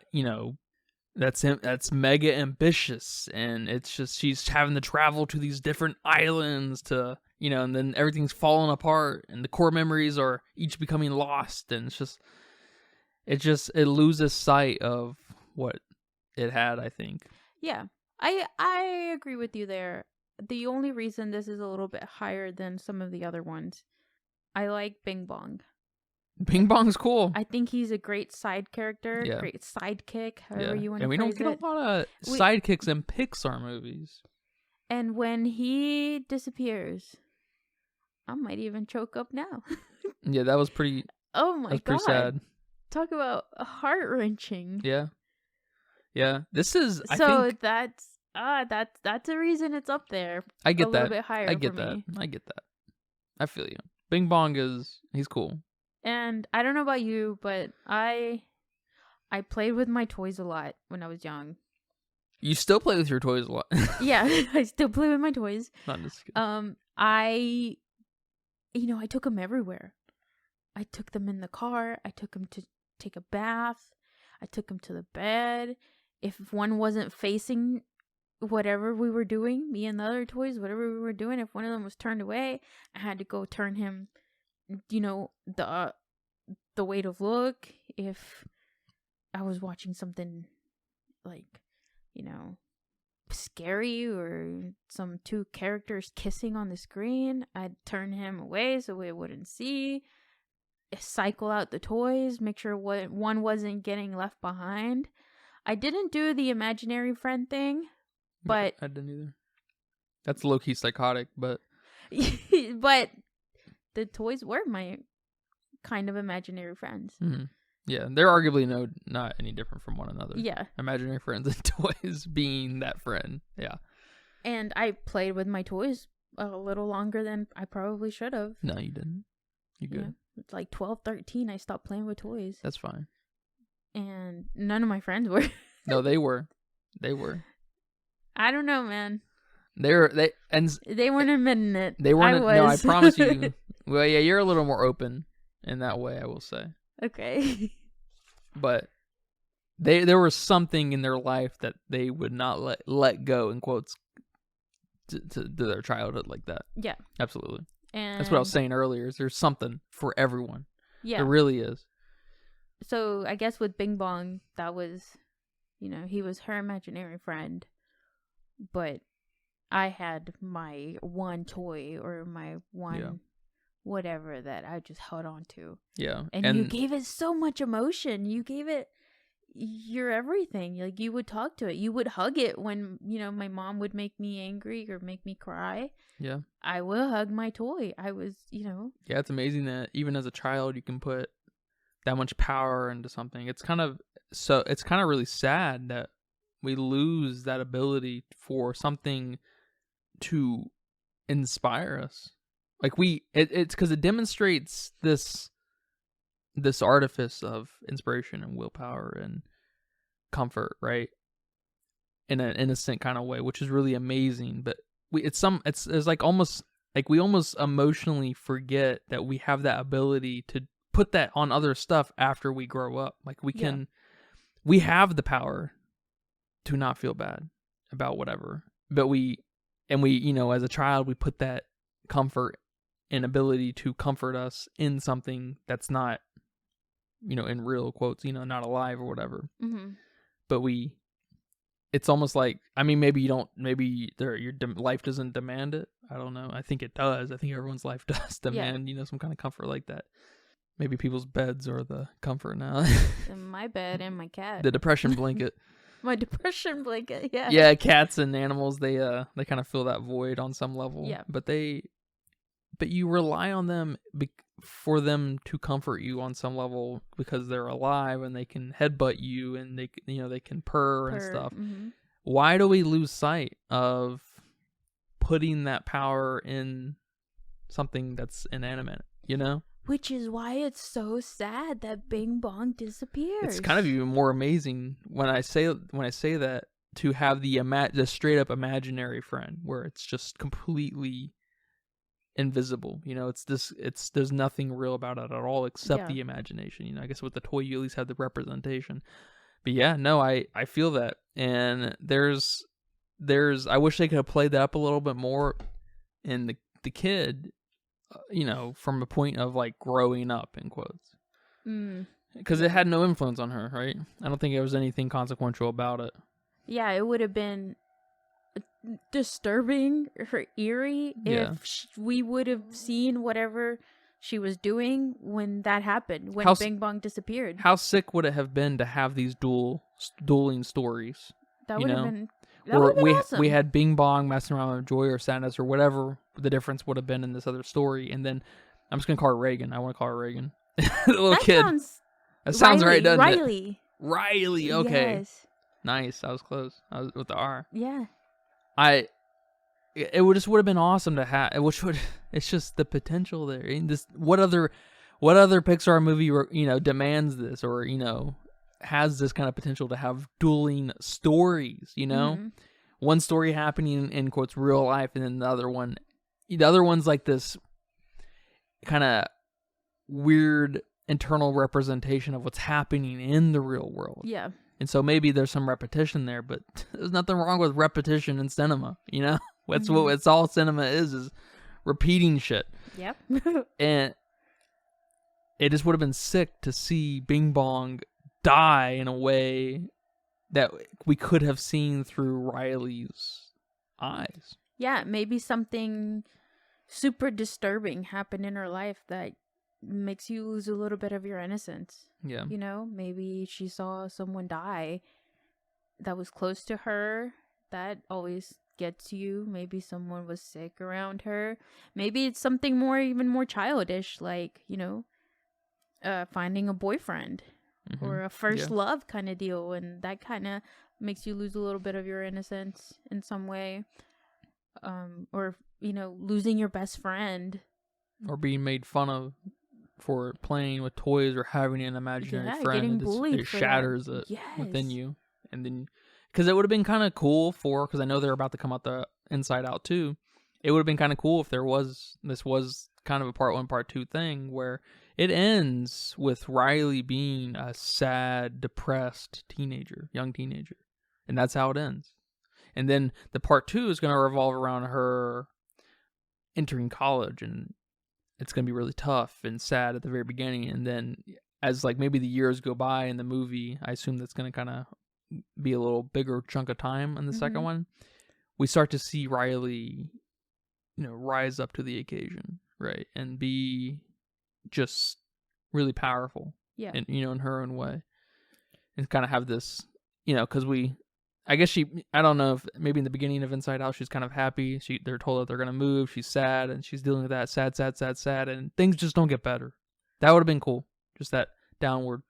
A: that's mega ambitious, and it's just she's having to travel to these different islands to, and then everything's falling apart, and the core memories are each becoming lost, and it loses sight of what it had, I think.
B: Yeah, I agree with you there. The only reason this is a little bit higher than some of the other ones, I like Bing Bong.
A: Bing Bong's cool.
B: I think he's a great side character, great sidekick, however you want to phrase it.
A: And we don't get a lot of sidekicks in Pixar movies.
B: And when he disappears, I might even choke up now.
A: Yeah, that was pretty.
B: Oh my god!
A: Pretty sad.
B: Talk about heart-wrenching.
A: Yeah. This is.
B: So that's a reason it's up there.
A: I get that.
B: A little bit higher.
A: I get that. I feel you. Bing Bong he's cool.
B: And I don't know about you, but I played with my toys a lot when I was young.
A: You still play with your toys a lot?
B: Yeah, I still play with my toys.
A: Not just
B: I took them everywhere. I took them in the car. I took them to take a bath. I took them to the bed. If one wasn't facing whatever we were doing, me and the other toys, whatever we were doing, if one of them was turned away, I had to go turn him, the way to look. If I was watching something like, scary or some two characters kissing on the screen, I'd turn him away so we wouldn't see. Cycle out the toys, make sure one wasn't getting left behind. I didn't do the imaginary friend thing, but
A: I didn't either. That's low-key psychotic, but
B: but the toys were my kind of imaginary friends.
A: Mm-hmm. Yeah, they're arguably not any different from one another.
B: Yeah.
A: Imaginary friends and toys being that friend. Yeah.
B: And I played with my toys a little longer than I probably should have.
A: No, you didn't. You good.
B: Yeah. It's like 12, 13, I stopped playing with toys.
A: That's fine.
B: And none of my friends were.
A: No, they were.
B: I don't know, man.
A: They
B: weren't admitting it.
A: They weren't. No, I promise you. Well, yeah, you're a little more open in that way, I will say.
B: Okay.
A: But there was something in their life that they would not let go, in quotes, to their childhood like that.
B: Yeah.
A: Absolutely.
B: And
A: that's what I was saying earlier, is there's something for everyone.
B: Yeah.
A: There really is.
B: So I guess with Bing Bong, that was, he was her imaginary friend. But I had my one toy or my one whatever that I just held on to.
A: Yeah.
B: And you gave it so much emotion. You gave it your everything. Like, you would talk to it. You would hug it when, my mom would make me angry or make me cry.
A: Yeah.
B: I will hug my toy. I was,
A: Yeah, it's amazing that even as a child you can put that much power into something. It's kind of really sad that we lose that ability for something to inspire us. Like it's because it demonstrates this artifice of inspiration and willpower and comfort, right? In an innocent kind of way, which is really amazing. But it's like almost like we almost emotionally forget that we have that ability to put that on other stuff after we grow up. Like we have the power to not feel bad about whatever, but we as a child, we put that comfort and ability to comfort us in something that's not, in real quotes, not alive or whatever.
B: Mm-hmm.
A: But it's almost like, maybe your life doesn't demand it. I don't know. I think it does. I think everyone's life does demand, some kind of comfort like that. Maybe people's beds are the comfort now.
B: My bed and my cat.
A: The depression blanket.
B: My depression blanket, yeah.
A: Yeah, cats and animals, they kind of fill that void on some level.
B: Yeah.
A: But you rely on them for them to comfort you on some level because they're alive and they can headbutt you and they can purr and stuff.
B: Mm-hmm.
A: Why do we lose sight of putting that power in something that's inanimate, you know?
B: Which is why it's so sad that Bing Bong disappears.
A: It's kind of even more amazing when I say that, to have the straight up imaginary friend where it's just completely invisible. You know, there's nothing real about it at all except the imagination. You know, I guess with the toy you at least have the representation. But yeah, no, I feel that. And there's I wish they could have played that up a little bit more in the kid, you know, from a point of like growing up in quotes. Because it had no influence on her, right? I don't think there was anything consequential about it.
B: Yeah, it would have been disturbing or eerie if we would have seen whatever she was doing when that happened, when Bing Bong disappeared.
A: How sick would it have been to have these dueling stories?
B: That would have been awesome.
A: We had Bing Bong messing around with joy or sadness or whatever the difference would have been in this other story, and then I'm just gonna call her Reagan. I want to call her Reagan. The little kid. That sounds right, doesn't it? Riley. Okay.
B: Yes.
A: Nice. I was close. I was with the R.
B: Yeah.
A: It would have been awesome to have. It's just the potential there. What other Pixar movie, you know, demands this, or, you know, has this kind of potential to have dueling stories, you know? Mm-hmm. One story happening in quotes real life, and then the other one's like this kind of weird internal representation of what's happening in the real world.
B: Yeah.
A: And so maybe there's some repetition there, but there's nothing wrong with repetition in cinema, you know? That's what it's all cinema is repeating shit.
B: Yep.
A: And it just would have been sick to see Bing Bong die in a way that we could have seen through Riley's eyes.
B: Yeah, maybe something super disturbing happened in her life that makes you lose a little bit of your innocence.
A: Yeah.
B: You know, maybe she saw someone die that was close to her. That always gets you. Maybe someone was sick around her. Maybe it's something even more childish, like, you know, finding a boyfriend or a first love kind of deal, and that kind of makes you lose a little bit of your innocence in some way. Or, you know, losing your best friend.
A: Or being made fun of for playing with toys or having an imaginary friend. It shatters it within you. And then, because it would have been kind of cool because I know they're about to come out the Inside Out 2. It would have been kind of cool if this was kind of a part 1, part 2 thing where it ends with Riley being a sad, depressed young teenager. And that's how it ends. And then the part 2 is going to revolve around her entering college, and it's going to be really tough and sad at the very beginning. And then as like maybe the years go by in the movie, I assume that's going to kind of be a little bigger chunk of time in the second one. We start to see Riley, you know, rise up to the occasion, right? And be just really powerful.
B: Yeah.
A: And, you know, in her own way. And kind of have this, you know, because I don't know if maybe in the beginning of Inside Out, she's kind of happy. They're told that they're going to move. She's sad, and she's dealing with that sad, and things just don't get better. That would have been cool. Just that downward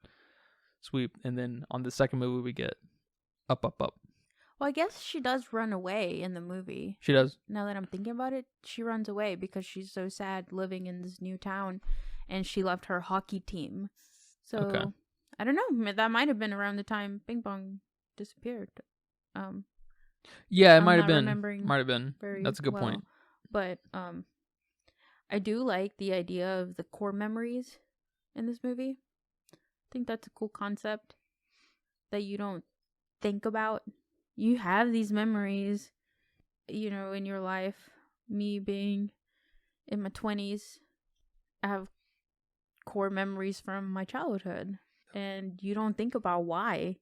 A: sweep. And then on the second movie, we get up.
B: Well, I guess she does run away in the movie.
A: She does.
B: Now that I'm thinking about it, she runs away because she's so sad living in this new town, and she left her hockey team. So, okay. I don't know. That might have been around the time Bing Bong disappeared.
A: Yeah, it might have been. That's a good point.
B: But I do like the idea of the core memories in this movie. I think that's a cool concept that you don't think about. You have these memories, you know, in your life. Me being in my 20s, I have core memories from my childhood, and you don't think about why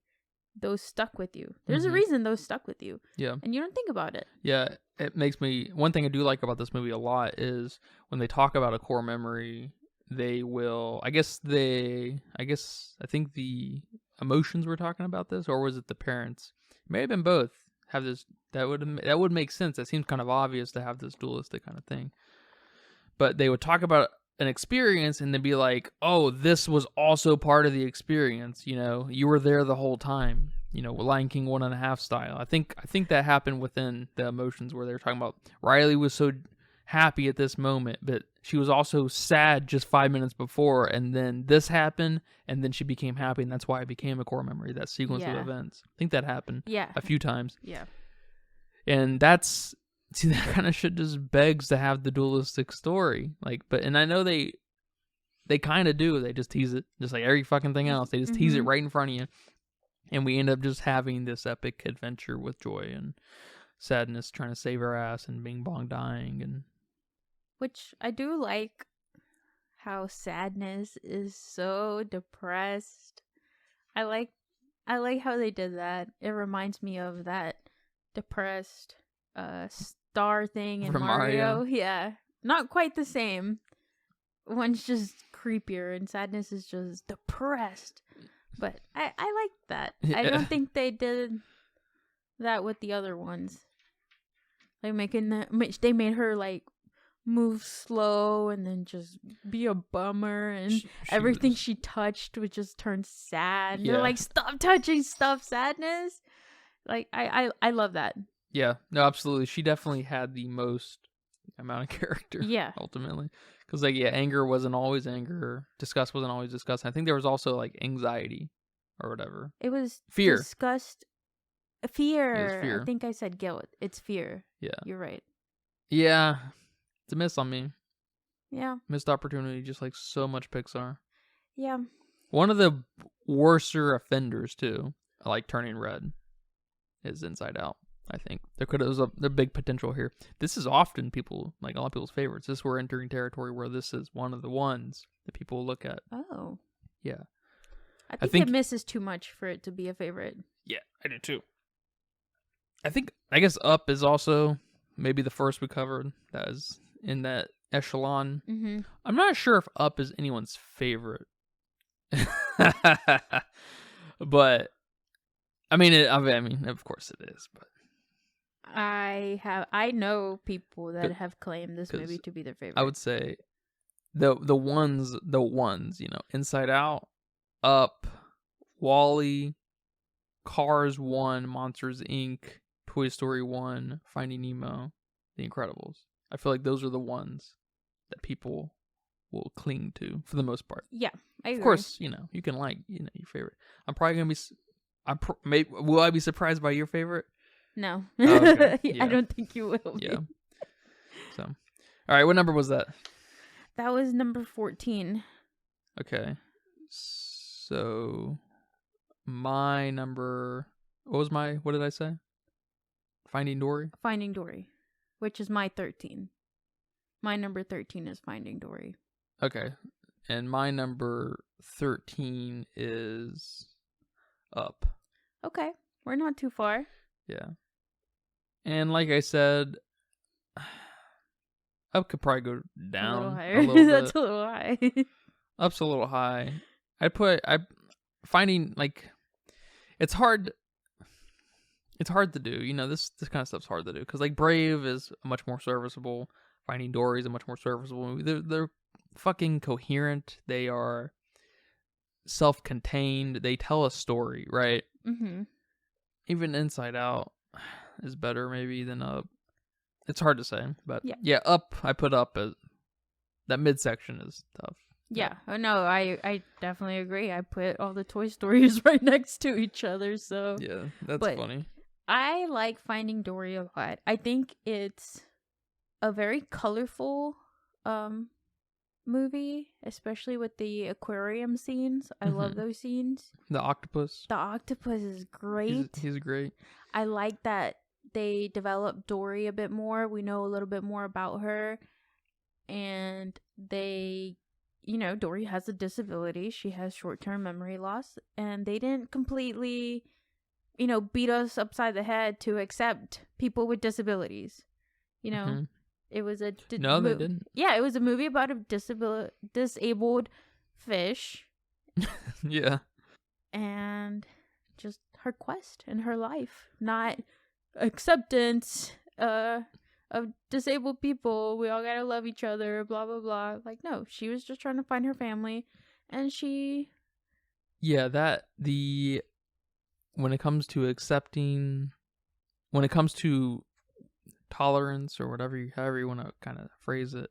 B: those stuck with you. There's a reason those stuck with you.
A: Yeah.
B: And you don't think about it.
A: Yeah. It makes me, one thing I do like about this movie a lot is when they talk about a core memory, they will, I think the emotions were talking about this, or was it the parents? It may have been both. Have this, that would make sense. That seems kind of obvious to have this dualistic kind of thing. But they would talk about an experience and then be like, oh, this was also part of the experience. You know, you were there the whole time, you know, Lion King 1.5 style. I think that happened within the emotions where they were talking about Riley was so happy at this moment, but she was also sad just 5 minutes before, and then this happened, and then she became happy, and that's why it became a core memory, that sequence of events. I think that happened a few times.
B: Yeah.
A: And that's, see, that kind of shit just begs to have the dualistic story. Like, and I know they kind of do. They just tease it, just like every fucking thing else. They just tease it right in front of you. And we end up just having this epic adventure with joy and sadness, trying to save her ass, and Bing Bong dying. And
B: which I do like how sadness is so depressed. I like how they did that. It reminds me of that depressed star thing in Mario. Yeah. Not quite the same. One's just creepier and sadness is just depressed. But I like that. Yeah. I don't think they did that with the other ones. Like they made her like move slow and then just be a bummer, and everything she touched would just turn sad. Yeah. They're like, stop touching stuff, sadness. Like I love that.
A: Yeah, no, absolutely. She definitely had the most amount of character. Yeah, ultimately, because like anger wasn't always anger, disgust wasn't always disgust. I think there was also like anxiety or whatever.
B: It was
A: fear.
B: Disgust. Fear. It was fear. I think I said guilt. It's fear. Yeah, you're right.
A: Yeah, it's a miss on me.
B: Yeah,
A: missed opportunity, just like so much Pixar.
B: Yeah,
A: one of the worser offenders too, like Turning Red, is Inside Out. I think there's a big potential here. This is often like a lot of people's favorites. We're entering territory where this is one of the ones that people look at.
B: Oh,
A: yeah.
B: I think it misses too much for it to be a favorite.
A: Yeah, I do too. I guess Up is also maybe the first we covered that is in that echelon. Mm-hmm. I'm not sure if Up is anyone's favorite, but I mean, of course it is, but.
B: I know people that have claimed this movie to be their favorite.
A: I would say the ones, Inside Out, Up, WALL-E, Cars 1, Monsters Inc., Toy Story 1, Finding Nemo, The Incredibles. I feel like those are the ones that people will cling to for the most part.
B: Yeah, I agree.
A: Of course, you can like, your favorite. I'm probably going to be will I be surprised by your favorite?
B: No. Oh, okay. Yeah. I don't think you will be.
A: Yeah. So, all right, what number was that?
B: That was number 14.
A: Okay. So, my number, what did I say? Finding Dory?
B: Finding Dory, which is my 13. My number 13 is Finding Dory.
A: Okay. And my number 13 is Up.
B: Okay. We're not too far.
A: Yeah. And like I said, Up could probably go down
B: a little higher. That's a little high.
A: Up's a little high. Finding, like, it's hard to do. This kind of stuff's hard to do. Because, like, Brave is much more serviceable. Finding Dory is a much more serviceable movie. They're fucking coherent. They are self-contained. They tell a story, right? Mm-hmm. Even Inside Out is better maybe than Up. It's hard to say, but yeah, Up, I put Up as that midsection is tough.
B: Yeah. Oh no, I definitely agree. I put all the Toy Stories right next to each other, so
A: yeah, that's funny.
B: I like Finding Dory a lot. I think it's a very colorful movie, especially with the aquarium scenes. I love those scenes.
A: The octopus.
B: The octopus is great.
A: He's great.
B: I like that they develop Dory a bit more. We know a little bit more about her. And they, Dory has a disability. She has short-term memory loss. And they didn't completely, beat us upside the head to accept people with disabilities. It was a...
A: No, they didn't.
B: Yeah, it was a movie about a disabled fish.
A: Yeah.
B: And just her quest and her life. Not acceptance of disabled people. We all gotta love each other, blah, blah, blah. Like, no, she was just trying to find her family. And she...
A: Yeah, when it comes to accepting... When it comes to tolerance or however you want to kind of phrase it.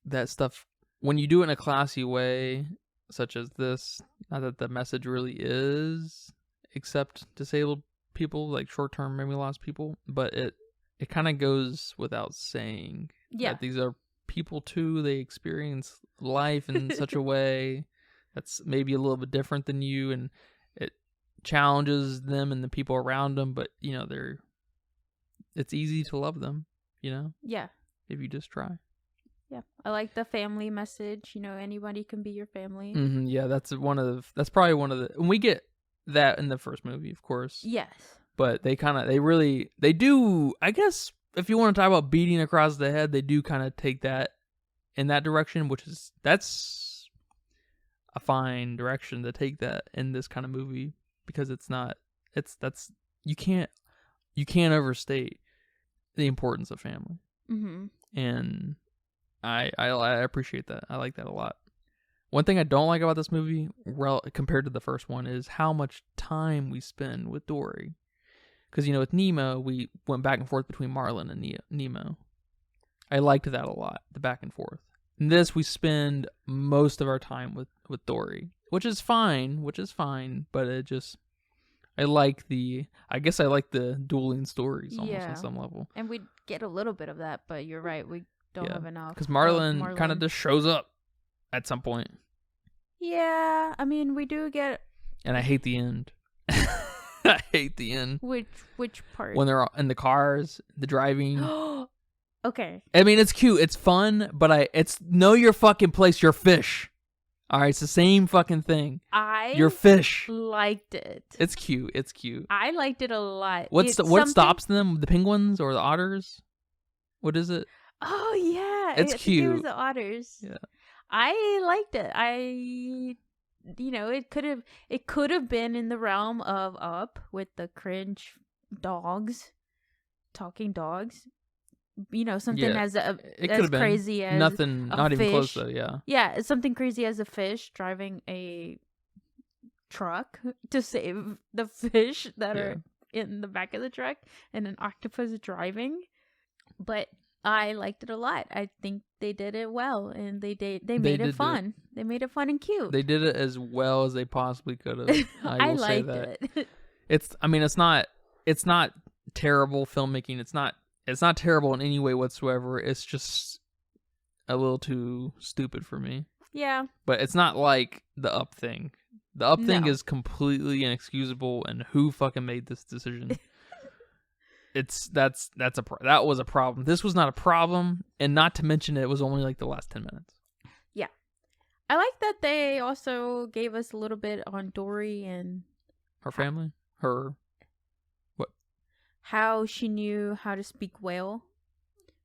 A: That stuff, when you do it in a classy way, such as this, not that the message really is accept disabled people, like short-term memory loss people, but it kind of goes without saying that these are people too. They experience life in such a way that's maybe a little bit different than you, and it challenges them and the people around them, but you know, it's easy to love them, you know?
B: Yeah.
A: If you just try.
B: Yeah. I like the family message, you know, anybody can be your family.
A: Mm-hmm, yeah, that's probably one of the, and we get that in the first movie, of course.
B: Yes.
A: But they do, I guess, if you want to talk about beating across the head, they do kind of take that in that direction, that's a fine direction to take that in this kind of movie, because you can't overstate the importance of family.
B: Mm-hmm.
A: And I appreciate that. I like that a lot. One thing I don't like about this movie, compared to the first one, is how much time we spend with Dory. Because, you know, with Nemo, we went back and forth between Marlin and Nemo. I liked that a lot, the back and forth. In this, we spend most of our time with Dory, which is fine, but it just, I like the dueling stories almost on some level.
B: And we get a little bit of that, but you're right, we don't have enough.
A: Because Marlin kind of just shows up at some point.
B: Yeah, I mean, we do get...
A: And I hate the end. I hate the end.
B: Which part?
A: When they're in the cars, the driving.
B: Okay.
A: I mean, it's cute, it's fun, but it's know your fucking place, you're fish. All right, it's the same fucking thing. You're fish.
B: Liked it.
A: It's cute.
B: I liked it a lot.
A: What stops them? The penguins or the otters? What is it?
B: Oh yeah,
A: it's cute.
B: It was the otters.
A: Yeah,
B: I liked it. It could have been in the realm of Up with the cringe dogs, talking dogs. You know, something as crazy as
A: nothing, not
B: fish.
A: Even close though. Yeah,
B: yeah, something crazy as a fish driving a truck to save the fish that are in the back of the truck, and an octopus driving. But I liked it a lot. I think they did it well, and they made it fun. They made it fun and cute.
A: They did it as well as they possibly could have. I
B: liked it.
A: It's not terrible filmmaking. It's not terrible in any way whatsoever. It's just a little too stupid for me.
B: Yeah.
A: But it's not like the Up thing. The Up thing is completely inexcusable, and who fucking made this decision? That was a problem. This was not a problem, and not to mention it was only like the last 10 minutes.
B: Yeah. I like that they also gave us a little bit on Dory and
A: her family. Her what?
B: How she knew how to speak whale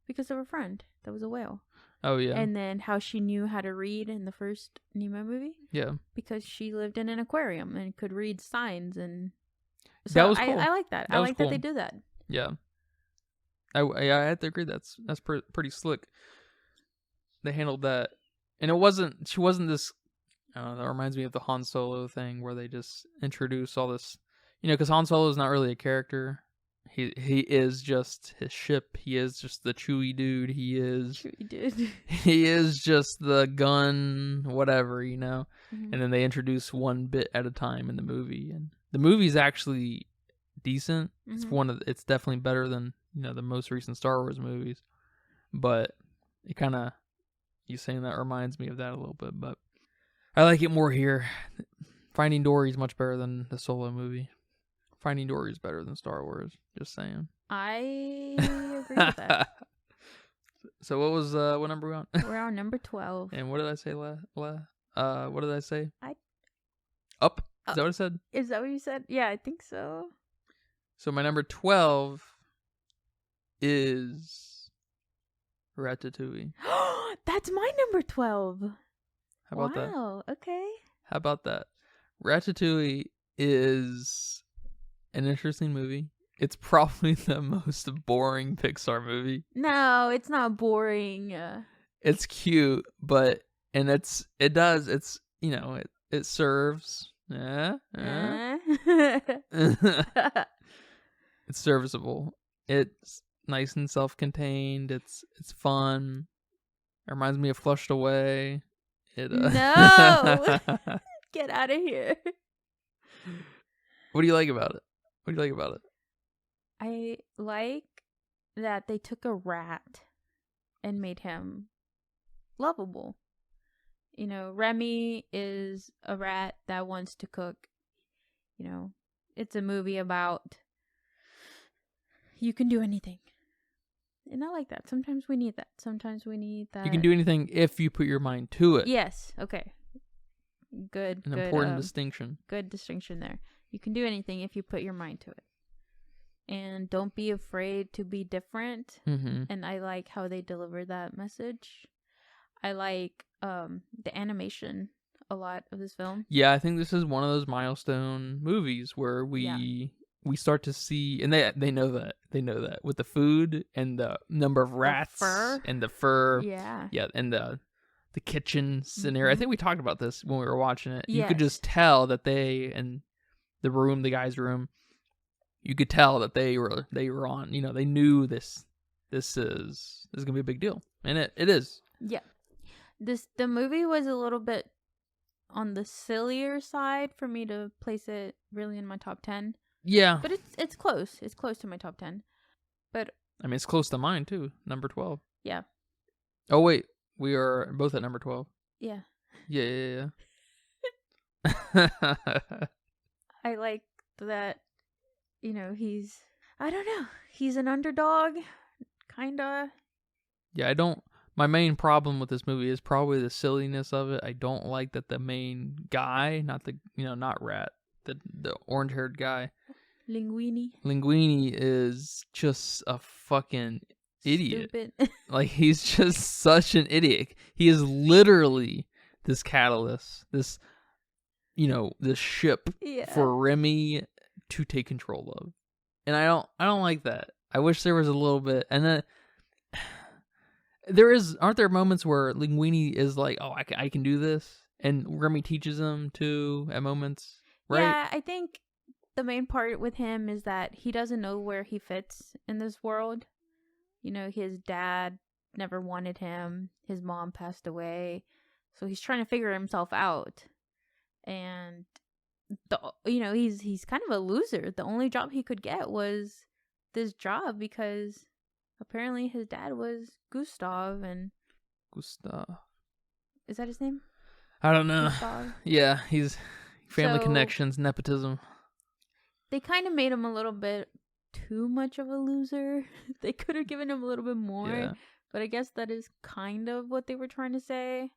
B: because of her friend that was a whale.
A: Oh yeah.
B: And then how she knew how to read in the first Nemo movie.
A: Yeah.
B: Because she lived in an aquarium and could read signs, and so
A: that was cool.
B: I like that. I like that they do that.
A: Yeah, I have to agree. That's pretty slick. They handled that, and she wasn't this. That reminds me of the Han Solo thing where they just introduce all this, you know, because Han Solo is not really a character. He is just his ship. He is just the Chewie dude. He is just the gun, whatever, you know. Mm-hmm. And then they introduce one bit at a time in the movie, and the movie's actually decent. Mm-hmm. It's definitely better than, you know, the most recent Star Wars movies, but it kind of, you saying that reminds me of that a little bit, but I like it more here. Finding Dory is much better than the Solo movie. Finding Dory is better than Star Wars, just saying.
B: I agree with that.
A: So what number are we on?
B: We're on number 12.
A: And what did I say what did I say? Up? Is that what I said?
B: Is that what you said? Yeah, I think so.
A: So my number 12 is Ratatouille.
B: That's my number 12.
A: How about that?
B: Wow, okay.
A: How about that? Ratatouille is an interesting movie. It's probably the most boring Pixar movie.
B: No, it's not boring.
A: It's cute, but it serves. It's serviceable. It's nice and self-contained. It's fun. It reminds me of Flushed Away.
B: No! Get out of here.
A: What do you like about it?
B: I like that they took a rat and made him lovable. You know, Remy is a rat that wants to cook. You know, it's a movie about you can do anything. And I like that. Sometimes we need that.
A: You can do anything if you put your mind to it.
B: Yes. Okay. Good.
A: An important distinction.
B: Good distinction there. You can do anything if you put your mind to it. And don't be afraid to be different.
A: Mm-hmm.
B: And I like how they deliver that message. I like the animation a lot of this film.
A: Yeah, I think this is one of those milestone movies where we start to see, and they know that with the food and the number of rats and the fur. Yeah, and the kitchen scenario. I think we talked about this when we were watching it.
B: Yes.
A: You could just tell that they in the guy's room. You could tell that they were on. You know, they knew this is gonna be a big deal, and it is.
B: Yeah, the movie was a little bit on the sillier side for me to place it really in my top 10.
A: Yeah,
B: but it's close. It's close to my top 10. But
A: I mean, it's close to mine too. Number 12.
B: Yeah.
A: Oh wait, we are both at number 12.
B: Yeah.
A: Yeah.
B: I like that. You know, he's an underdog, kinda.
A: Yeah, my main problem with this movie is probably the silliness of it. I don't like that the main guy, not Rat, the orange-haired guy, Linguini is just a fucking idiot.
B: Stupid.
A: Like, he's just such an idiot. He is literally this catalyst, this ship for Remy to take control of. And I don't like that. I wish there was a little bit, and then aren't there moments where Linguini is like, oh, I can do this, and Remy teaches him to at moments, right?
B: Yeah, I think the main part with him is that he doesn't know where he fits in this world. You know, his dad never wanted him. His mom passed away. So he's trying to figure himself out. And he's kind of a loser. The only job he could get was this job because apparently his dad was Gustav. Is that his name?
A: I don't know.
B: Gustav.
A: Yeah, he's family connections, nepotism.
B: They kind of made him a little bit too much of a loser. They could have given him a little bit more.
A: Yeah.
B: But I guess that is kind of what they were trying to say.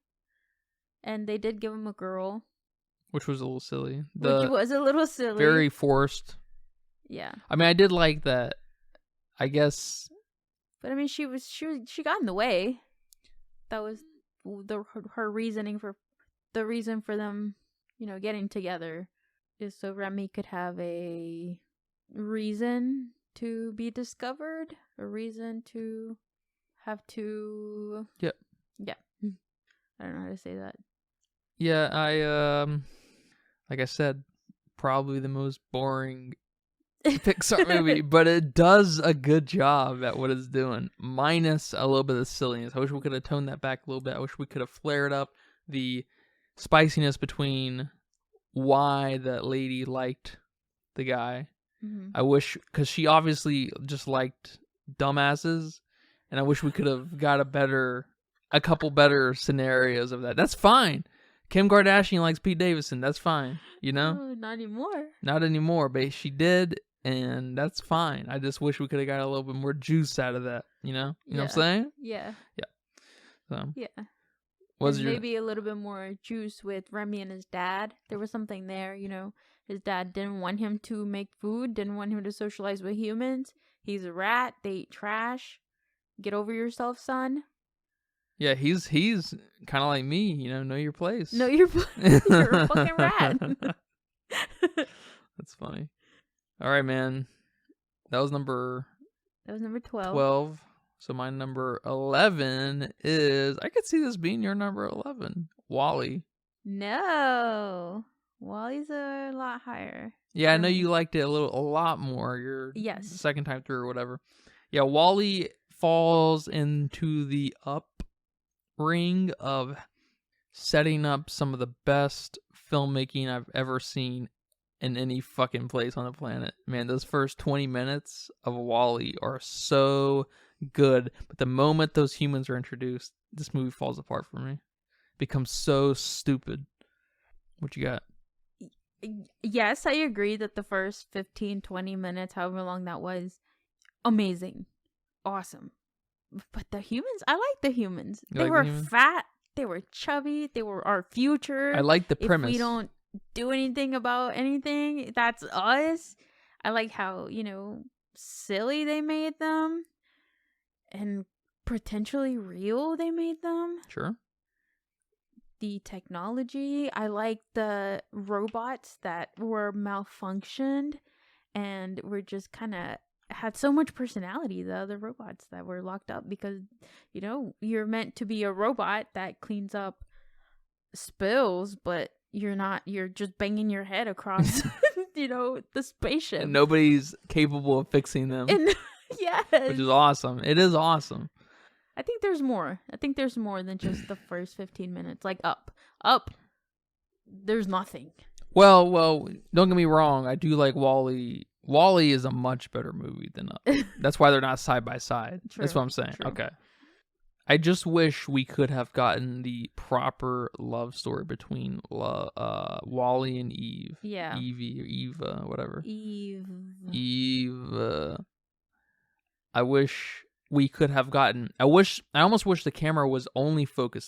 B: And they did give him a girl.
A: Which was a little silly.
B: Very
A: forced.
B: Yeah.
A: I mean, I did like that. I guess.
B: But I mean, she got in the way. That was her reasoning for the reason for them, getting together, is so Remy could have a reason to be discovered, a reason to have to.
A: Yep.
B: Yeah. I don't know how to say that.
A: Yeah, I like I said, probably the most boring Pixar movie, but it does a good job at what it's doing, minus a little bit of silliness. I wish we could have toned that back a little bit. I wish we could have flared up the spiciness between why that lady liked the guy.
B: Mm-hmm.
A: I wish, because she obviously just liked dumbasses, and I wish we could have got a couple better scenarios of that. That's fine. Kim Kardashian likes Pete Davidson. That's fine.
B: Oh, not anymore.
A: Not anymore, but she did, and that's fine. I just wish we could have got a little bit more juice out of that. You know what I'm saying?
B: Yeah.
A: So
B: yeah.
A: Maybe
B: a little bit more juice with Remy and his dad. There was something there. His dad didn't want him to make food. Didn't want him to socialize with humans. He's a rat. They eat trash. Get over yourself, son.
A: Yeah, he's kind of like me, know your place.
B: Know your place. You're a fucking rat.
A: That's funny. All right, man. That was number 12. So my number 11 is, I could see this being your number 11, WALL-E.
B: No. WALL-E's a lot higher.
A: Yeah, I know you liked it a lot more. Your
B: yes.
A: second time through or whatever. Yeah, Wall-E falls into the ring of setting up some of the best filmmaking I've ever seen in any fucking place on the planet. Man, those first 20 minutes of Wall-E are so good. But the moment those humans are introduced, this movie falls apart for me. Becomes so stupid. What you got?
B: Yes, I agree that the first 15, 20 minutes, however long that was, amazing. Awesome. But the humans, I like the humans.
A: You
B: They
A: like
B: were
A: the humans?
B: fat. They were chubby. They were our future.
A: I like the premise.
B: If we don't do anything about anything, that's us. I like how, silly they made them and potentially real they made them.
A: Sure.
B: The technology. I like the robots that were malfunctioned and were just kind of had so much personality, the other robots that were locked up, because you're meant to be a robot that cleans up spills, but you're not. You're just banging your head across the spaceship,
A: And nobody's capable of fixing them.
B: and yes,
A: Which is awesome. It is awesome.
B: I think there's more. I think there's more than just the first 15 minutes. Like up there's nothing.
A: Well, don't get me wrong. I do like Wall-E. Wall-E is a much better movie than Up. That's why they're not side by side. That's what I'm saying.
B: True.
A: Okay. I just wish we could have gotten the proper love story between Wall-E and Eve.
B: Yeah.
A: Evie or Eva, whatever.
B: Eve.
A: I wish we could have gotten. I almost wish the camera was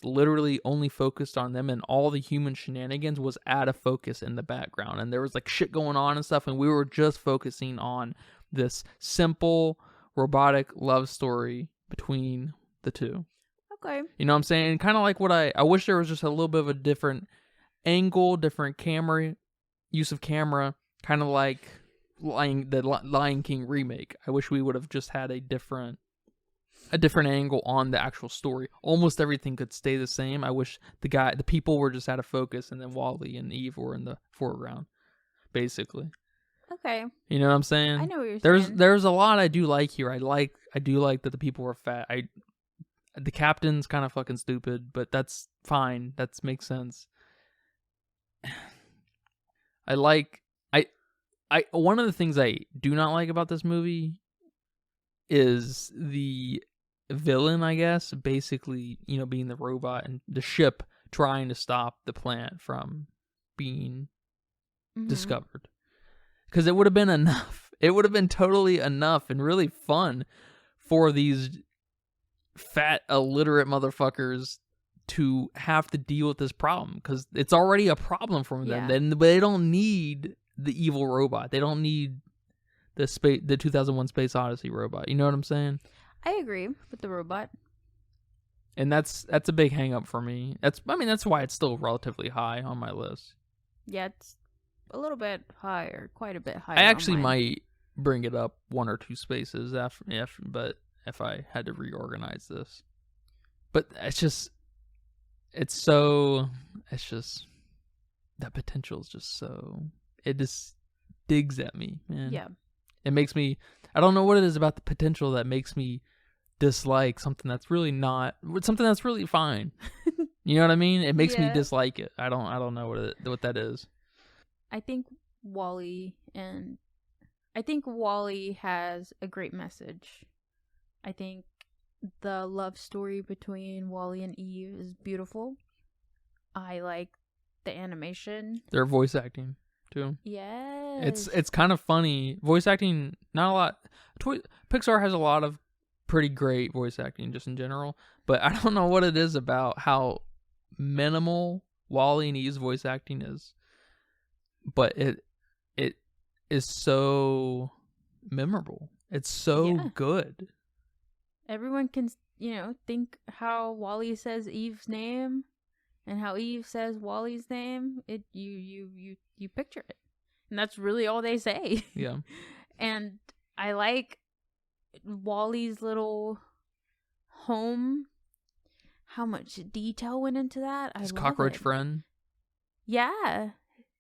A: literally only focused on them, and all the human shenanigans was out of focus in the background, and there was like shit going on and stuff, and we were just focusing on this simple robotic love story between the two.
B: Okay.
A: You know what I'm saying? Kind of like what I wish there was just a little bit of a different angle, different camera use of camera, kind of like the Lion King remake. I wish we would have just had a different angle on the actual story. Almost everything could stay the same. I wish the people were just out of focus, and then Wall-E and Eve were in the foreground, basically.
B: Okay.
A: You know what I'm saying?
B: I know what you're saying.
A: There's a lot I do like here. I do like that the people were fat. The captain's kind of fucking stupid, but that's fine. That makes sense. One of the things I do not like about this movie is the villain, I guess, basically, being the robot and the ship trying to stop the plant from being discovered. Because it would have been enough. It would have been totally enough and really fun for these fat, illiterate motherfuckers to have to deal with this problem. Because it's already a problem for them.
B: Yeah.
A: But they don't need the evil robot. They don't need the 2001 Space Odyssey robot. You know what I'm saying?
B: I agree with the robot.
A: And that's a big hang up for me. That's why it's still relatively high on my list.
B: Yeah, it's a little bit higher, quite a bit higher.
A: I actually might bring it up one or two spaces if I had to reorganize this. But that potential is just so, it just digs at me, man.
B: Yeah.
A: It makes me, I don't know what it is about the potential that makes me dislike something that's really fine. You know what I mean? It makes me dislike it. I don't know what that is.
B: I think Wall-E has a great message. I think the love story between Wall-E and Eve is beautiful. I like the animation.
A: Their voice acting too.
B: Yes.
A: It's kind of funny. Voice acting, not a lot. Pixar has a lot of pretty great voice acting just in general, but I don't know what it is about how minimal Wall-E and Eve's voice acting is. But it is so memorable. It's so good.
B: Everyone can, think how Wall-E says Eve's name and how Eve says Wall-E's name. You picture it. And that's really all they say.
A: Yeah.
B: And I like Wall-E's little home. How much detail went into that.
A: His cockroach friend.
B: Yeah.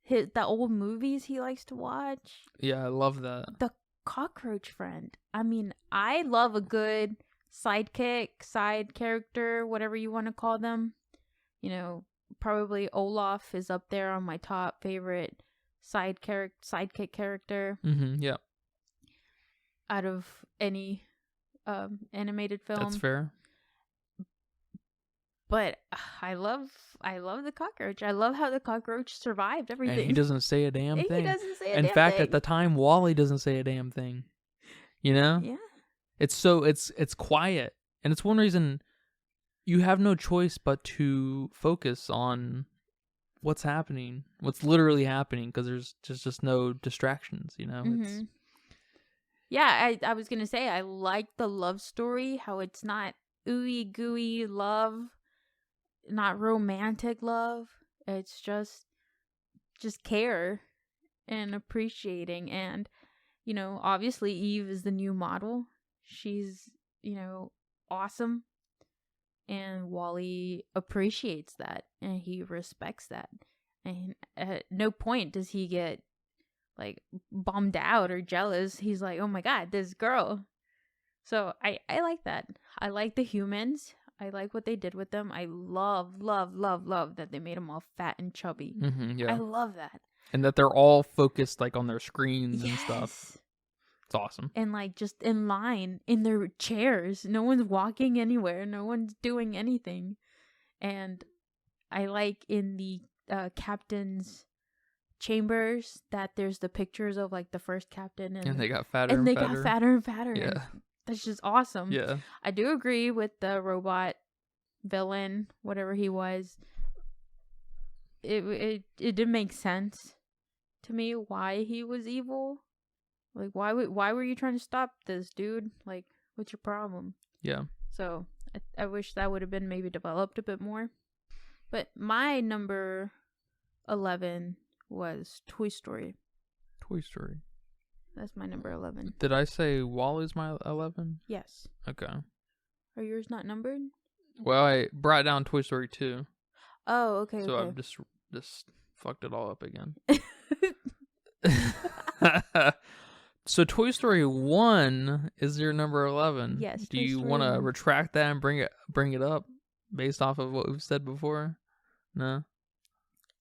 B: The old movies he likes to watch.
A: Yeah, I love that.
B: The cockroach friend. I mean, I love a good sidekick, side character, whatever you want to call them. You know, probably Olaf is up there on my top favorite sidekick character
A: Yeah.
B: out of any animated film.
A: That's fair.
B: But I love the cockroach. I love how the cockroach survived everything.
A: And he doesn't say a damn thing.
B: He doesn't say a
A: In
B: damn
A: fact,
B: thing.
A: at the time, Wally doesn't say a damn thing. You know?
B: Yeah.
A: It's quiet. And it's one reason you have no choice but to focus on what's happening, what's literally happening, because there's just no distractions, you know? It's
B: Yeah, I was gonna say I like the love story, how it's not ooey gooey love, not romantic love. It's just care and appreciating. And you know, obviously Eve is the new model. She's, you know, awesome, and Wally appreciates that and he respects that, and at no point does he get like bummed out or jealous. He's like, oh my god, this girl. So I like that. I like the humans. I like what they did with them. I love that they made them all fat and chubby.
A: Yeah.
B: I love that.
A: And that they're all focused like on their screens and stuff. It's awesome.
B: And like just in line in their chairs. No one's walking anywhere. No one's doing anything. And I like in the captain's chambers that there's the pictures of like the first captain, and
A: they got fatter
B: and they
A: fatter.
B: got fatter and fatter.
A: Yeah.
B: That's just awesome.
A: Yeah.
B: I do agree with the robot villain, whatever he was. It didn't make sense to me why he was evil. Like why were you trying to stop this, dude? Like, what's your problem?
A: Yeah.
B: So I wish that would have been maybe developed a bit more. But my number 11 was Toy Story.
A: Toy Story.
B: That's my number 11.
A: Did I say Wally's my 11?
B: Yes.
A: Okay.
B: Are yours not numbered?
A: Well, I brought down Toy Story 2.
B: Oh, okay.
A: So
B: okay.
A: I've just fucked it all up again. So Toy Story 1 is your number 11.
B: Yes.
A: Do you want to retract that and bring it up based off of what we've said before? No.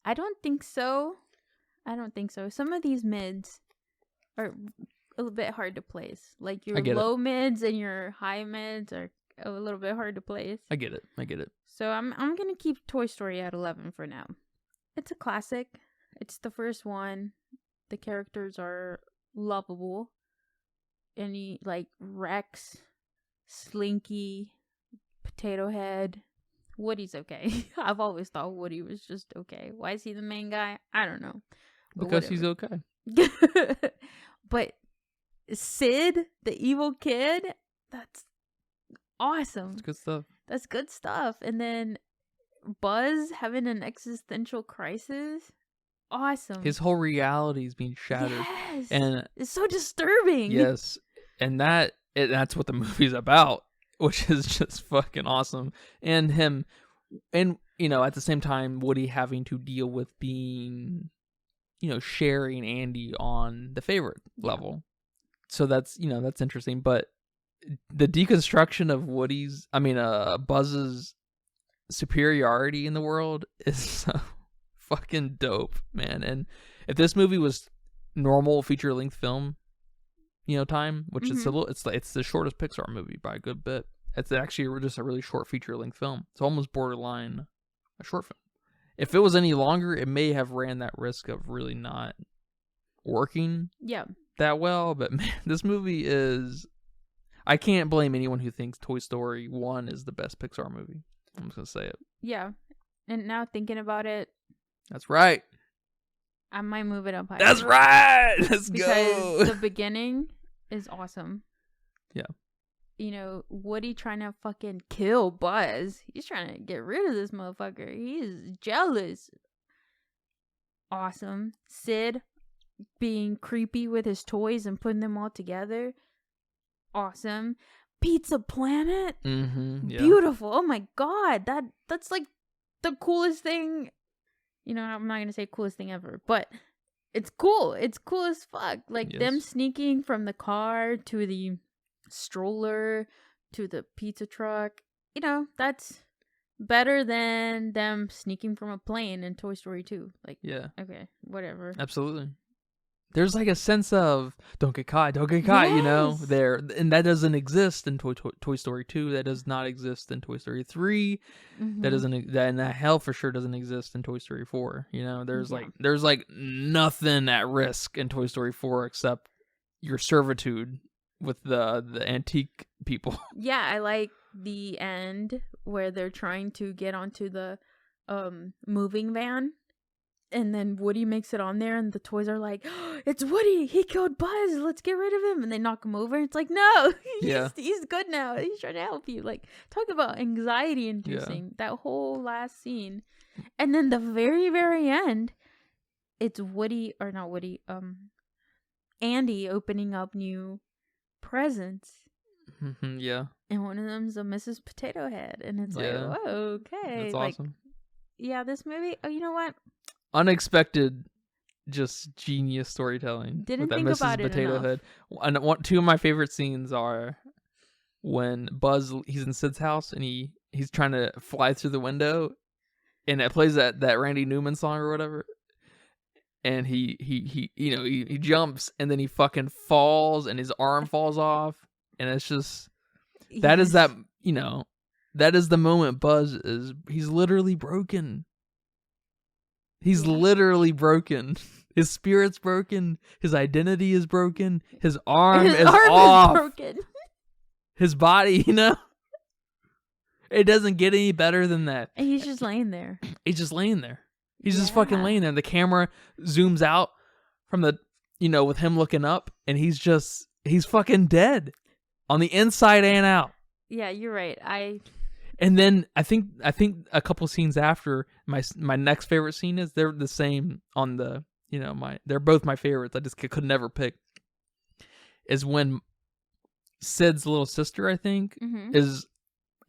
B: I don't think so. Some of these mids are a little bit hard to place. Like your low mids and your high mids are a little bit hard to place.
A: I get it.
B: So I'm gonna keep Toy Story at 11 for now. It's a classic. It's the first one. The characters are lovable. Any like Rex, Slinky, Potato Head. Woody's okay. I've always thought Woody was just okay. Why is he the main guy? I don't know.
A: Because he's okay.
B: But Sid, the evil kid, that's awesome.
A: That's good stuff.
B: That's good stuff. And then Buzz having an existential crisis. Awesome.
A: His whole reality is being shattered.
B: Yes.
A: And
B: it's so disturbing.
A: Yes. And that's what the movie's about, which is just fucking awesome. And him, and, you know, at the same time, Woody having to deal with being, you know, sharing Andy on the favorite level. So that's interesting. But the deconstruction of Buzz's superiority in the world is so fucking dope, man. And if this movie was normal feature-length film, you know, time, which is it's the shortest Pixar movie by a good bit. It's actually just a really short feature-length film. It's almost borderline a short film. If it was any longer, it may have ran that risk of really not working that well. But man, this movie is... I can't blame anyone who thinks Toy Story 1 is the best Pixar movie. I'm just going to say it.
B: Yeah. And now thinking about it...
A: That's right.
B: I might move it up higher.
A: That's right! Let's go!
B: Because the beginning is awesome.
A: Yeah.
B: You know, Woody trying to fucking kill Buzz. He's trying to get rid of this motherfucker. He is jealous. Awesome. Sid being creepy with his toys and putting them all together. Awesome. Pizza Planet.
A: Yeah.
B: Beautiful. Oh my god. That's like the coolest thing. You know, I'm not going to say coolest thing ever, but it's cool. It's cool as fuck. Like them
A: Yes.
B: sneaking from the car to the stroller to the pizza truck. You know, that's better than them sneaking from a plane in Toy Story 2. Like,
A: Yeah.
B: okay, whatever.
A: Absolutely. There's like a sense of don't get caught, you know,
B: Yes.
A: there, and that doesn't exist in Toy Story 2. That does not exist in Toy Story 3.
B: Mhm.
A: That doesn't, that, and that hell for sure doesn't exist in Toy Story 4. You know, there's
B: Yeah.
A: like nothing at risk in Toy Story 4 except your servitude with the antique people.
B: Yeah, I like the end where they're trying to get onto the moving van, and then Woody makes it on there, and the toys are like, oh, "It's Woody! He killed Buzz! Let's get rid of him!" And they knock him over. It's like, no, he's good now. He's trying to help you. Like, talk about anxiety inducing. That whole last scene, and then the very very end, it's Woody or not Woody, Andy opening up new presents.
A: Yeah.
B: And one of them's a Mrs. Potato Head. And it's like, whoa, okay.
A: That's
B: like,
A: awesome.
B: Yeah, this movie, oh, you know what?
A: Unexpected, just genius storytelling.
B: Didn't
A: with that
B: think
A: Mrs.
B: about it
A: Potato
B: enough.
A: Head. And two of my favorite scenes are when Buzz, he's in Sid's house and he's trying to fly through the window, and it plays that Randy Newman song or whatever. And he jumps, and then he fucking falls, and his arm falls off, and it's just that is that, you know, that is the moment Buzz he's literally broken. He's literally broken. His spirit's broken. His identity is broken. His arm is off.
B: Broken.
A: His body, you know, it doesn't get any better than that.
B: And he's just laying there.
A: He's just laying there. He's just fucking laying there. The camera zooms out from the, you know, with him looking up, and he's fucking dead on the inside and out.
B: Yeah, you're right.
A: And then I think a couple scenes after, my next favorite scene is, they're the same on the, you know, they're both my favorites. I just could never pick. Is when Sid's little sister, I think, is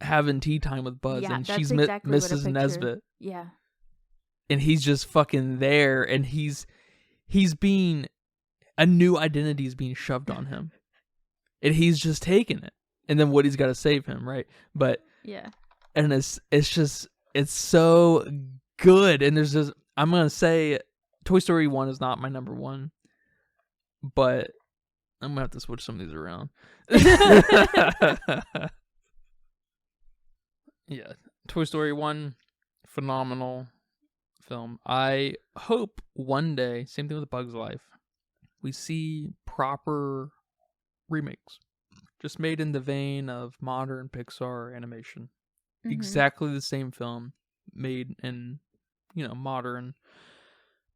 A: having tea time with Buzz, and she's exactly Mrs. Nesbitt.
B: Yeah.
A: And he's just fucking there, and he's being, a new identity is being shoved on him, and he's just taking it. And then Woody's got to save him, right? But
B: yeah,
A: and it's so good. And there's just, I'm gonna say, Toy Story 1 is not my number one, but I'm gonna have to switch some of these around. Yeah, Toy Story 1, phenomenal film. I hope one day, same thing with Bug's Life, we see proper remakes, just made in the vein of modern Pixar animation. Exactly the same film, made in, you know, modern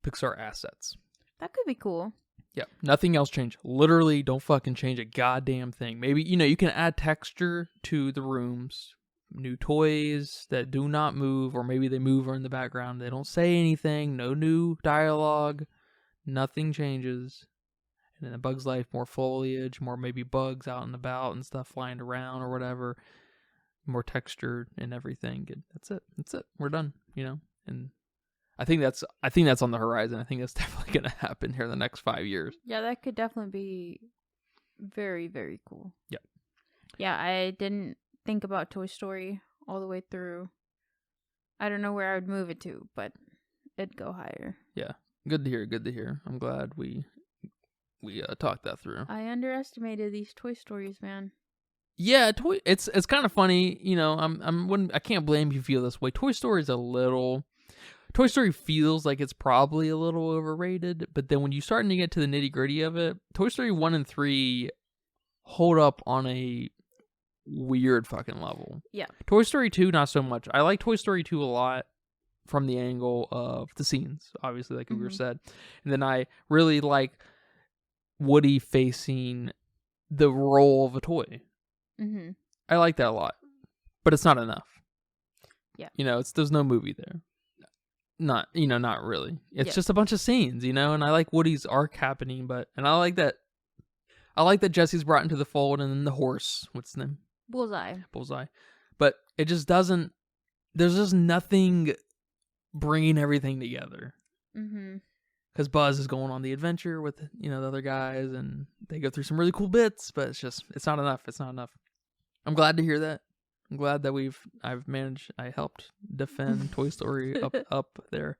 A: Pixar assets.
B: That could be cool.
A: Yeah, nothing else changed. Literally, don't fucking change a goddamn thing. Maybe, you know, you can add texture to the rooms, new toys that do not move, or maybe they move or in the background. They don't say anything, no new dialogue, nothing changes. And in A Bug's Life, more foliage, more maybe bugs out and about and stuff flying around or whatever, more textured and everything. That's it. We're done, you know. And I think that's on the horizon. I think that's definitely going to happen here in the next 5 years.
B: Yeah, that could definitely be very, very cool.
A: Yep.
B: Yeah, I didn't think about Toy Story all the way through. I don't know where I would move it to, but it'd go higher.
A: Yeah. Good to hear. I'm glad we talked that through.
B: I underestimated these Toy Stories, man.
A: Yeah, it's kind of funny, you know. I can't blame you if you feel this way. Toy Story feels like it's probably a little overrated, but then when you start to get to the nitty gritty of it, Toy Story 1 and 3 hold up on a weird fucking level.
B: Yeah.
A: Toy Story 2, not so much. I like Toy Story 2 a lot from the angle of the scenes, obviously, like we were said. And then I really like Woody facing the role of a toy. I like that a lot, but it's not enough.
B: Yeah.
A: You know, there's no movie there. Not really. It's just a bunch of scenes, you know, and I like Woody's arc happening, and I like that Jesse's brought into the fold, and then the horse, what's his name? Bullseye. But it just doesn't, there's just nothing bringing everything together. because Buzz is going on the adventure with the other guys, and they go through some really cool bits, but it's not enough. It's not enough. I'm glad to hear that. I'm glad that I helped defend Toy Story up there.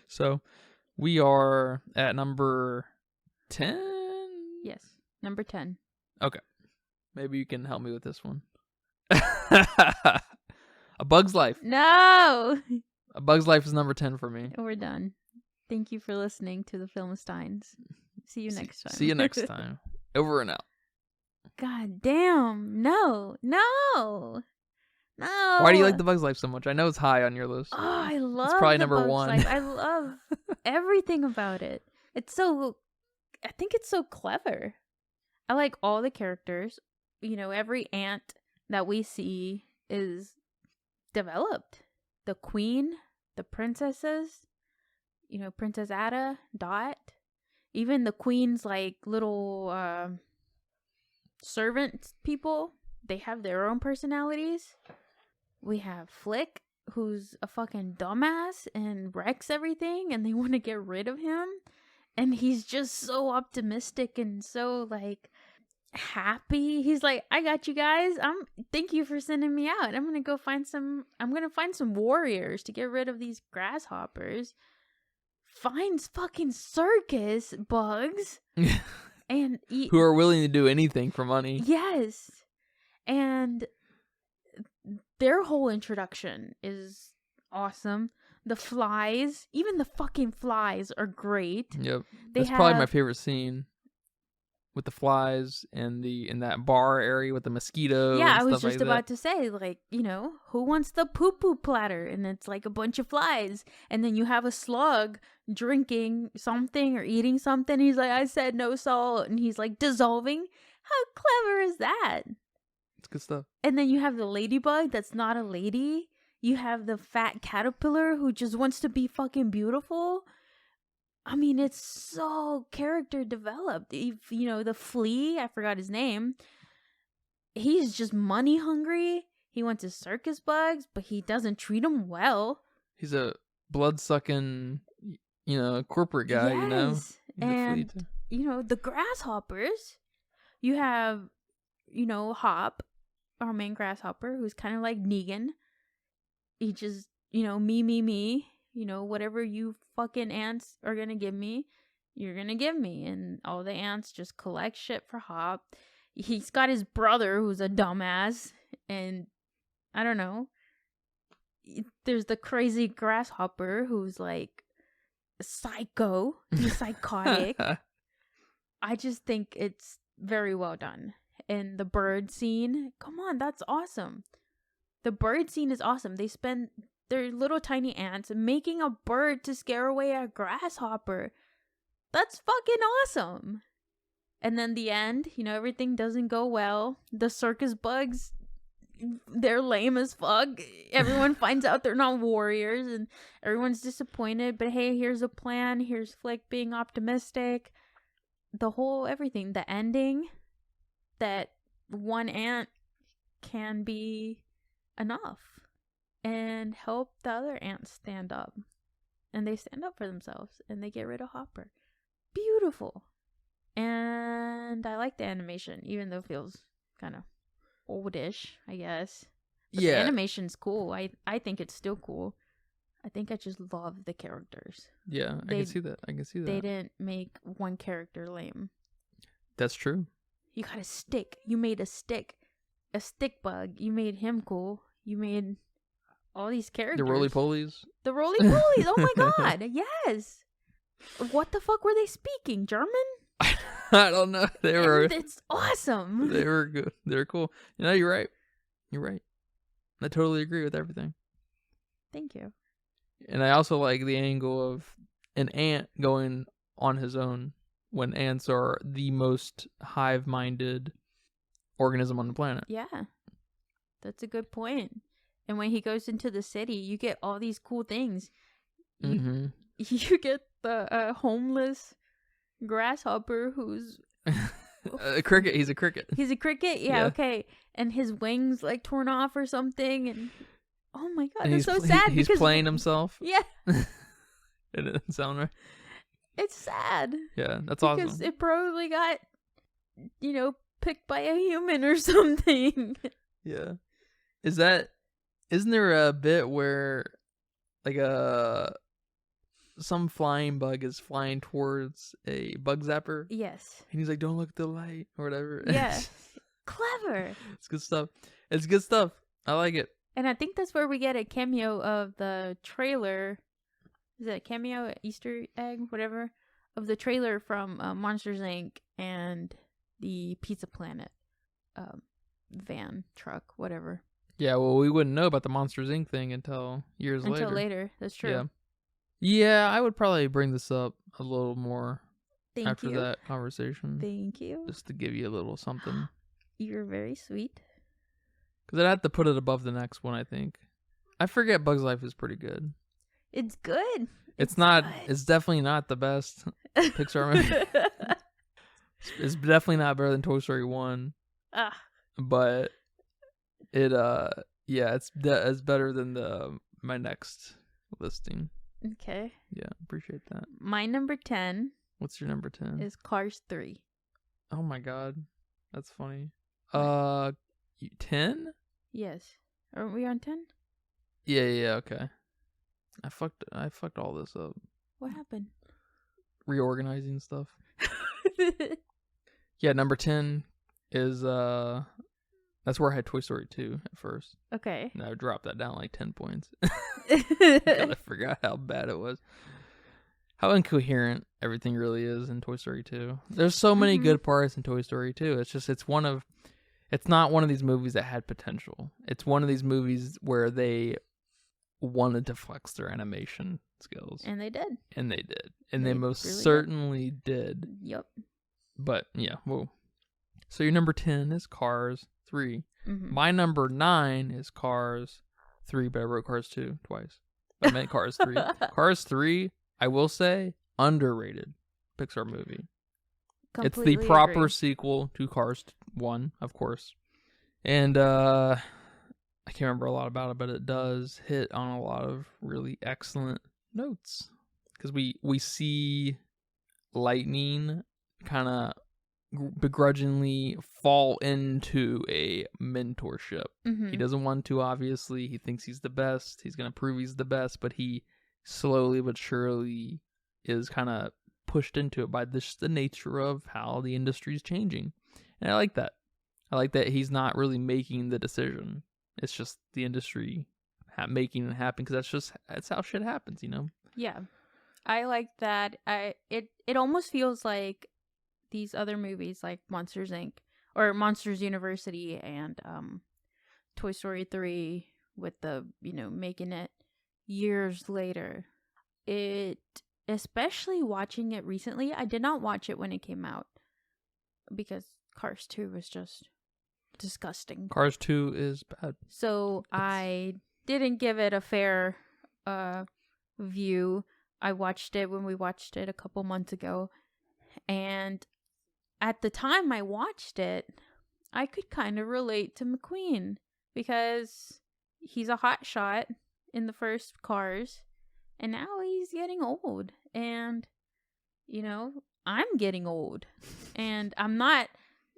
A: So we are at number 10.
B: Yes, number 10.
A: Okay, maybe you can help me with this one. A Bug's Life.
B: No.
A: A Bug's Life is number 10 for me.
B: We're done. Thank you for listening to the Filmsteins. See you next time.
A: See you next time. Over and out.
B: God damn. No.
A: Why do you like The Bug's Life so much? I know it's high on your list.
B: Oh, I love
A: it's probably
B: The
A: number
B: Bug's
A: 1.
B: Life. I love everything about it. I think it's so clever. I like all the characters. Every ant that we see is developed. The queen, the princesses, Princess Ada, Dot, even the queen's little servant people, they have their own personalities. We have Flick, who's a fucking dumbass and wrecks everything, and they want to get rid of him. And he's just so optimistic and so happy. He's like, I got you guys. Thank you for sending me out. I'm gonna find some warriors to get rid of these grasshoppers. Finds fucking circus bugs and
A: who are willing to do anything for money.
B: Yes. And their whole introduction is awesome. The flies, even the fucking flies are great.
A: Yep. That's probably my favorite scene. With the flies and in that bar area with the mosquitoes.
B: Yeah, I was just about to say, who wants the poo-poo platter? And it's a bunch of flies. And then you have a slug drinking something or eating something. He's like, I said no salt. And he's dissolving. How clever is that?
A: It's good stuff.
B: And then you have the ladybug that's not a lady. You have the fat caterpillar who just wants to be fucking beautiful. I mean, it's so character developed. The flea, I forgot his name. He's just money hungry. He wants his circus bugs, but he doesn't treat them well.
A: He's a blood-sucking, corporate guy,
B: Yes. And, the grasshoppers, you have, Hop, our main grasshopper, who's kind of like Negan. He just, me. Whatever you fucking ants are gonna give me, you're gonna give me. And all the ants just collect shit for Hop. He's got his brother who's a dumbass. And I don't know. There's the crazy grasshopper who's psycho. He's psychotic. I just think it's very well done. And the bird scene, come on, that's awesome. The bird scene is awesome. They spend their little tiny ants making a bird to scare away a grasshopper. That's fucking awesome. And then the end, everything doesn't go well. The circus bugs, they're lame as fuck. Everyone finds out they're not warriors and everyone's disappointed. But hey, here's a plan. Here's Flick being optimistic. The whole everything. The ending that one ant can be enough and help the other ants stand up. And they stand up for themselves and they get rid of Hopper. Beautiful. And I like the animation, even though it feels kind of oldish, I guess. But the animation's cool. I think it's still cool. I think I just love the characters.
A: Yeah, I can see that.
B: They didn't make one character lame.
A: That's true.
B: You got a stick. You made a stick bug. You made him cool. You made all these characters.
A: The roly-polies.
B: Oh my god. Yes. What the fuck were they speaking? German?
A: I don't know.
B: It's awesome.
A: They were good. They're cool. You're right. I totally agree with everything.
B: Thank you.
A: And I also like the angle of an ant going on his own when ants are the most hive-minded organism on the planet.
B: Yeah. That's a good point. And when he goes into the city, you get all these cool things. You get the homeless grasshopper who's
A: a cricket. He's a cricket.
B: He's a cricket? Yeah, okay. And his wings torn off or something. And oh my god, that's so sad.
A: He's playing himself.
B: Yeah.
A: It doesn't sound right.
B: It's sad.
A: Yeah, that's
B: because
A: awesome.
B: it probably got, picked by a human or something.
A: Yeah. Isn't there a bit where like some flying bug is flying towards a bug zapper?
B: Yes.
A: And he's like, don't look at the light or whatever.
B: Yeah. Clever.
A: It's good stuff. It's good stuff. I like it.
B: And I think that's where we get a cameo of the trailer. Is it a cameo, Easter egg, whatever, of the trailer from Monsters Inc. and the Pizza Planet van, truck, whatever.
A: Yeah, well, we wouldn't know about the Monsters Inc. thing until years later.
B: Until later. That's true.
A: Yeah. Yeah, I would probably bring this up a little more after that conversation.
B: Thank you.
A: Just to give you a little something.
B: You're very sweet.
A: Because I'd have to put it above the next one, I think. I forget Bug's Life is pretty good.
B: It's good.
A: It's not. Good. It's definitely not the best Pixar movie. It's definitely not better than Toy Story 1. But it it's better than my next listing.
B: Okay.
A: Yeah, appreciate that.
B: My number 10.
A: What's your number 10?
B: Is Cars 3.
A: Oh my god. That's funny. 10?
B: Yes. Aren't we on 10?
A: Yeah, okay. I fucked all this up.
B: What happened?
A: Reorganizing stuff. Yeah, number 10 is that's where I had Toy Story 2 at first.
B: Okay.
A: And I dropped that down like 10 points. I forgot how bad it was. How incoherent everything really is in Toy Story 2. There's so many good parts in Toy Story 2. It's just it's not one of these movies that had potential. It's one of these movies where they wanted to flex their animation skills.
B: And they did.
A: And they most really certainly did.
B: Yep.
A: But yeah, whoa. So your number 10 is Cars 3.
B: Mm-hmm.
A: My number 9 is Cars 3, but I wrote Cars 2 twice. I meant Cars 3. Cars 3, I will say, underrated Pixar movie.
B: Completely
A: it's the proper
B: agree.
A: sequel to Cars 1, of course. And I can't remember a lot about it, but it does hit on a lot of really excellent notes. Because we see Lightning kind of begrudgingly fall into a mentorship.
B: Mm-hmm.
A: He doesn't want to, obviously. He thinks he's the best. He's going to prove he's the best, but he slowly but surely is kind of pushed into it by the nature of how the industry is changing. And I like that. I like that he's not really making the decision. It's just the industry making it happen, because that's how shit happens, you know?
B: Yeah. I like that. It almost feels like these other movies like Monsters Inc. or Monsters University and Toy Story 3 with the, making it years later. It, especially watching it recently, I did not watch it when it came out because Cars 2 was just disgusting.
A: Cars 2 is bad.
B: So I didn't give it a fair view. I watched it when we watched it a couple months ago, and at the time I watched it, I could kind of relate to McQueen because he's a hot shot in the first Cars, and now he's getting old, and I'm getting old, and I'm not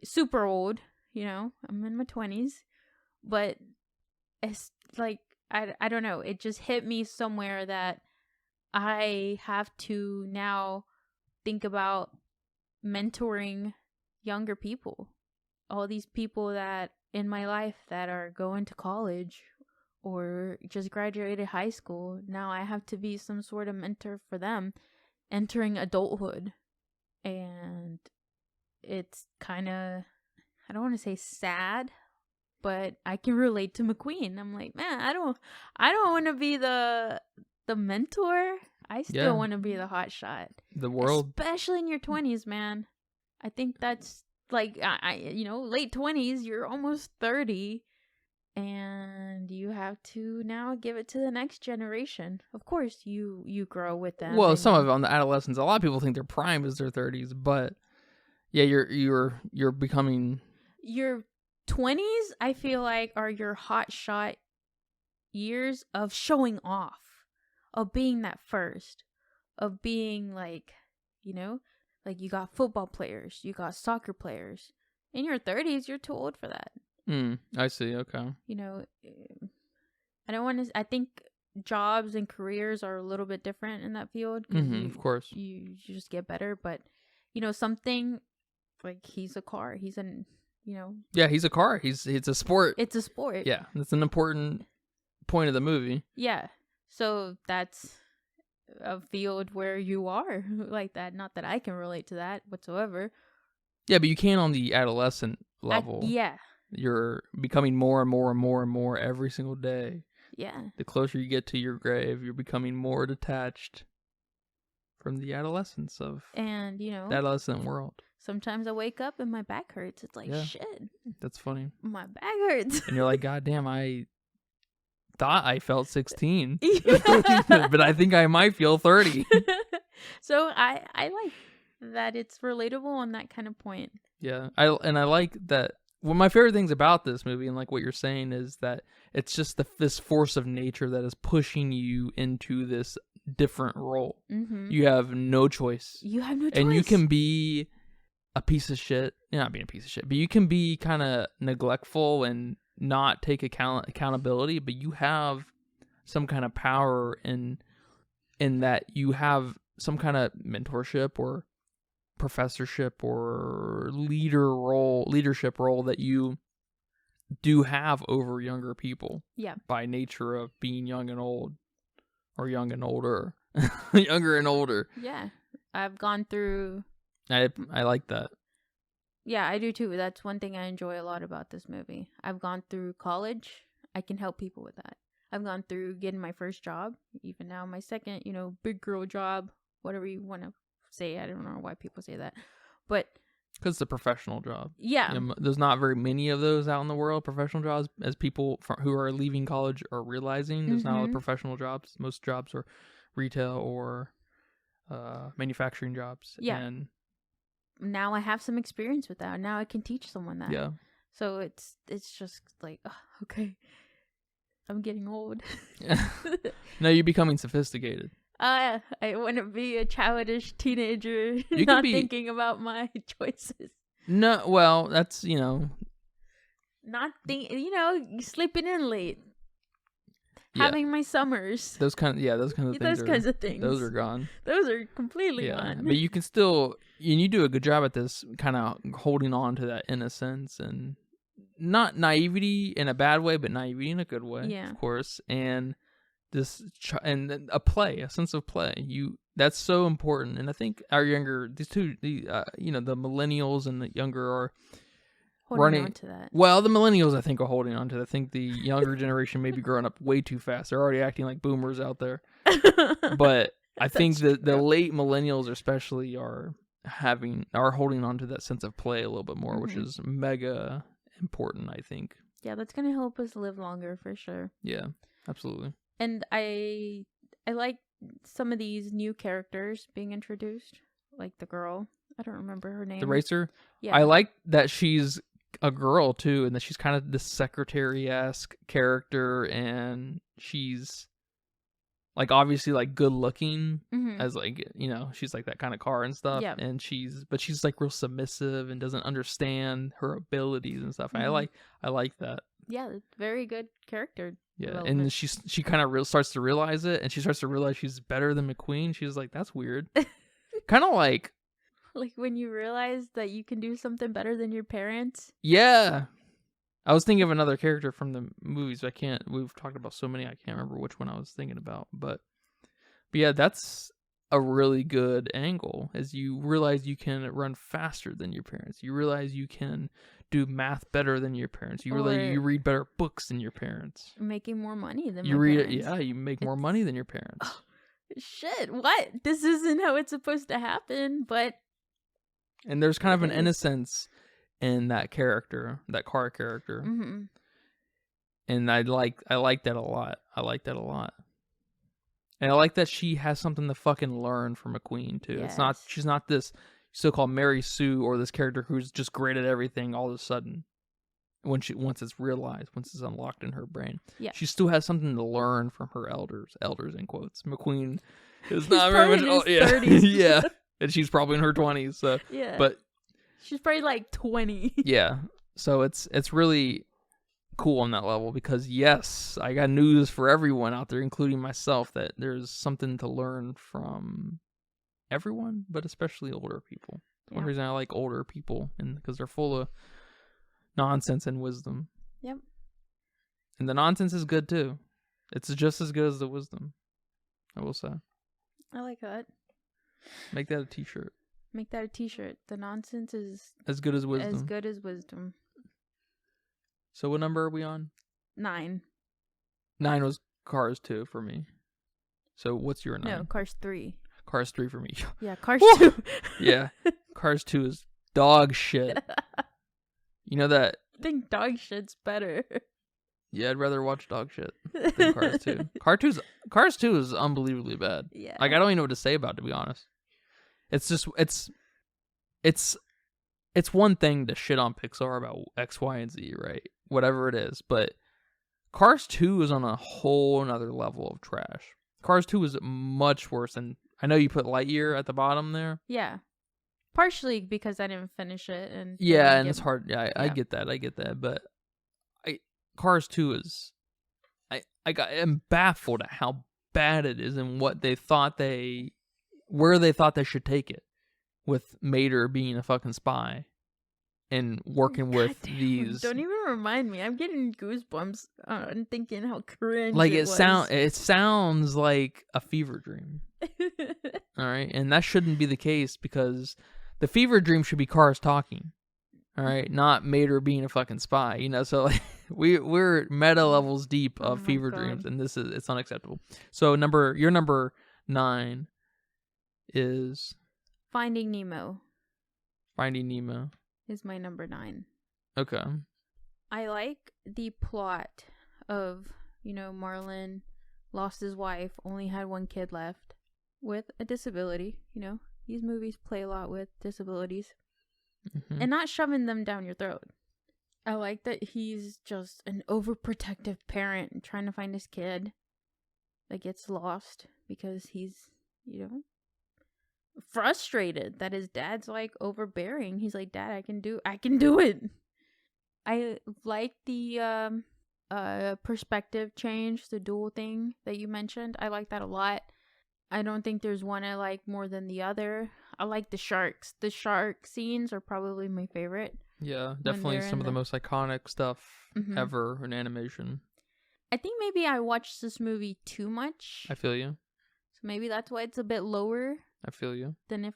B: super old, I'm in my 20s, but it's like I don't know, it just hit me somewhere that I have to now think about mentoring younger people. All these people that in my life that are going to college or just graduated high school. Now I have to be some sort of mentor for them entering adulthood. And it's kind of, I don't want to say sad, but I can relate to McQueen. I'm like, man, I don't want to be the mentor. I still want to be the hot shot.
A: The world,
B: especially in your 20s, man. I think that's like late 20s, you're almost 30, and you have to now give it to the next generation. Of course, you grow with them.
A: Well, some of it on the adolescents. A lot of people think their prime is their 30s, but yeah, you're becoming.
B: Your 20s, I feel like, are your hot shot years of showing off, of being that first, of being like, you know? Like, you got football players, you got soccer players. In your 30s, you're too old for that.
A: I see. Okay.
B: You know, I don't want to. I think jobs and careers are a little bit different in that field.
A: Of course.
B: You just get better, but you know, something like he's a car. He's an, you know.
A: Yeah, he's a car. It's a sport.
B: It's a sport.
A: Yeah, that's an important point of the movie.
B: Yeah, so that's a field where you are like that. Not that I can relate to that whatsoever.
A: Yeah, but you can on the adolescent level.
B: Yeah.
A: You're becoming more and more and more and more every single day.
B: Yeah.
A: The closer you get to your grave, you're becoming more detached from the adolescence of
B: and you know
A: the adolescent world.
B: Sometimes I wake up and my back hurts. It's like, shit.
A: That's funny.
B: My back hurts.
A: And you're like, God damn, I thought I felt 16. But I think I might feel 30.
B: So I like that it's relatable on that kind of point.
A: Yeah. I like that. One of my favorite things about this movie, and like what you're saying, is that it's just this force of nature that is pushing you into this different role.
B: Mm-hmm.
A: You have no choice.
B: You have no choice.
A: And you can be a piece of shit. You're not being a piece of shit, but you can be kind of neglectful and not take accountability, but you have some kind of power in that you have some kind of mentorship or professorship or leadership role that you do have over younger people.
B: Yeah.
A: By nature of being young and old, or young and older. Younger and older.
B: Yeah. I've gone through.
A: I like that.
B: Yeah, I do too. That's one thing I enjoy a lot about this movie. I've gone through college. I can help people with that. I've gone through getting my first job, even now my second, you know, big girl job, whatever you want to say. I don't know why people say that, but
A: because it's a professional job.
B: Yeah.
A: There's not very many of those out in the world, professional jobs, as people who are leaving college are realizing. There's not a lot of professional jobs. Most jobs are retail or manufacturing jobs.
B: Yeah.
A: And
B: now I have some experience with that. Now I can teach someone that.
A: Yeah.
B: So it's just like, oh, okay, I'm getting old.
A: No, you're becoming sophisticated.
B: I want to be a childish teenager, not thinking about my choices.
A: No, well, that's, you know.
B: Sleeping in late. Yeah. Having my summers.
A: Those kinds of things. Those are gone.
B: Those are completely gone.
A: But you can still, and you do a good job at this, kind of holding on to that innocence and not naivety in a bad way, but naivety in a good way, of course. And this and a sense of play. That's so important. And I think our younger, the millennials and the younger are
B: holding on to that.
A: Well, the millennials, I think, are holding on to that. I think the younger generation may be growing up way too fast. They're already acting like boomers out there. But I think that the late millennials especially are holding on to that sense of play a little bit more, which is mega important, I think.
B: Yeah, that's going to help us live longer for sure.
A: Yeah, absolutely.
B: And I like some of these new characters being introduced, like the girl. I don't remember her name.
A: The racer?
B: Yeah.
A: I like that she's a girl too, and that she's kind of this secretary-esque character, and she's like obviously like good looking as like, you know, she's like that kind of car and stuff. Yeah. And she's like real submissive and doesn't understand her abilities and stuff. And I like that.
B: Yeah, it's very good character.
A: Yeah, and she kind of starts to realize it, and she starts to realize she's better than McQueen. She's like, that's weird. Kind of like
B: when you realize that you can do something better than your parents.
A: Yeah. I was thinking of another character from the movies. We've talked about so many, I can't remember which one I was thinking about. But yeah, that's a really good angle, as you realize you can run faster than your parents. You realize you can do math better than your parents. You realize you read better books than your parents.
B: Making more money than
A: you make more money than your parents.
B: Oh, shit, what? This isn't how it's supposed to happen, but...
A: And there's kind of an innocence in that character, that car character.
B: Mm-hmm. And
A: I like that a lot. And I like that she has something to fucking learn from McQueen too. Yes. She's not this so-called Mary Sue or this character who's just great at everything all of a sudden. Once it's realized, once it's unlocked in her brain. Yeah. She still has something to learn from her elders in quotes. McQueen is not very much
B: 30s.
A: Yeah. and she's probably in her 20s. So,
B: Yeah.
A: but
B: she's probably like 20.
A: yeah, so it's really cool on that level because yes, I got news for everyone out there, including myself, that there's something to learn from everyone, but especially older people. The one reason I like older people, and because they're full of nonsense and wisdom.
B: Yep.
A: And the nonsense is good too. It's just as good as the wisdom, I will say.
B: I like that.
A: Make that a t-shirt.
B: Make that a t-shirt. The nonsense is
A: as good as wisdom.
B: As good as wisdom.
A: So what number are we on?
B: 9.
A: 9 was Cars 2 for me. So what's your 9?
B: No, Cars 3.
A: Cars 3 for me.
B: Yeah, Cars 2.
A: Yeah. Cars 2 is dog shit. You know that?
B: I think dog shit's better.
A: Yeah, I'd rather watch dog shit than Cars 2. Cars 2 is unbelievably bad.
B: Yeah.
A: Like, I don't even know what to say about it, to be honest. It's just, it's one thing to shit on Pixar about X, Y, and Z, right? Whatever it is. But Cars 2 is on a whole nother level of trash. Cars 2 is much worse than, I know you put Lightyear at the bottom there.
B: Yeah. Partially because I didn't finish it. And
A: yeah, and it's hard. Yeah, I get that. But Cars 2 is, I'm baffled at how bad it is and where they thought they should take it, with Mater being a fucking spy and working with these.
B: Don't even remind me. I'm getting goosebumps and thinking how cringe
A: like
B: it was.
A: It sounds like a fever dream. All right, and that shouldn't be the case, because the fever dream should be Cars talking. All right, not Mater being a fucking spy. You know, so like we're meta levels deep of fever dreams, and it's unacceptable. So your number 9 is
B: Finding Nemo.
A: Finding Nemo
B: is my number 9.
A: Okay.
B: I like the plot of, Marlin lost his wife, only had one kid left with a disability. These movies play a lot with disabilities.
A: Mm-hmm.
B: And not shoving them down your throat. I like that he's just an overprotective parent trying to find his kid that gets lost because he's, frustrated that his dad's like overbearing. He's like, Dad, I can do it. I like the perspective change, the dual thing that you mentioned. I like that a lot. I don't think there's one I like more than the other. I like the sharks. The shark scenes are probably my favorite.
A: Yeah, definitely some of the most iconic stuff ever in animation.
B: I think maybe I watched this movie too much.
A: I feel you.
B: So maybe that's why it's a bit lower.
A: I feel you.
B: Than if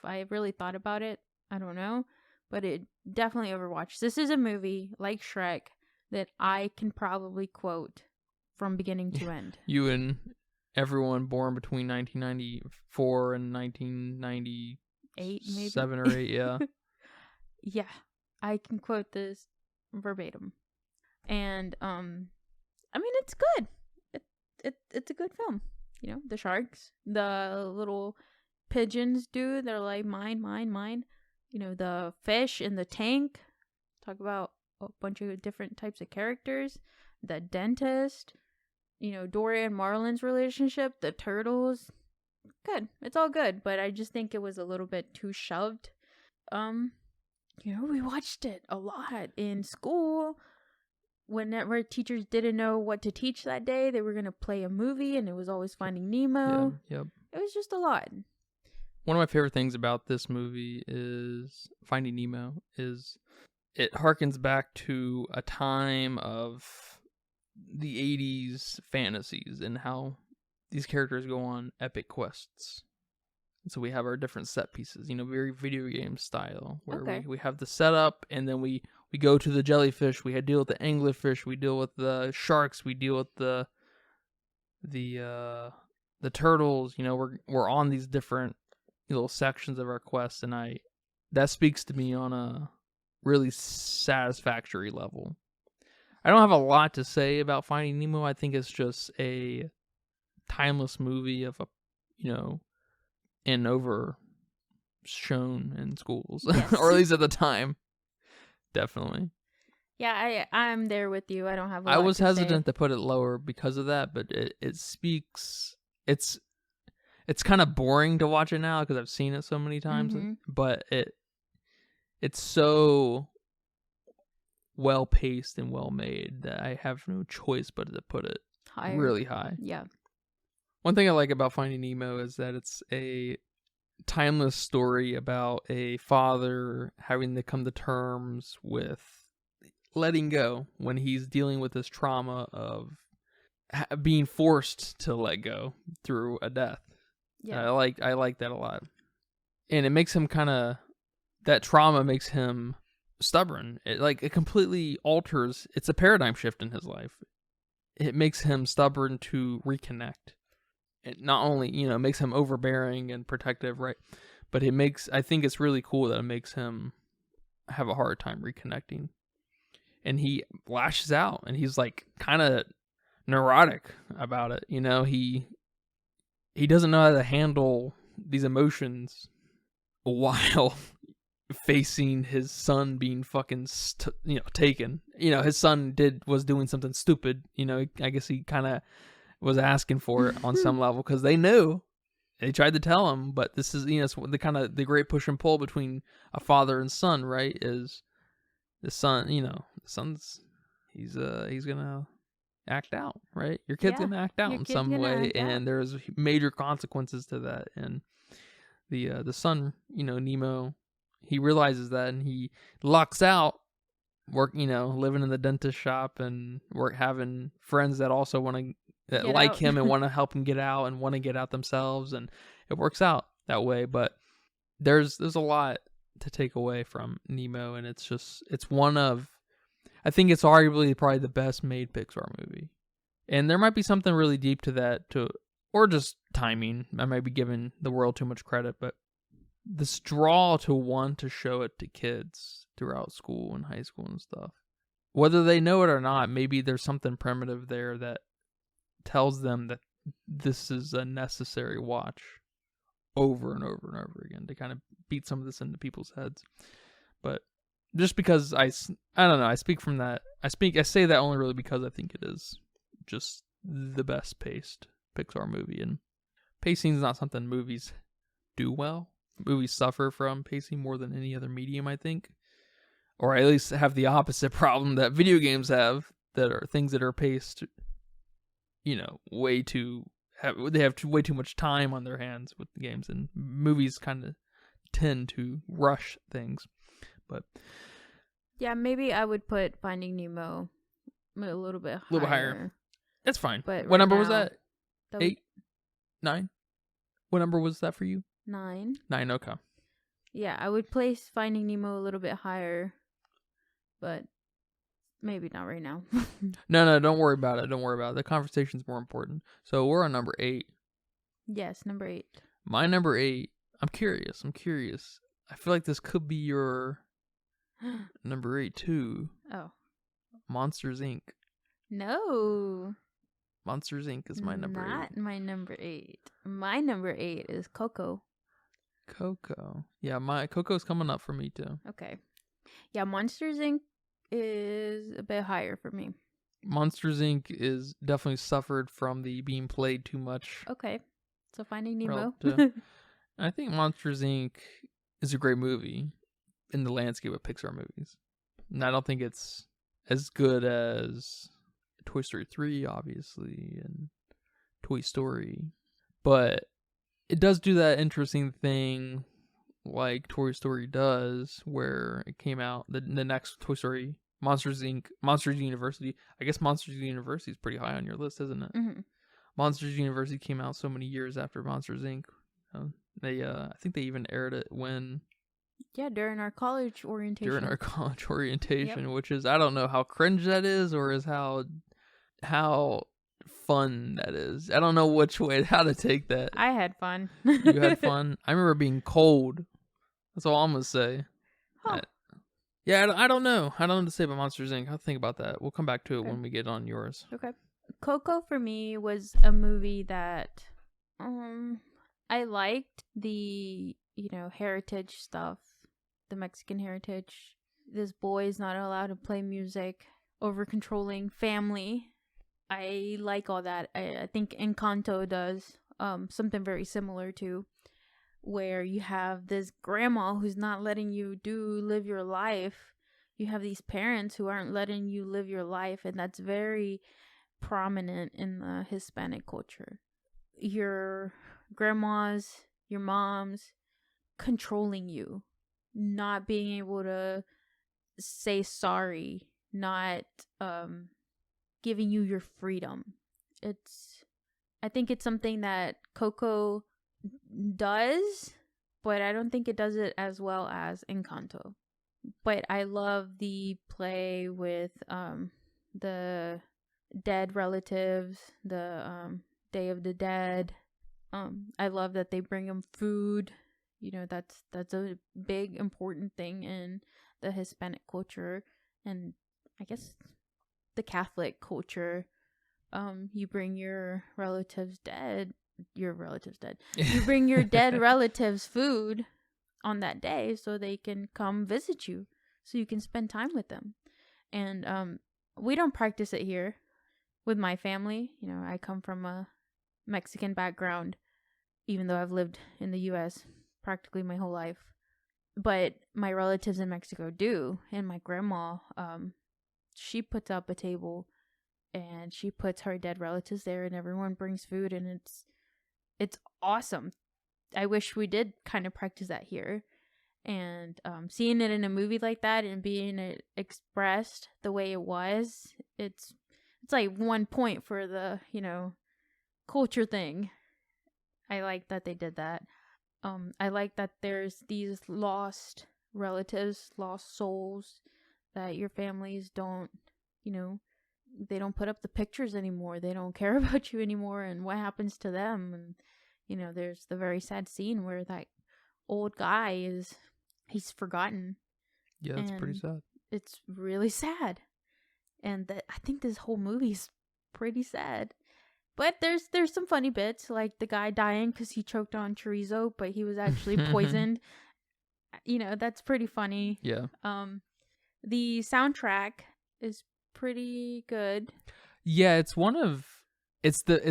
B: I really thought about it. I don't know. But it definitely overwatched. This is a movie, like Shrek, that I can probably quote from beginning to end.
A: You and everyone born between 1994 and 1998, maybe 7 or 8, yeah.
B: Yeah, I can quote this verbatim, and it's good. It's a good film. The sharks, the little pigeons, dude. They're like mine. The fish in the tank. Talk about a bunch of different types of characters. The dentist. Dory and Marlin's relationship, the turtles. Good. It's all good, but I just think it was a little bit too shoved. We watched it a lot in school. Whenever teachers didn't know what to teach that day, they were going to play a movie, and it was always Finding Nemo.
A: Yeah, yep.
B: It was just a lot.
A: One of my favorite things about this movie is Finding Nemo is it harkens back to a time of the 80s fantasies and how these characters go on epic quests. And so we have our different set pieces, very video game style, where we have the setup, and then we go to the jellyfish, we deal with the anglerfish, we deal with the sharks, we deal with the turtles. We're on these different little sections of our quest, and that speaks to me on a really satisfactory level. I don't have a lot to say about Finding Nemo. I think it's just a timeless movie of and over shown in schools, yes. Or at least at the time. Definitely.
B: Yeah, I'm there with you. I don't have a lot
A: I was hesitant
B: to
A: put it lower because of that, but it speaks. It's it's kind of boring to watch it now because I've seen it so many times. But it's so well paced and well made that I have no choice but to put it really high.
B: Yeah.
A: One thing I like about Finding Nemo is that it's a timeless story about a father having to come to terms with letting go when he's dealing with this trauma of being forced to let go through a death.
B: Yeah.
A: I like that a lot. And it makes him that trauma makes him stubborn. It completely alters. It's a paradigm shift in his life. It makes him stubborn to reconnect. It not only, makes him overbearing and protective, right? But I think it's really cool that it makes him have a hard time reconnecting. And he lashes out and he's like kind of neurotic about it. He doesn't know how to handle these emotions while facing his son being fucking taken. His son was doing something stupid. I guess he kind of was asking for it on some level because they knew. They tried to tell him, but this is it's the great push and pull between a father and son, right? Is the son, the son's he's gonna act out, right? Your kid's gonna act out in some way, and there's major consequences to that. And the son, Nemo, he realizes that, and he lucks out, living in the dentist shop and having friends that also want to like him and want to help him get out and want to get out themselves, and it works out that way. But there's a lot to take away from Nemo, and it's one of, I think it's arguably probably the best made Pixar movie. And there might be something really deep to that, or just timing. I might be giving the world too much credit, but this draw to want to show it to kids throughout school and high school and stuff, whether they know it or not, maybe there's something primitive there that tells them that this is a necessary watch over and over and over again to kind of beat some of this into people's heads. But just because I don't know, I speak from that. I say that only really because I think it is just the best paced Pixar movie, and pacing is not something movies do well. Movies suffer from pacing more than any other medium, I think, or at least have the opposite problem that video games have, that are things that are paced, way too way too much time on their hands with the games, and movies kind of tend to rush things. But
B: yeah, maybe I would put Finding Nemo a little bit higher.
A: That's fine.
B: But
A: what number was that? 8? 9? What number was that for you?
B: 9.
A: 9, okay.
B: Yeah, I would place Finding Nemo a little bit higher, but maybe not right now.
A: No, don't worry about it. The conversation's more important. So we're on number 8.
B: Yes, number 8.
A: My number 8, I'm curious. I feel like this could be your number 8 too.
B: Oh.
A: Monsters, Inc.
B: No.
A: Monsters, Inc. is my number 8.
B: Not my number 8. My number 8 is Coco.
A: Coco. Yeah, my Coco's coming up for me too.
B: Okay. Yeah, Monsters, Inc. is a bit higher for me.
A: Monsters, Inc. is definitely suffered from the being played too much.
B: Okay. So Finding Nemo.
A: I think Monsters, Inc. is a great movie in the landscape of Pixar movies. And I don't think it's as good as Toy Story 3, obviously, and Toy Story. But it does do that interesting thing like Toy Story does, where it came out, the next Toy Story, Monsters, Inc., Monsters University. I guess Monsters University is pretty high on your list, isn't it?
B: Mm-hmm.
A: Monsters University came out so many years after Monsters, Inc. I think they even aired it when...
B: Yeah, during our college orientation.
A: Yep. Which is, I don't know how cringe that is, or is how fun that is. I don't know how to take that.
B: I had fun.
A: You had fun? I remember being cold. That's all I'm going to say.
B: Huh.
A: I don't know. I don't know what to say about Monsters, Inc. I'll think about that. We'll come back to it when we get on yours.
B: Okay. Coco for me was a movie that I liked the, heritage stuff, the Mexican heritage. This boy is not allowed to play music, over controlling family. I like all that. I think Encanto does something very similar to, where you have this grandma who's not letting you live your life. You have these parents who aren't letting you live your life, and that's very prominent in the Hispanic culture. Your grandmas, your moms controlling you, not being able to say sorry, not giving you your freedom. I think it's something that Coco does, but I don't think it does it as well as Encanto. But I love the play with the dead relatives, the Day of the Dead. I love that they bring them food. You know, that's a big important thing in the Hispanic culture, and I guess the Catholic culture. You bring your relatives dead. You bring your dead relatives food on that day so they can come visit you, so you can spend time with them. And we don't practice it here with my family. You know, I come from a Mexican background, even though I've lived in the US practically my whole life. But my relatives in Mexico do, and my grandma, she puts up a table and she puts her dead relatives there, and everyone brings food, and it's awesome. I wish we did kind of practice that here. And seeing it in a movie like that and being it expressed the way it was, it's like 1 point for the, you know, culture thing. I like that they did that. I like that there's these lost relatives, lost souls, that your families don't, you know, they don't put up the pictures anymore. They don't care about you anymore and what happens to them. And, you know, there's the very sad scene where that old guy he's forgotten.
A: Yeah, that's pretty sad.
B: It's really sad. And I think this whole movie's pretty sad. But there's some funny bits, like the guy dying because he choked on chorizo, but he was actually poisoned. You know, that's pretty funny.
A: Yeah.
B: The soundtrack is pretty good.
A: Yeah, it's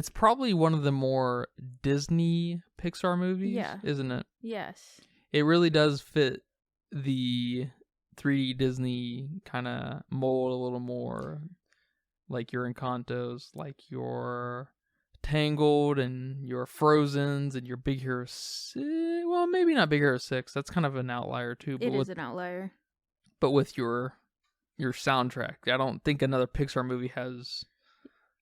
A: probably one of the more Disney Pixar movies,
B: Yeah.
A: Isn't it?
B: Yes.
A: It really does fit the 3D Disney kind of mold a little more, like your Encantos, like your Tangled and your Frozens and your Big Hero 6. Well, maybe not Big Hero 6. That's kind of an outlier too.
B: It is an outlier.
A: But with your soundtrack, I don't think another Pixar movie has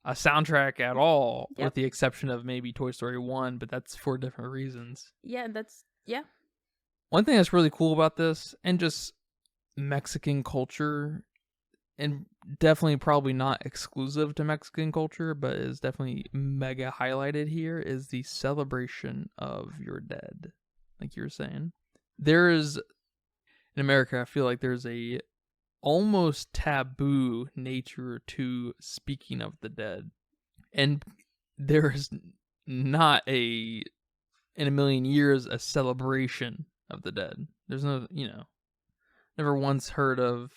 A: a soundtrack at all, with the exception of maybe Toy Story 1, but that's for different reasons.
B: Yeah, yeah.
A: One thing that's really cool about this, and just Mexican culture, and definitely probably not exclusive to Mexican culture, but is definitely mega highlighted here, is the celebration of your dead. Like you were saying, there is, in America, I feel like there's a almost taboo nature to speaking of the dead, and there's not in a million years a celebration of the dead. There's no, you know, never once heard of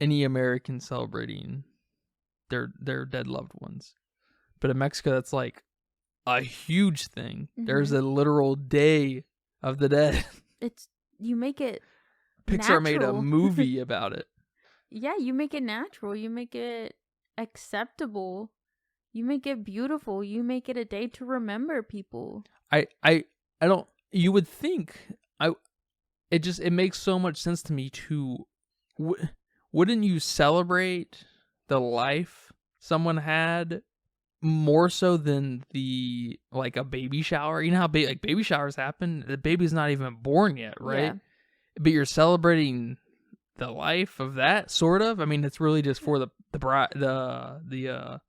A: any American celebrating their dead loved ones. But in Mexico, that's like a huge thing. Mm-hmm. There's a literal day of the dead.
B: You make it
A: Pixar
B: natural.
A: Made a movie about it.
B: Yeah, you make it natural. You make it acceptable. You make it beautiful. You make it a day to remember people.
A: I don't. You would think it makes so much sense to me to. Wouldn't you celebrate the life someone had more so than like a baby shower? You know how baby showers happen? The baby's not even born yet, right? Yeah. But you're celebrating the life of that, sort of. I mean, it's really just for the bride, the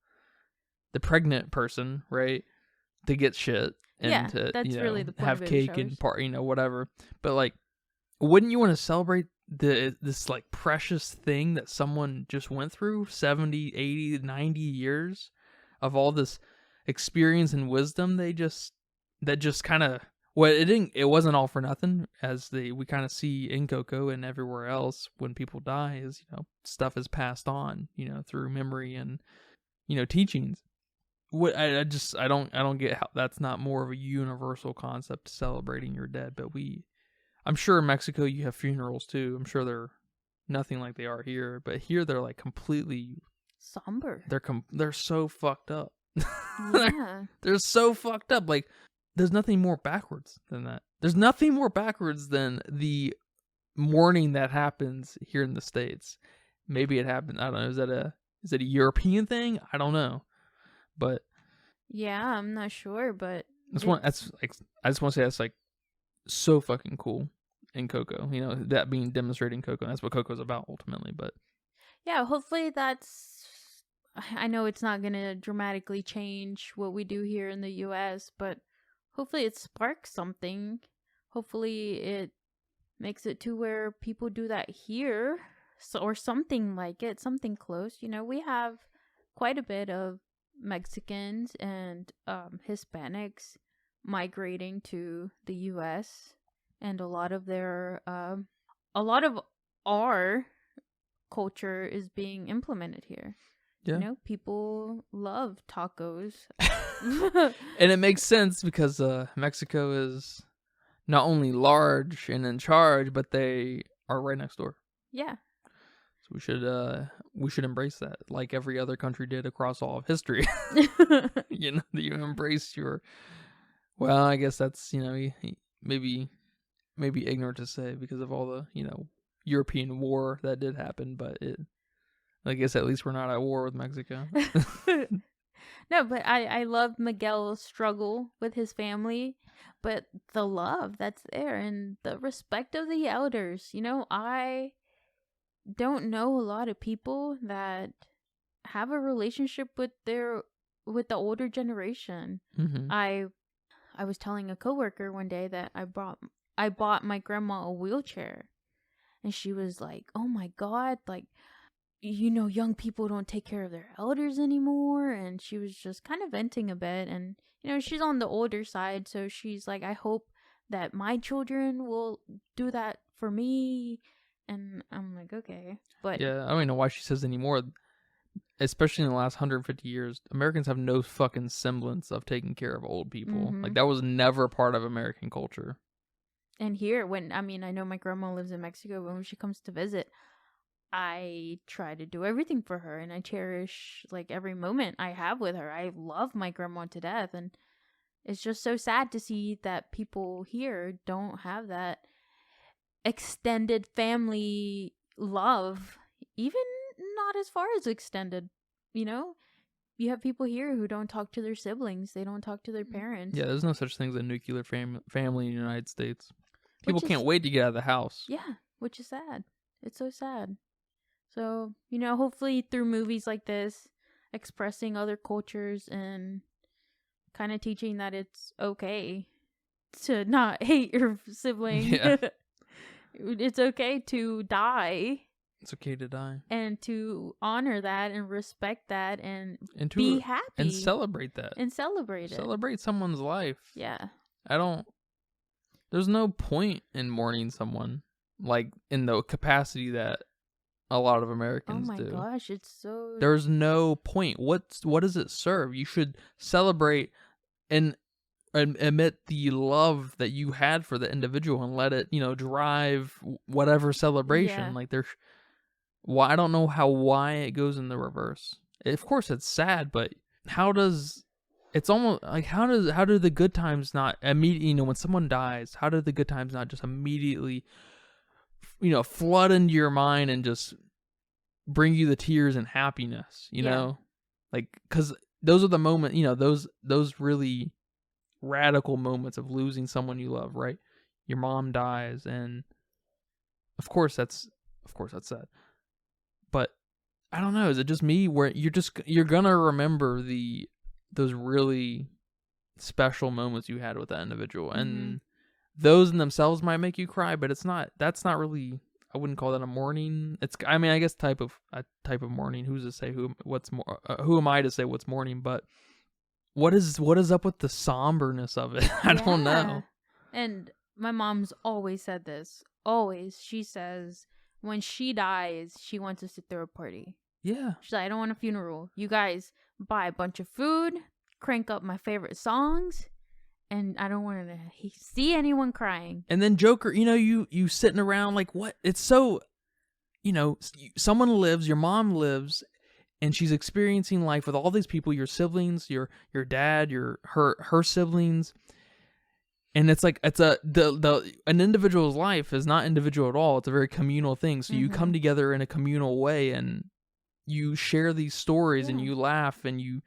A: pregnant person, right? To get shit and to that's really the point have of cake and whatever. But like, wouldn't you want to celebrate this like precious thing that someone just went through 70, 80, 90 years of all this experience and wisdom that just kind of, well, it wasn't all for nothing, as we kind of see in Coco and everywhere else. When people die, is stuff is passed on through memory and teachings. I don't get how that's not more of a universal concept celebrating your dead. But I'm sure in Mexico you have funerals too. I'm sure they're nothing like they are here, but here they're like completely
B: somber.
A: They're so fucked up.
B: Yeah.
A: They're so fucked up. Like, there's nothing more backwards than that. There's nothing more backwards than the mourning that happens here in the States. Maybe it happened. I don't know. Is it a European thing? I don't know. But
B: yeah, I'm not sure. But
A: I just want to say that's like so fucking cool in Coco. You know, that being demonstrating Coco. That's what Coco's about ultimately. But
B: yeah, hopefully I know it's not going to dramatically change what we do here in the US, but hopefully it sparks something. Hopefully it makes it to where people do that here, or something like it, something close. You know, we have quite a bit of Mexicans and Hispanics migrating to the US, and a lot of our culture is being implemented here.
A: yeah.
B: You know, people love tacos.
A: And it makes sense because Mexico is not only large and in charge, but they are right next door.
B: Yeah.
A: So we should embrace that, like every other country did across all of history. You know, you embrace your. Well, I guess that's, you know, maybe ignorant to say because of all the, you know, European war that did happen, but I guess at least we're not at war with Mexico.
B: No, but I love Miguel's struggle with his family, but the love that's there and the respect of the elders. You know, I don't know a lot of people that have a relationship with the older generation.
A: Mm-hmm.
B: I was telling a coworker one day that I bought my grandma a wheelchair, and she was like, "Oh my God, like, you know, young people don't take care of their elders anymore." And she was just kind of venting a bit, and you know, she's on the older side, so she's like, "I hope that my children will do that for me." And I'm like, okay, but
A: yeah, I don't even know why she says anymore. Especially in the last 150 years, Americans have no fucking semblance of taking care of old people.
B: Mhm.
A: Like, that was never part of American culture.
B: And here, I know my grandma lives in Mexico, but when she comes to visit, I try to do everything for her, and I cherish like every moment I have with her. I love my grandma to death, and it's just so sad to see that people here don't have that extended family love, even not as far as extended. You know, you have people here who don't talk to their siblings, they don't talk to their parents.
A: Yeah, there's no such thing as a nuclear family in the United States. People can't wait to get out of the house.
B: Yeah, which is sad. It's so sad. So, you know, hopefully through movies like this, expressing other cultures and kind of teaching that it's okay to not hate your sibling.
A: Yeah.
B: It's okay to die.
A: It's okay to die.
B: And to honor that and respect that and
A: to
B: be happy.
A: And celebrate that.
B: And celebrate it.
A: Celebrate someone's life.
B: Yeah.
A: There's no point in mourning someone, like, in the capacity that a lot of Americans do.
B: Oh my gosh, it's so...
A: There's no point. What does it serve? You should celebrate and admit the love that you had for the individual and let it, you know, drive whatever celebration.
B: Yeah.
A: Like, well, I don't know why it goes in the reverse. Of course it's sad, but it's almost like, how do the good times not immediately, you know, when someone dies, how do the good times not just immediately, you know, flood into your mind and just bring you the tears and happiness, you know? Like, because those are the moments, you know, those really radical moments of losing someone you love, right? Your mom dies, and of course that's sad. But I don't know, is it just me where you're gonna remember those really special moments you had with that individual, and those in themselves might make you cry, but that's not really, I wouldn't call that a mourning. I mean, I guess a type of mourning. Who's to say who am I to say what's mourning? But what is up with the somberness of it? I don't know.
B: And my mom's always said this. Always, she says when she dies, she wants us to throw a party.
A: Yeah.
B: She's like, I don't want a funeral. You guys buy a bunch of food, crank up my favorite songs, and I don't want to see anyone crying.
A: And then Joker, you sitting around like, what? It's so, someone lives, your mom lives, and she's experiencing life with all these people, your siblings, your dad, her siblings. And it's like, an individual's life is not individual at all. It's a very communal thing. So you come together in a communal way, and you share these stories, and you laugh, and you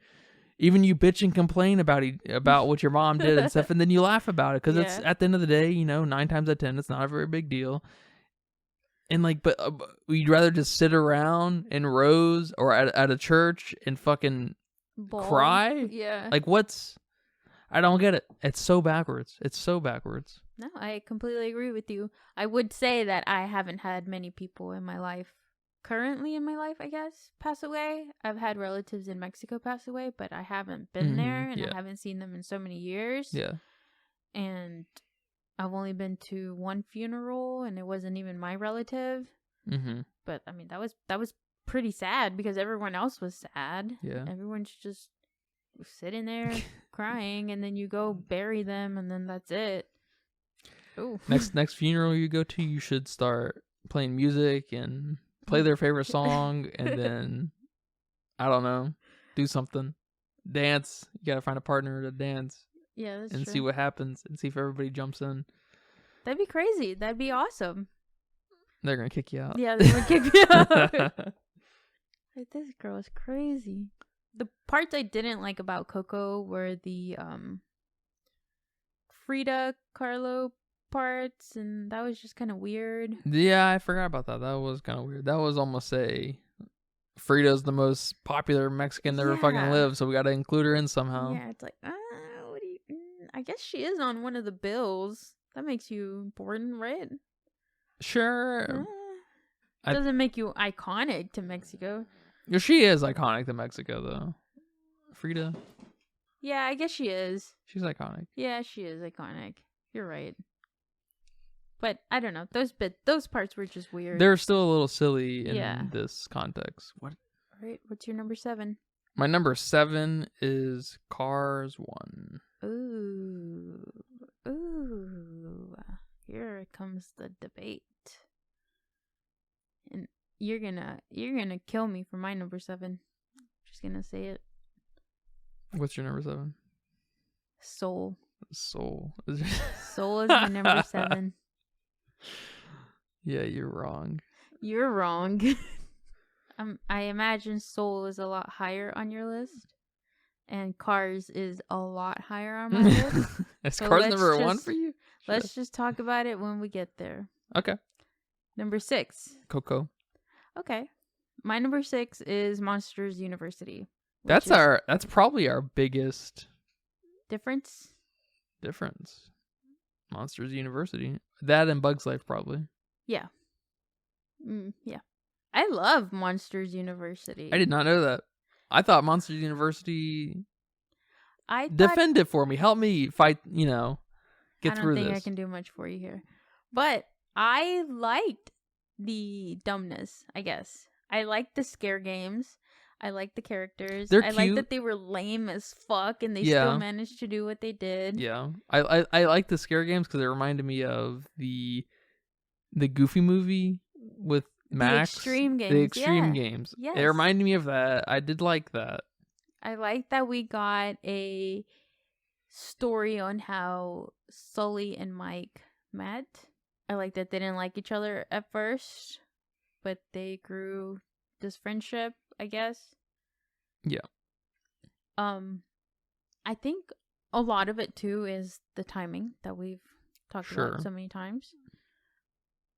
A: bitch and complain about what your mom did and stuff, and then you laugh about it because it's, at the end of the day, 9 times out of 10, it's not a very big deal. And like, but we'd rather just sit around in rows or at a church and fucking cry.
B: Yeah.
A: Like, I don't get it. It's so backwards.
B: No, I completely agree with you. I would say that I haven't had many people in my life, currently in my life, I guess, pass away. I've had relatives in Mexico pass away, but I haven't been there, and I haven't seen them in so many years.
A: Yeah.
B: And I've only been to one funeral, and it wasn't even my relative.
A: Mm-hmm.
B: But I mean, that was pretty sad because everyone else was sad.
A: Yeah.
B: Everyone's just sitting there crying, and then you go bury them, and then that's it. Ooh.
A: Next funeral you go to, you should start playing music and play their favorite song, and then I don't know, do something, dance. You gotta find a partner to dance.
B: Yeah, that's
A: and
B: true.
A: See what happens, and see if everybody jumps in.
B: That'd be crazy. That'd be awesome.
A: They're gonna kick you out.
B: Yeah, they're gonna kick me out. Like, this girl is crazy. The parts I didn't like about Coco were the Frida Kahlo parts, and that was just kind of weird.
A: Yeah, I forgot about that. That was kind of weird. That was almost Frida's the most popular Mexican that ever fucking lived, so we got to include her in somehow.
B: Yeah, it's like, what do you? I guess she is on one of the bills. That makes you important, right?
A: Sure.
B: It doesn't make you iconic to Mexico.
A: She is iconic to Mexico, though. Frida.
B: Yeah, I guess she is.
A: She's iconic.
B: Yeah, she is iconic. You're right. But I don't know. Those parts were just weird.
A: They're still a little silly in this context. What?
B: All right. What's your number 7?
A: My number 7 is Cars 1.
B: Ooh. Here comes the debate. And you're gonna kill me for my number 7. Just gonna say it.
A: What's your number 7?
B: Soul.
A: Soul
B: is my number 7.
A: Yeah, you're wrong.
B: You're wrong. I imagine Soul is a lot higher on your list, and Cars is a lot higher on my list.
A: Is Cars number 1 for you?
B: Let's just talk about it when we get there.
A: Okay.
B: Number 6.
A: Coco.
B: Okay. My number 6 is Monsters University.
A: That's probably our biggest
B: difference.
A: Monsters University. That and Bugs Life, probably.
B: Yeah. Yeah. I love Monsters University.
A: I did not know that. I thought Monsters University... Defend it for me. Help me fight, get through this.
B: I don't think I can do much for you here. But I liked the dumbness, I guess. I liked the scare games. I liked the characters.
A: They're
B: I
A: cute.
B: liked that they were lame as fuck, and they still managed to do what they did.
A: Yeah. I like the scare games because it reminded me of the Goofy movie with Max.
B: The Extreme Games.
A: The Extreme Games.
B: Yes.
A: It reminded me of that. I did like that.
B: I like that we got a story on how Sully and Mike met. I like that they didn't like each other at first, but they grew this friendship, I guess.
A: Yeah.
B: I think a lot of it too is the timing that we've talked about so many times.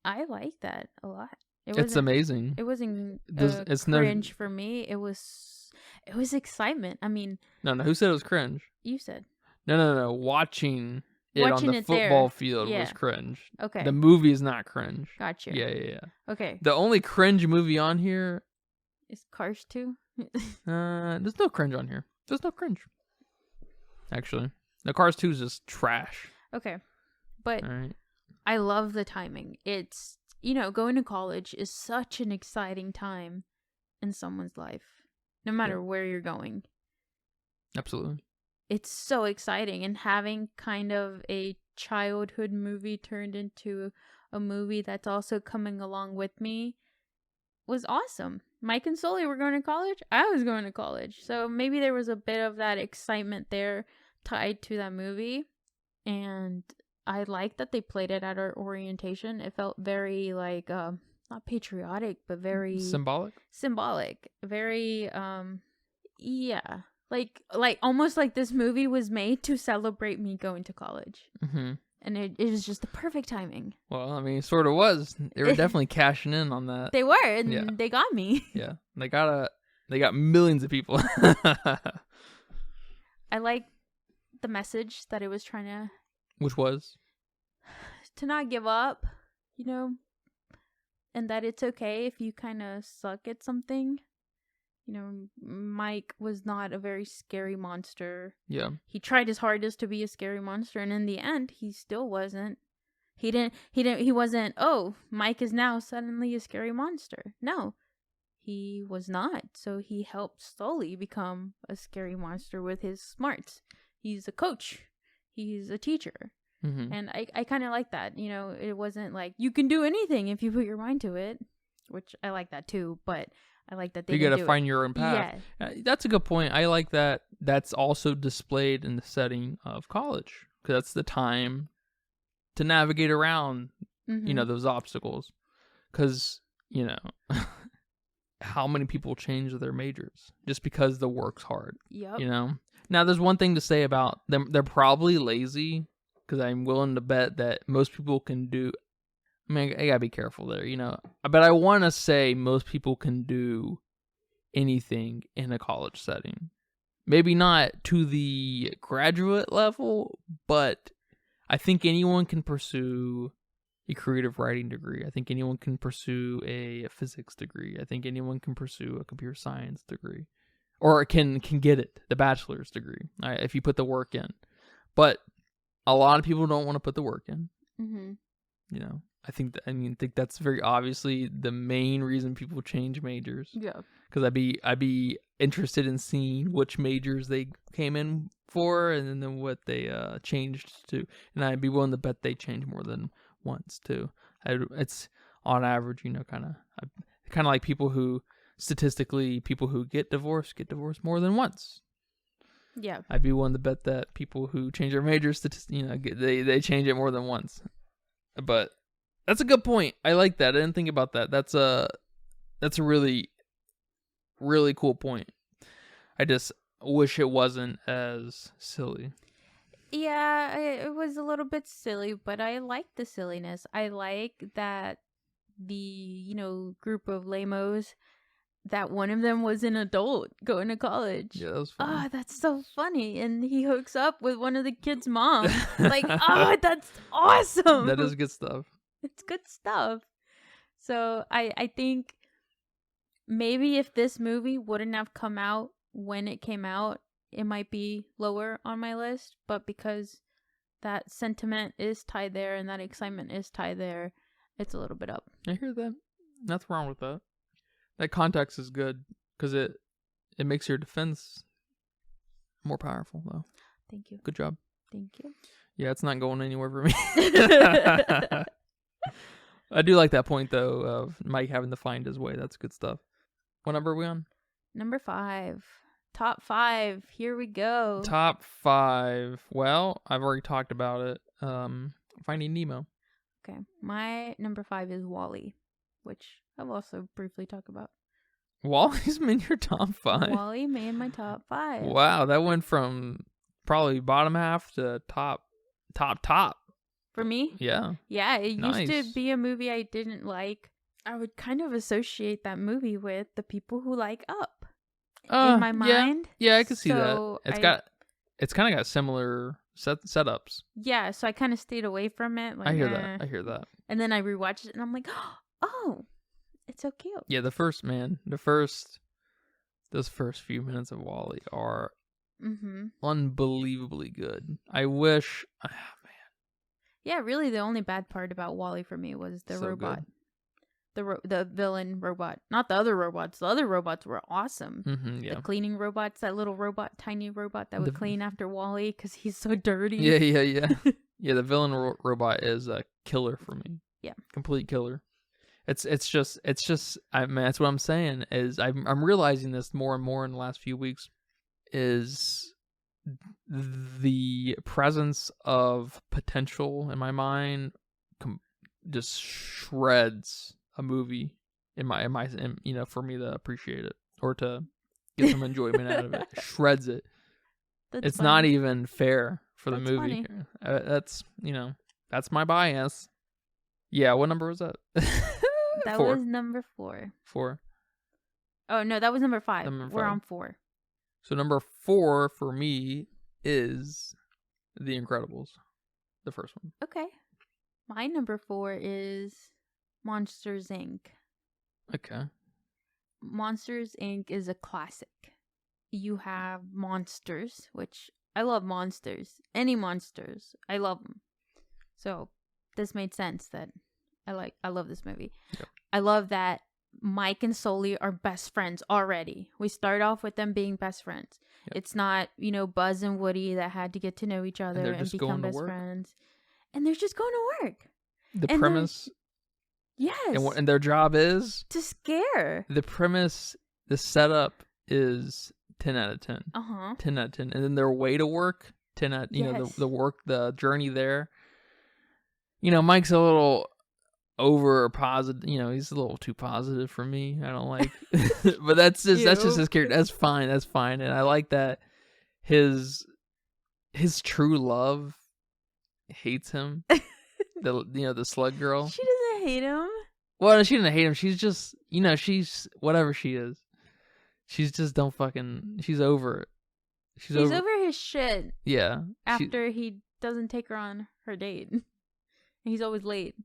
B: I like that a lot.
A: It's amazing.
B: It wasn't
A: it's
B: cringe for me. It was excitement. I mean,
A: no. Who said it was cringe?
B: You said.
A: No. Watching it on the football field was cringe.
B: Okay.
A: The movie is not cringe.
B: Gotcha.
A: Yeah.
B: Okay.
A: The only cringe movie on here
B: is Cars 2.
A: There's no cringe on here. There's no cringe. Actually, the Cars 2 is just trash.
B: Okay, but
A: all right.
B: I love the timing. It's going to college is such an exciting time in someone's life, no matter where you're going.
A: Absolutely.
B: it's so exciting, and having kind of a childhood movie turned into a movie that's also coming along with me was awesome. Mike and Sully were going to college. I was going to college. So maybe there was a bit of that excitement there tied to that movie. And I like that they played it at our orientation. It felt very like, not patriotic, but very symbolic. Very, yeah. Like almost like this movie was made to celebrate me going to college. Mm-hmm. And it was just the perfect timing.
A: Well, I mean, it sort of was. They were definitely cashing in on that.
B: They were, and they got me.
A: Yeah, they got millions of people.
B: I like the message that it was trying to...
A: Which was?
B: To not give up, you know, and that it's okay if you kind of suck at something. You know, Mike was not a very scary monster.
A: Yeah.
B: He tried his hardest to be a scary monster, and in the end, he still wasn't. He wasn't, oh, Mike is now suddenly a scary monster. No, he was not. So he helped slowly become a scary monster with his smarts. He's a coach. He's a teacher. Mm-hmm. And I kind of like that. You know, it wasn't like, you can do anything if you put your mind to it, which I like that too, but I like that they
A: You gotta find your own path.
B: Yeah.
A: That's a good point. I like that. That's also displayed in the setting of college, because that's the time to navigate around, you know, those obstacles. Because, you know, how many people change their majors just because the work's hard?
B: Yep.
A: You know? Now, there's one thing to say about them. They're probably lazy, because I'm willing to bet that most people can do... I mean, I gotta be careful there, you know. But I want to say most people can do anything in a college setting. Maybe not to the graduate level, but I think anyone can pursue a creative writing degree. I think anyone can pursue a physics degree. I think anyone can pursue a computer science degree, or can get it, the bachelor's degree, if you put the work in. But a lot of people don't want to put the work in. Mm-hmm. You know, I think that's very obviously the main reason people change majors. Yeah. Because I'd be interested in seeing which majors they came in for, and then what they changed to, and I'd be willing to bet they change more than once too. It's on average, you know, kind of like people who get divorced more than once.
B: Yeah.
A: I'd be willing to bet that people who change their majors, you know, they change it more than once. But that's a good point. I like that. I didn't think about that. That's a really, really cool point. I just wish it wasn't as silly.
B: Yeah, it was a little bit silly, but I like the silliness. I like that the, you know, group of lamos, that one of them was an adult going to college.
A: Yeah, that was funny.
B: Oh, that's so funny. And he hooks up with one of the kids' moms. Like, oh, that's awesome.
A: That is good stuff.
B: It's good stuff. So I think maybe if this movie wouldn't have come out when it came out, it might be lower on my list. But because that sentiment is tied there and that excitement is tied there, it's a little bit up.
A: I hear that. Nothing wrong with that. That context is good because it makes your defense more powerful, though.
B: Thank you.
A: Good job.
B: Thank you.
A: Yeah, it's not going anywhere for me. I do like that point, though, of Mike having to find his way. That's good stuff. What number are we on?
B: Number 5. Top 5. Here we go.
A: Top 5. Well, I've already talked about it. Finding Nemo.
B: Okay. My number 5 is WALL-E, which I've also briefly talked about.
A: WALL-E's in your top 5?
B: WALL-E made my top 5.
A: Wow, that went from probably bottom half to top.
B: For me?
A: Yeah.
B: Yeah, it used to be a movie I didn't like. I would kind of associate that movie with the people who like Up in my mind.
A: Yeah, I could see that. It's kind of got similar setups.
B: Yeah, so I kind of stayed away from it. Like,
A: I hear that.
B: And then I rewatched it and I'm like, oh, it's so cute.
A: Yeah, those first few minutes of WALL-E are unbelievably good. I wish, man.
B: Yeah, really the only bad part about WALL-E for me was the robot.
A: Good.
B: the villain robot, not the other robots. The other robots were awesome.
A: Yeah.
B: The cleaning robots, that little robot, tiny robot that would clean after Wall-E because he's so dirty.
A: Yeah. Yeah, the villain robot is a killer for me.
B: Yeah,
A: complete killer. It's just. I mean, that's what I'm saying. Is I'm realizing this more and more in the last few weeks. Is the presence of potential in my mind just shreds a movie in my for me to appreciate it or to get some enjoyment out of it. Shreds it. It's funny. Not even fair for the movie. That's that's my bias. Yeah, what number was that?
B: That
A: 4.
B: was number 4.
A: 4.
B: Oh no, that was number 5. We're on 4.
A: So number 4 for me is The Incredibles, the first one.
B: Okay. My number 4 is Monsters, Inc.
A: Okay.
B: Monsters, Inc. is a classic. You have monsters, which I love monsters. Any monsters, I love them. So this made sense that I love this movie. Yep. I love that Mike and Sully are best friends already. We start off with them being best friends. Yep. It's not, Buzz and Woody that had to get to know each other and become best friends. And they're just going to work.
A: The premise.
B: Yes.
A: And their job is?
B: To scare.
A: The premise, the setup is 10 out of 10. 10 out of 10. And then their way to work, 10 out, the work, the journey there. Mike's a little over positive, he's a little too positive for me. I don't like, but that's just his character. That's fine. And I like that his true love hates him. The slug girl.
B: She doesn't hate him.
A: Well, she didn't hate him. She's just, she's whatever she is. She's just she's over it. She's over
B: his shit.
A: Yeah.
B: After he doesn't take her on her date. He's always late.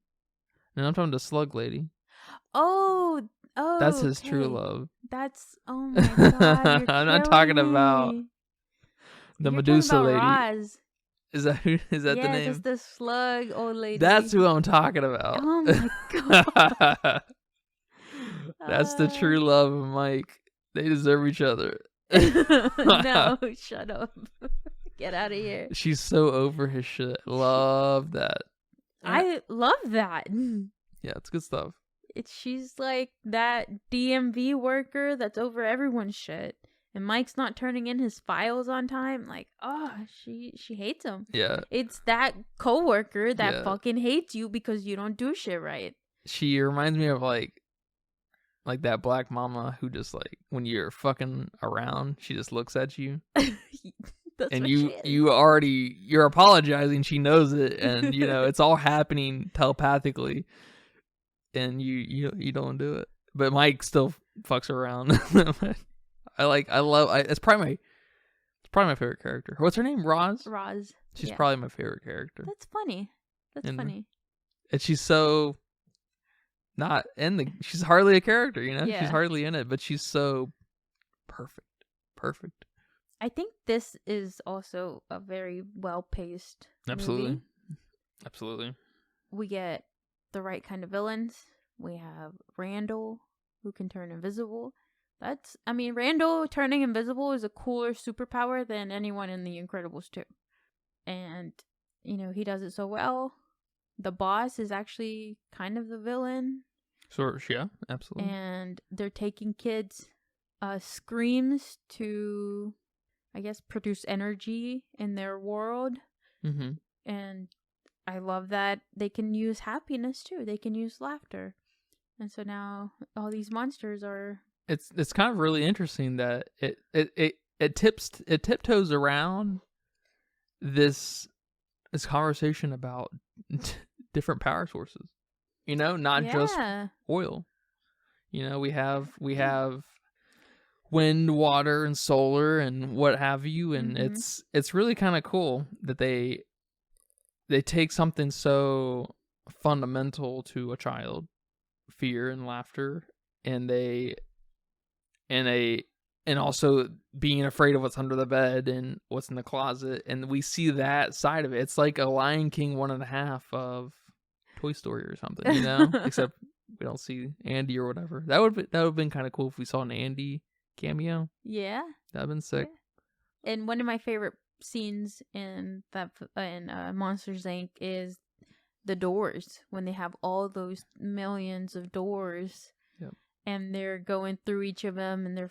A: And I'm talking to Slug Lady.
B: Oh,
A: that's his true love.
B: Oh my god.
A: I'm not talking about the Medusa lady.
B: Roz.
A: Is that the name?
B: Yeah, just the slug old lady.
A: That's who I'm talking about.
B: Oh my god.
A: That's the true love of Mike. They deserve each other.
B: No, shut up. Get out of here.
A: She's so over his shit. Love that.
B: I love that.
A: Yeah, it's good stuff.
B: She's like that DMV worker that's over everyone's shit. And Mike's not turning in his files on time. Like, she hates him.
A: Yeah.
B: It's that coworker that fucking hates you because you don't do shit right.
A: She reminds me of like that black mama who just when you're fucking around, she just looks at you. And you're apologizing. She knows it, and it's all happening telepathically, and you don't do it. But Mike still fucks around. It's probably my favorite character. What's her name? Roz.
B: Roz.
A: She's probably my favorite character.
B: That's funny. Funny.
A: And she's so not in the. She's hardly a character.
B: Yeah.
A: She's hardly in it, but she's so perfect.
B: I think this is also a very well-paced
A: Absolutely.
B: movie. We get the right kind of villains. We have Randall, who can turn invisible. Randall turning invisible is a cooler superpower than anyone in The Incredibles 2. And, he does it so well. The boss is actually kind of the villain.
A: Sure, yeah, absolutely.
B: And they're taking kids' screams to, I guess, produce energy in their world.
A: Mm-hmm.
B: And I love that they can use happiness too. They can use laughter. And so now all these monsters are...
A: It's kind of really interesting that it tiptoes around this conversation about different power sources. Not just oil. We have wind, water, and solar, and what have you, and it's really kind of cool that they take something so fundamental to a child, fear and laughter, and also being afraid of what's under the bed and what's in the closet, and we see that side of it. It's like a Lion King 1.5 of Toy Story or something, except we don't see Andy or whatever. That would have been kind of cool if we saw an Andy cameo.
B: Yeah.
A: That'd been sick.
B: Yeah. And one of my favorite scenes in Monsters Inc. is the doors, when they have all those millions of doors.
A: Yep.
B: And they're going through each of them, and they're,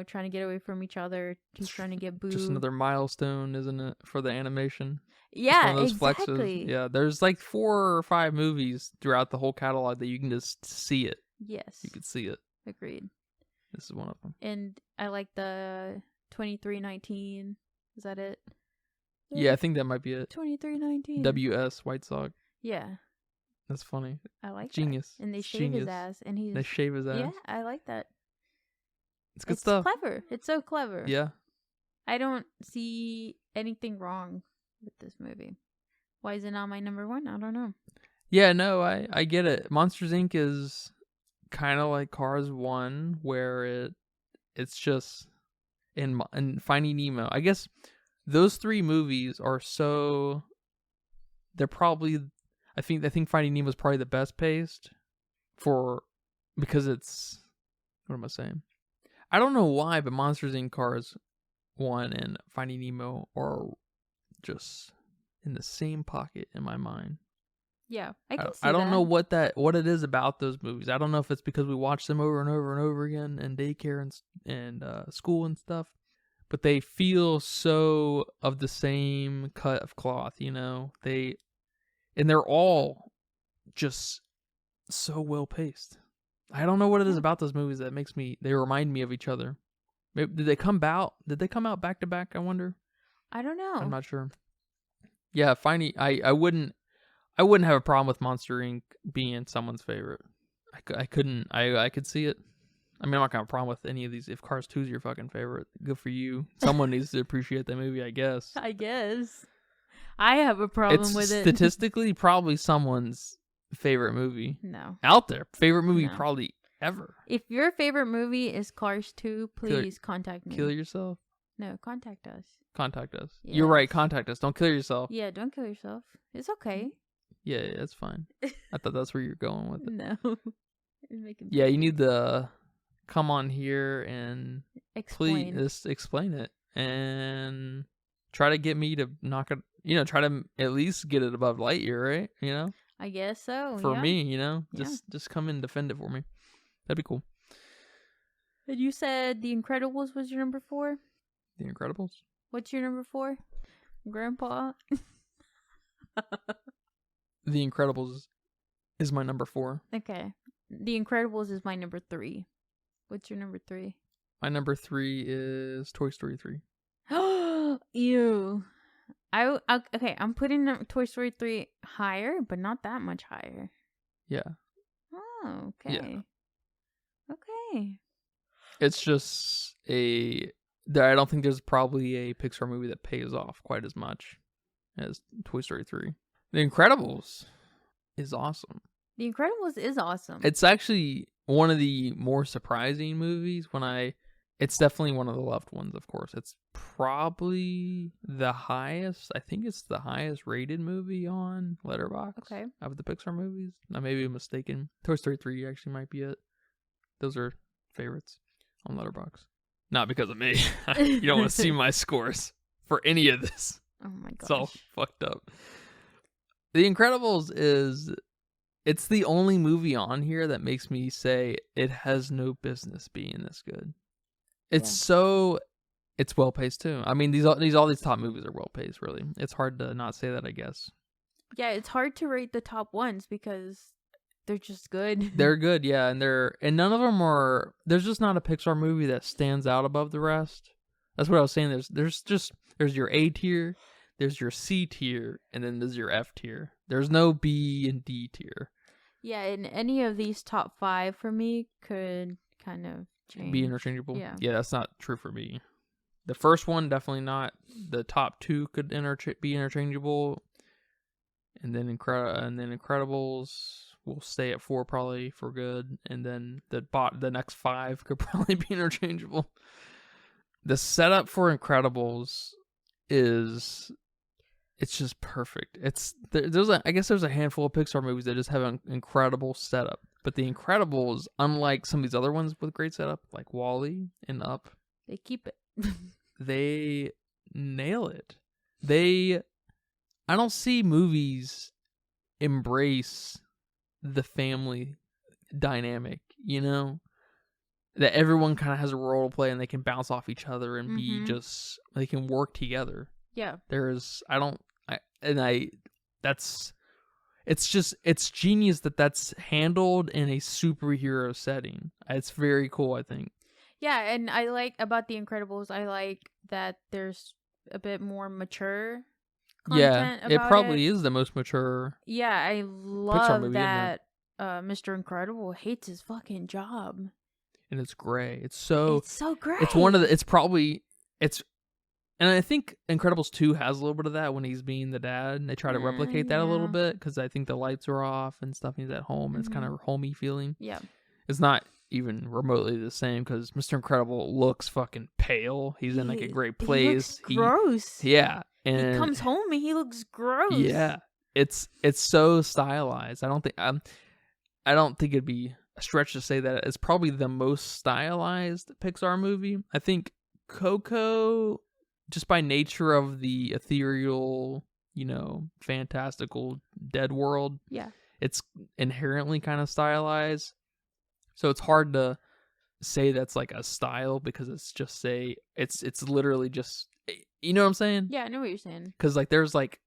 B: trying to get away from each other. He's trying to get Boo.
A: Just another milestone, isn't it, for the animation?
B: Yeah,
A: those
B: exactly.
A: Flexes. Yeah, there's like 4 or 5 movies throughout the whole catalog that you can just see it.
B: Yes.
A: You could see it.
B: Agreed.
A: This is one of them.
B: And I like the 2319. Is that it?
A: Yeah, I think that might be it.
B: 2319.
A: WS White Sox.
B: Yeah.
A: That's funny.
B: I like
A: Genius.
B: That. And they shave his ass, and
A: they shave his ass.
B: Yeah, I like that.
A: It's good stuff.
B: It's clever. It's so clever.
A: Yeah.
B: I don't see anything wrong with this movie. Why is it not my number 1? I don't know.
A: Yeah, no, I get it. Monsters Inc. is kind of like Cars 1, where it's just in Finding Nemo. I guess those 3 movies are so. They're probably. I think Finding Nemo is probably the best paced because it's. What am I saying? I don't know why, but Monsters Inc. Cars 1 and Finding Nemo are just in the same pocket in my mind.
B: Yeah, I can see
A: I don't
B: that.
A: know what it is about those movies. I don't know if it's because we watch them over and over and over again in daycare and school and stuff, but they feel so of the same cut of cloth, they're all just so well paced. I don't know what it is about those movies that they remind me of each other. Maybe, did they come out back to back? I wonder.
B: I don't know.
A: I'm not sure. Yeah, I wouldn't have a problem with Monster Inc. being someone's favorite. I could see it. I mean, I'm not gonna have a problem with any of these. If Cars 2 is your fucking favorite, good for you. Someone needs to appreciate that movie, I guess.
B: I guess. I have a problem with it.
A: Statistically, probably someone's favorite movie.
B: No.
A: Out there. Favorite movie probably ever.
B: If your favorite movie is Cars 2, please contact me.
A: Kill yourself?
B: No, contact us.
A: Contact us.
B: Yes.
A: You're right, contact us. Don't kill yourself.
B: Yeah, don't kill yourself. It's okay.
A: Yeah, that's fine. I thought that's where you're going with it.
B: No.
A: Yeah, you need to come on here and
B: explain.
A: Please explain it and try to get me to knock it, try to at least get it above Lightyear, right?
B: I guess so.
A: For me, just come and defend it for me. That'd be cool.
B: And you said The Incredibles was your number 4?
A: The Incredibles?
B: What's your number 4? Grandpa?
A: The Incredibles is my number 4.
B: Okay. The Incredibles is my number 3. What's your number 3?
A: My number 3 is Toy Story 3.
B: Ew. Okay, I'm putting Toy Story 3 higher, but not that much higher.
A: Yeah.
B: Oh, okay.
A: Yeah.
B: Okay.
A: It's just I don't think there's probably a Pixar movie that pays off quite as much as Toy Story 3. The Incredibles is awesome.
B: The Incredibles is awesome.
A: It's actually one of the more surprising movies it's definitely one of the loved ones, of course. It's probably the highest, I think it's the highest rated movie on Letterboxd of the Pixar movies. I may be mistaken. Toy Story 3 actually might be it. Those are favorites on Letterboxd. Not because of me. You don't want to see my scores for any of this.
B: Oh my gosh.
A: It's all fucked up. The Incredibles it's the only movie on here that makes me say it has no business being this good. It's it's well paced too. I mean, all these top movies are well paced. Really, it's hard to not say that, I guess.
B: Yeah, it's hard to rate the top ones because they're just good.
A: They're good, yeah, and none of them are. There's just not a Pixar movie that stands out above the rest. That's what I was saying. There's your A tier, there's your C tier, and then there's your F tier. There's no B and D tier.
B: Yeah, and any of these top 5 for me could kind of change.
A: Be interchangeable.
B: Yeah,
A: that's not true for me. The first one definitely not. The top 2 could be interchangeable, and then Incredibles will stay at 4 probably for good, and then the next 5 could probably be interchangeable. The setup for Incredibles it's just perfect. I guess there's a handful of Pixar movies that just have an incredible setup. But The Incredibles, unlike some of these other ones with great setup, like WALL-E and Up,
B: They keep it.
A: they nail it. I don't see movies embrace the family dynamic, you know? That everyone kind of has a role to play and they can bounce off each other and be just, they can work together.
B: Yeah.
A: It's genius that that's handled in a superhero setting. It's very cool, I think.
B: Yeah, and I like about The Incredibles, I like that there's a bit more mature content about
A: it probably is the most mature.
B: Yeah, I
A: Pixar movie,
B: love that Mr. Incredible hates his fucking job.
A: And it's gray. It's
B: so great.
A: And I think Incredibles 2 has a little bit of that when he's being the dad, and they try to replicate that a little bit, because I think the lights are off and stuff, and he's at home, and it's kind of homey feeling.
B: Yeah.
A: It's not even remotely the same, because Mr. Incredible looks fucking pale. He's in like a great place.
B: He looks gross.
A: Yeah. And
B: he comes home and he looks gross.
A: Yeah. It's so stylized. I don't think it'd be a stretch to say that it's probably the most stylized Pixar movie. I think Coco, just by nature of the ethereal, fantastical dead world, it's inherently kind of stylized. So it's hard to say that's like a style, because it's literally just, you know what I'm saying?
B: Yeah, I know what you're saying.
A: Because like there's like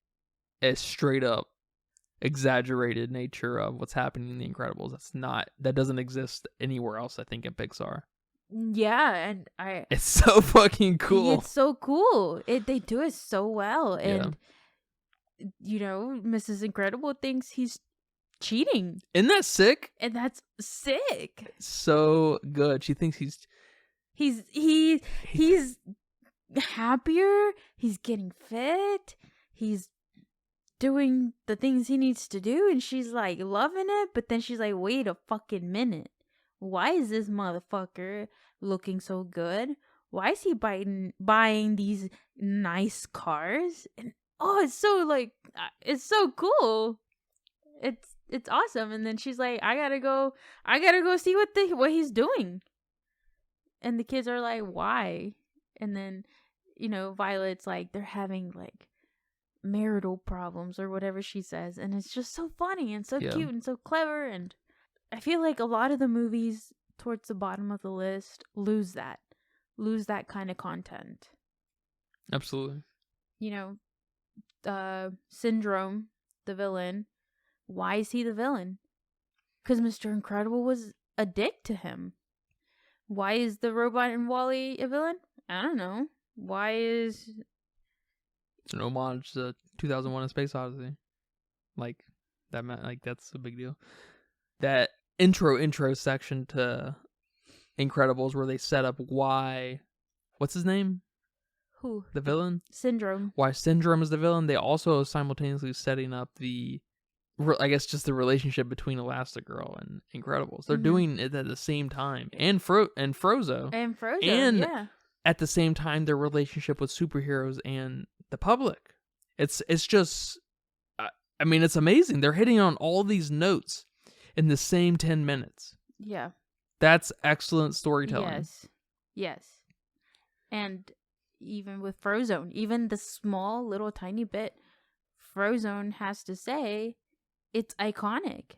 A: a straight up exaggerated nature of what's happening in The Incredibles that doesn't exist anywhere else, I think, in Pixar.
B: Yeah, and
A: it's so fucking cool.
B: It's so cool. They do it so well, and Mrs. Incredible thinks he's cheating.
A: Isn't that sick?
B: And that's sick.
A: So good. She thinks
B: he's happier. He's getting fit. He's doing the things he needs to do, and she's like loving it, but then she's like, wait a fucking minute, why is this motherfucker looking so good? Why is he buying these nice cars? And it's so cool. It's awesome. And then she's like, I gotta go see what he's doing. And the kids are like, why? And then Violet's like, they're having like marital problems or whatever she says, and it's just so funny and so cute and so clever. And I feel like a lot of the movies towards the bottom of the list lose that kind of content.
A: Absolutely.
B: Syndrome, the villain, why is he the villain? Because Mr. Incredible was a dick to him. Why is the robot in WALL-E a villain? I don't know. Why is...
A: It's an homage to 2001: A Space Odyssey. Like that's a big deal. That intro section to Incredibles where they set up why, what's his name?
B: Who?
A: The villain?
B: Syndrome.
A: Why Syndrome is the villain. They also simultaneously setting up I guess just the relationship between Elastigirl and Incredibles. They're doing it at the same time. And Frozo.
B: And Frozo, yeah.
A: At the same time, their relationship with superheroes and the public. It's just, it's amazing. They're hitting on all these notes in the same 10 minutes.
B: Yeah.
A: That's excellent storytelling.
B: Yes. And even with Frozone, even the small little tiny bit Frozone has to say, it's iconic,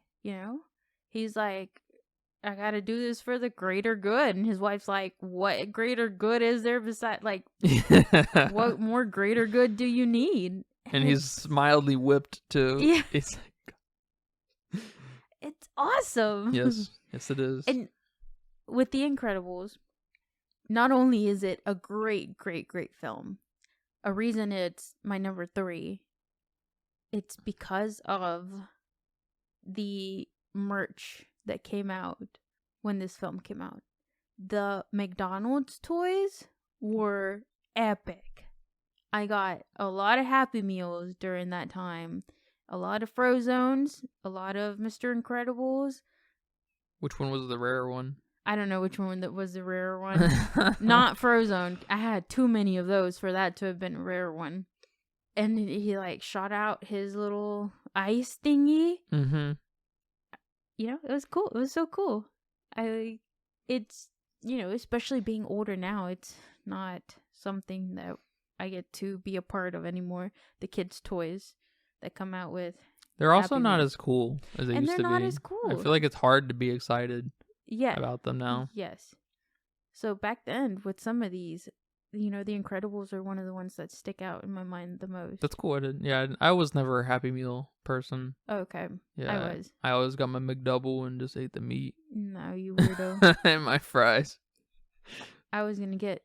B: He's like, I gotta do this for the greater good. And his wife's like, what greater good is there besides, like, what more greater good do you need?
A: And he's mildly whipped too.
B: Yeah.
A: It's
B: awesome.
A: Yes, it is.
B: And with The Incredibles, not only is it a great, great, great film, a reason it's my number 3, it's because of the merch that came out when this film came out. The McDonald's toys were epic. I got a lot of Happy Meals during that time. A lot of Frozones, a lot of Mr. Incredibles.
A: Which one was the rare one?
B: I don't know which one that was the rare one. Not Frozone. I had too many of those for that to have been a rare one. And he like shot out his little ice thingy.
A: Mm-hmm.
B: it was cool. It was so cool. It's, especially being older now, it's not something that I get to be a part of anymore. The kids' toys that come out with.
A: They're also
B: Happy
A: not
B: Meal.
A: as cool as they
B: And
A: used to
B: they're not
A: be.
B: as cool.
A: I feel like it's hard to be excited
B: Yeah.
A: about them now.
B: Yes. So back then, with some of these, The Incredibles are one of the ones that stick out in my mind the most.
A: That's cool. I was never a Happy Meal person.
B: Okay.
A: Yeah,
B: I was.
A: I always got my McDouble and just ate the meat.
B: No, you weirdo.
A: And my fries.
B: I was going to get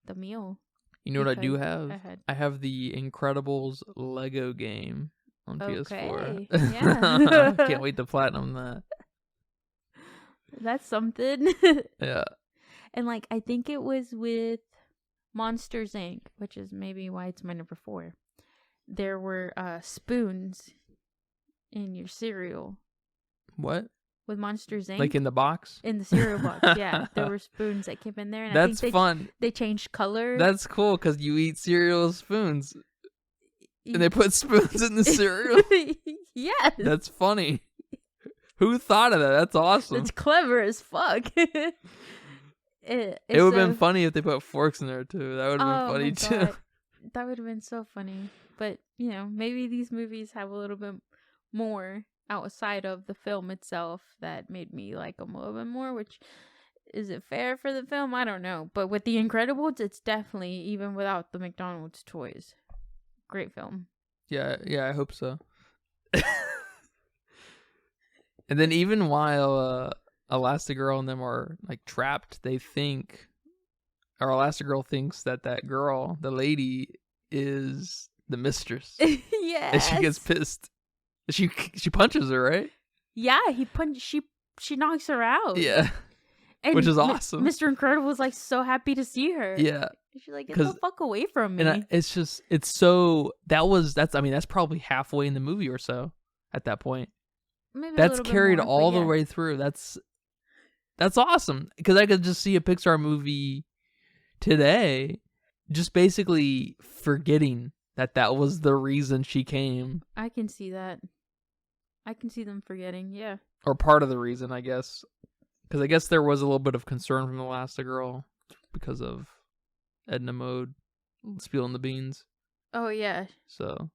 B: the meal.
A: You know what I do
B: because
A: have? I have the Incredibles Lego game on PS4.
B: Yeah.
A: Can't wait to platinum that.
B: That's something.
A: Yeah.
B: And I think it was with Monsters Inc., which is maybe why it's my number 4. There were spoons in your cereal.
A: What?
B: With Monsters Inc.
A: Like in the box?
B: In the cereal box, yeah. There were spoons that came in there. And
A: That's
B: I think
A: fun.
B: They changed color.
A: That's cool because you eat cereal with spoons. And they put spoons in the cereal?
B: Yes.
A: That's funny. Who thought of that? That's awesome.
B: That's clever as fuck. It
A: would have been funny if they put forks in there too. That would have been funny too.
B: God. That would have been so funny. But, maybe these movies have a little bit more outside of the film itself that made me like them a little bit more, which, is it fair for the film? I don't know. But with The Incredibles, it's definitely, even without the McDonald's toys, great film.
A: Yeah, I hope so. And then even while Elastigirl and them are trapped, they think, or Elastigirl thinks that girl, the lady, is the mistress.
B: Yes.
A: And she gets pissed. She punches her, right?
B: Yeah, she knocks her out.
A: Yeah.
B: And
A: which is awesome.
B: Mr. Incredible was so happy to see her.
A: Yeah.
B: She's like, get the fuck away from me.
A: And that's probably halfway in the movie or so at that point.
B: Maybe
A: that's carried
B: more,
A: all the way through. That's awesome. Because I could just see a Pixar movie today just basically forgetting that was the reason she came.
B: I can see that. I can see them forgetting, yeah.
A: Or part of the reason, I guess. Because I guess there was a little bit of concern from the Elastigirl because of Edna Mode spilling the beans.
B: Oh, yeah.
A: So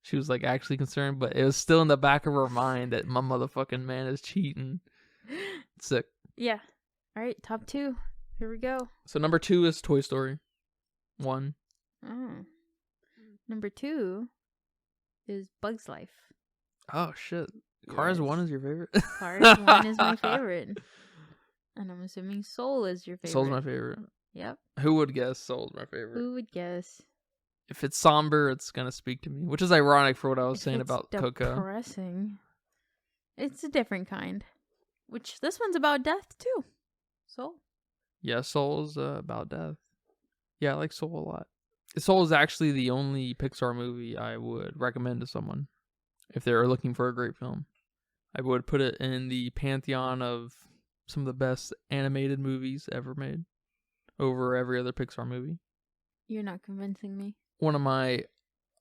A: she was actually concerned, but it was still in the back of her mind that my motherfucking man is cheating. Sick.
B: Yeah. All right, top 2. Here we go.
A: So number 2 is Toy Story 1.
B: Oh. Number 2 is Bug's Life.
A: Oh, shit. Cars 1 is your favorite?
B: Cars 1 is my favorite. And I'm assuming Soul is your favorite.
A: Soul's my favorite.
B: Yep.
A: Who would guess Soul's my favorite?
B: Who would guess?
A: If it's somber, it's going to speak to me. Which is ironic for what I was saying about Coco.
B: Depressing. It's a different kind. Which, this one's about death, too. Soul.
A: Yeah, Soul's about death. Yeah, I like Soul a lot. Soul is actually the only Pixar movie I would recommend to someone if they're looking for a great film. I would put it in the pantheon of some of the best animated movies ever made over every other Pixar movie.
B: You're not convincing me.
A: One of my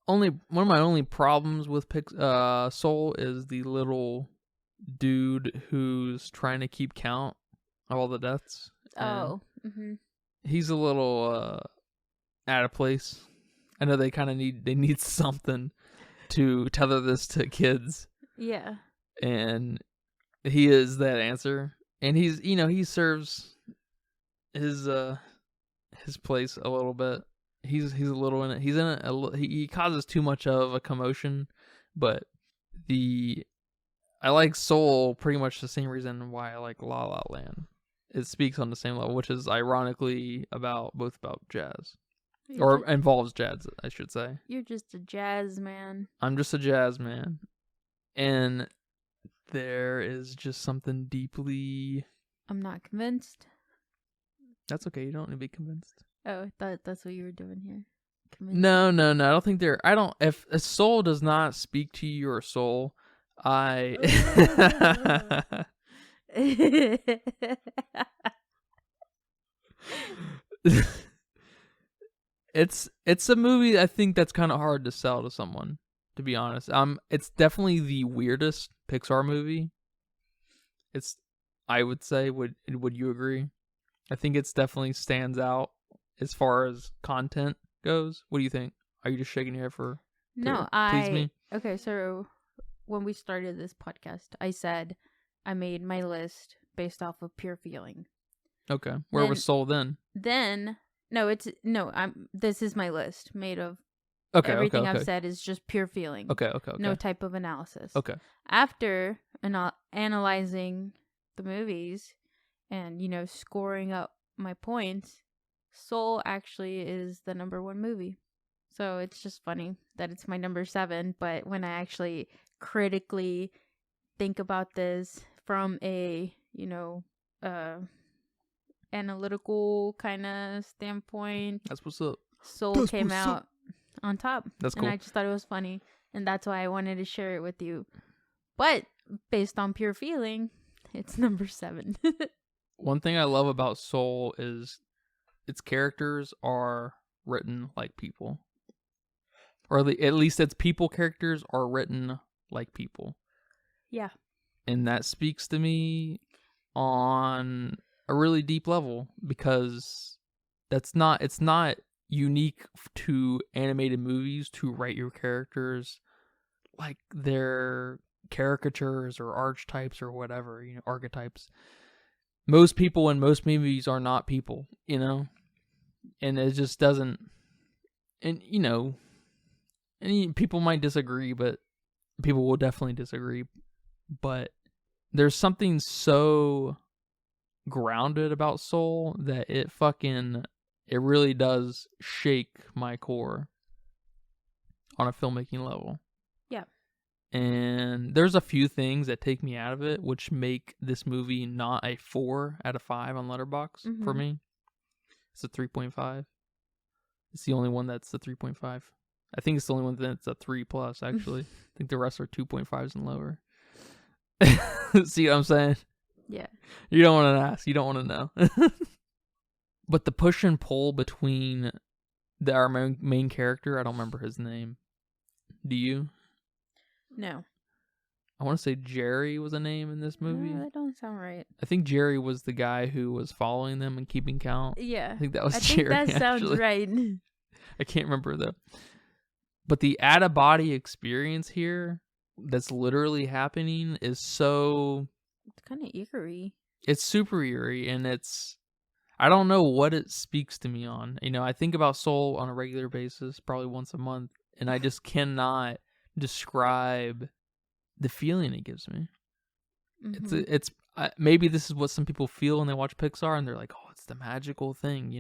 A: only problems with Soul is the little dude who's trying to keep count of all the deaths.
B: Oh. Mm-hmm.
A: He's a little out of place. I know they kind of need something to tether this to kids.
B: Yeah.
A: And he is that answer. And he serves his place a little bit. He's a little in it. He's in it. He causes too much of a commotion, but I like Soul pretty much the same reason why I like La La Land. It speaks on the same level, which is ironically both about jazz. Or involves jazz, I should say.
B: You're just a jazz man.
A: I'm just a jazz man. And there is just something deeply...
B: I'm not convinced.
A: That's okay, you don't need to be convinced.
B: Oh, I thought that's what you were doing here.
A: No. I don't think if a soul does not speak to your soul, It's a movie I think that's kind of hard to sell to someone, to be honest. It's definitely the weirdest Pixar movie. It's, I would say, would you agree? I think it's definitely stands out as far as content goes. What do you think? Are you just shaking your head
B: No,
A: please me?
B: okay, so when we started this podcast, I said I made my list based off of pure feeling.
A: Okay. Where was Soul then?
B: Then this is my list made of
A: everything
B: I've said is just pure feeling.
A: Okay.
B: No type of analysis.
A: Okay.
B: After analyzing the movies and, scoring up my points, Soul actually is the number 1 movie. So it's just funny that it's my number 7, but when I actually critically think about this from a, analytical kind of standpoint,
A: That's what's up.
B: Soul came out on top.
A: That's cool.
B: And I just thought it was funny, and that's why I wanted to share it with you. But based on pure feeling, it's number 7.
A: One thing I love about Soul is its characters are written like people. Or at least its people characters are written like people.
B: Yeah.
A: And that speaks to me on a really deep level, because it's not unique to animated movies to write your characters like they're caricatures or archetypes or whatever, archetypes. Most people in most movies are not people, and it just doesn't, and people might disagree, but people will definitely disagree, but there's something so grounded about Soul that it really does shake my core on a filmmaking level.
B: Yeah.
A: And there's a few things that take me out of it, which make this movie not a 4 out of 5 on Letterboxd for me. It's a 3.5. It's the only one that's a 3.5. I think it's the only one that's a 3 plus, actually. I think the rest are 2.5s and lower. See what I'm saying?
B: Yeah.
A: You don't want to ask. You don't want to know. But the push and pull between our main character, I don't remember his name. Do you?
B: No.
A: I want to say Jerry was a name in this movie.
B: No, that don't sound right.
A: I think Jerry was the guy who was following them and keeping count.
B: Yeah.
A: I think that was Jerry.
B: I think that sounds right.
A: I can't remember though. But the out-of-body experience here that's literally happening is so...
B: It's kind of eerie.
A: It's super eerie, and I don't know what it speaks to me on. I think about Soul on a regular basis, probably once a month, and I just cannot describe the feeling it gives me.
B: Mm-hmm.
A: It's maybe this is what some people feel when they watch Pixar, and they're like, "Oh, it's the magical thing,"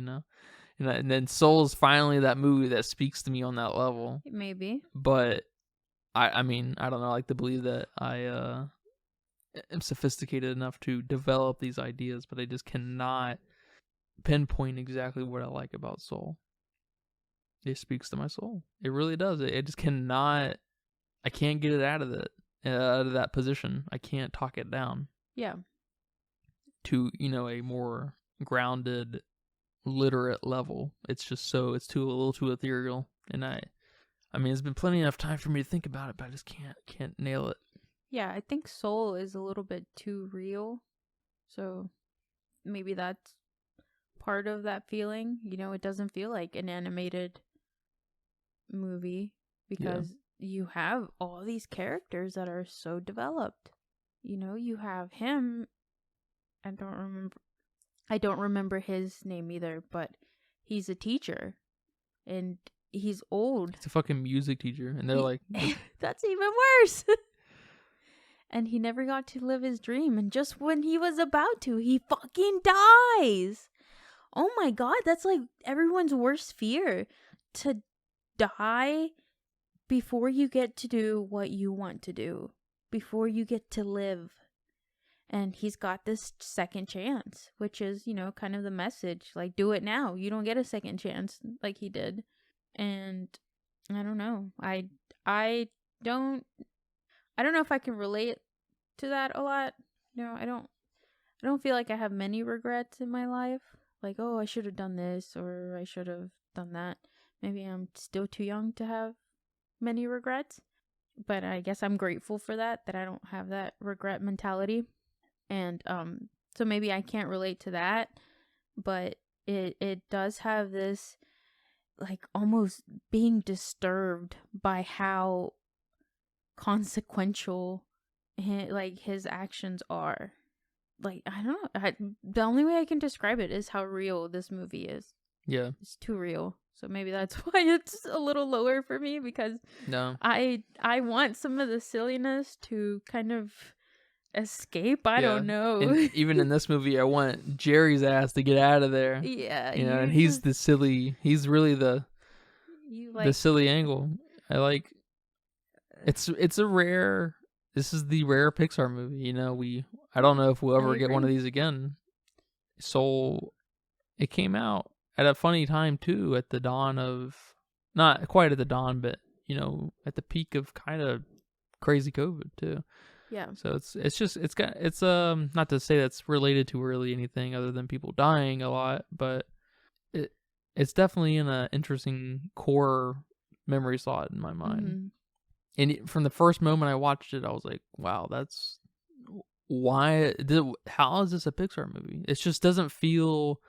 A: And then Soul is finally that movie that speaks to me on that level.
B: Maybe.
A: But I mean, I don't know. I like to believe that I am sophisticated enough to develop these ideas, but I just cannot pinpoint exactly what I like about Soul. It speaks to my soul. It really does. It just cannot. I can't get it out of that position. I can't talk it down.
B: Yeah.
A: To a more grounded, literate level. It's just a little too ethereal, and I mean, it's been plenty enough time for me to think about it, but I just can't nail it.
B: Yeah, I think Soul is a little bit too real, so maybe that's part of that feeling. It doesn't feel like an animated movie because you have all these characters that are so developed. You have him. I don't remember his name either, but he's a teacher, and he's old.
A: He's a fucking music teacher, and they're like...
B: That's even worse. And he never got to live his dream, and just when he was about to, he fucking dies. Oh my god, that's like everyone's worst fear. To die before you get to do what you want to do. Before you get to live. And he's got this second chance, which is, kind of the message. Like, do it now. You don't get a second chance like he did. And I don't know. I don't know if I can relate to that a lot. I don't feel like I have many regrets in my life. Like, oh, I should have done this or I should have done that. Maybe I'm still too young to have many regrets. But I guess I'm grateful for that I don't have that regret mentality. And so maybe I can't relate to that, but it does have this like almost being disturbed by how consequential his actions are. Like, I don't know. The only way I can describe it is how real this movie is.
A: Yeah.
B: It's too real. So maybe that's why it's a little lower for me, because
A: No.
B: I want some of the silliness to kind of escape. I don't know.
A: And even in this movie, I want Jerry's ass to get out of there.
B: Yeah.
A: You know, and he's the silly. He's really the silly angle. I like. It's a rare. This is the rare Pixar movie. You know, I don't know if we'll ever get one of these again. Soul, it came out at a funny time too, at the dawn of, not quite at the dawn, but you know, at the peak of kind of crazy COVID too.
B: Yeah.
A: So it's not to say that's related to really anything other than people dying a lot, but it's definitely in an interesting core memory slot in my mind.
B: Mm-hmm.
A: And from the first moment I watched it, I was like, wow, how is this a Pixar movie? It just doesn't feel,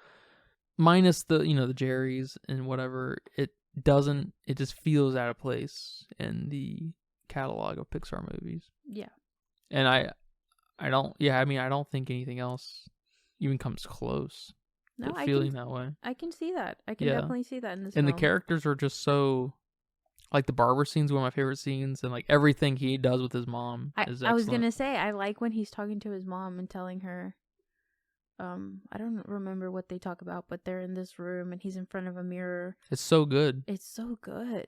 A: minus the, you know, the Jerrys and whatever, it just feels out of place in the catalog of Pixar movies.
B: Yeah.
A: And I don't think anything else even comes close to feeling that way.
B: I can see that. I can definitely see that in this
A: And
B: film.
A: the characters are just so, like the barber scene's one of my favorite scenes, and like everything he does with his mom is excellent.
B: I was gonna say, I like when he's talking to his mom and telling her, I don't remember what they talk about, but they're in this room and he's in front of a mirror.
A: It's so good.
B: It's so good.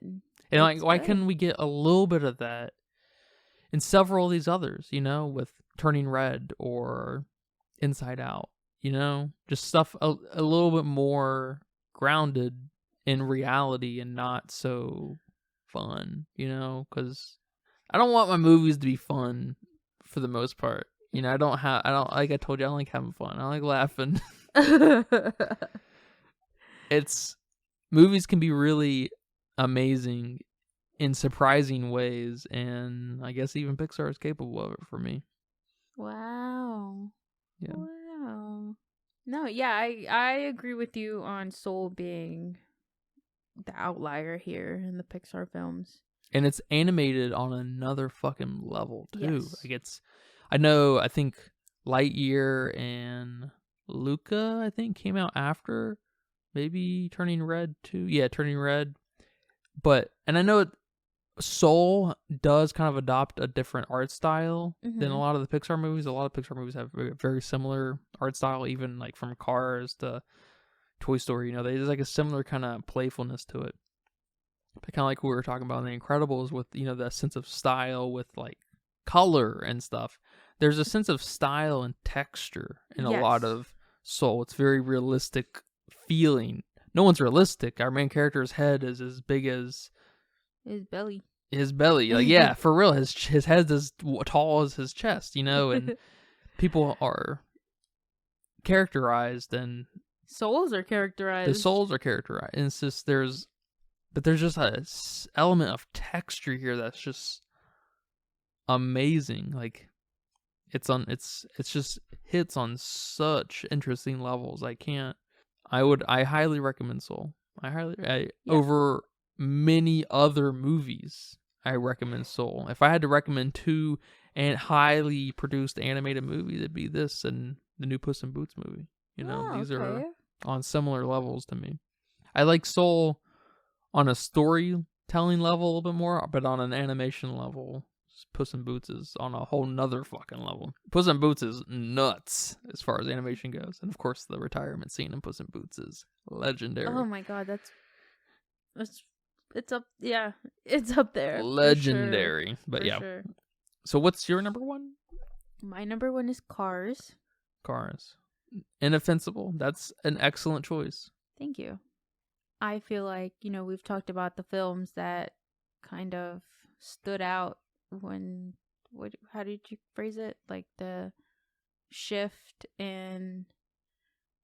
A: And like, why couldn't we get a little bit of that in several of these others, you know, with Turning Red or Inside Out, you know, just stuff a little bit more grounded in reality and not so fun, you know, because I don't want my movies to be fun for the most part. You know, I don't, like I told you, I don't like having fun. I don't like laughing. Movies can be really amazing in surprising ways, and I guess even Pixar is capable of it for me.
B: Wow.
A: Yeah.
B: Wow. No, yeah, I agree with you on Soul being the outlier here in the Pixar films.
A: And it's animated on another fucking level too.
B: Yes.
A: Like I think Lightyear and Luca, came out after, maybe Turning Red too. Yeah, Turning Red. And I know Soul does kind of adopt a different art style than a lot of the Pixar movies. A lot of Pixar movies have a very similar art style, even like from Cars to Toy Story. You know, there's like a similar kind of playfulness to it. But kind of like we were talking about in The Incredibles with, you know, the sense of style with like color and stuff. There's a sense of style and texture in a lot of Soul. It's very realistic feeling. No one's realistic. Our main character's head is as big as
B: his belly.
A: Like, yeah, for real. His head's as tall as his chest, you know, and people are characterized and
B: souls are characterized.
A: The souls are characterized. And it's just there's just a element of texture here that's just amazing. Like it's just hits on such interesting levels. I highly recommend Soul. Over many other movies, I recommend Soul. If I had to recommend two highly produced animated movies, it'd be this and the new Puss in Boots movie. You know, these are on similar levels to me. I like Soul on a storytelling level a little bit more, but on an animation level, Puss in Boots is on a whole nother fucking level. Puss in Boots is nuts as far as animation goes. And of course, the retirement scene in Puss in Boots is legendary.
B: Oh my god, it's up there.
A: Legendary.
B: Sure.
A: But
B: for sure.
A: So what's your number one?
B: My number one is Cars.
A: Inoffensible. That's an excellent choice.
B: Thank you. I feel like, you know, we've talked about the films that kind of stood out when, how did you phrase it? Like the shift in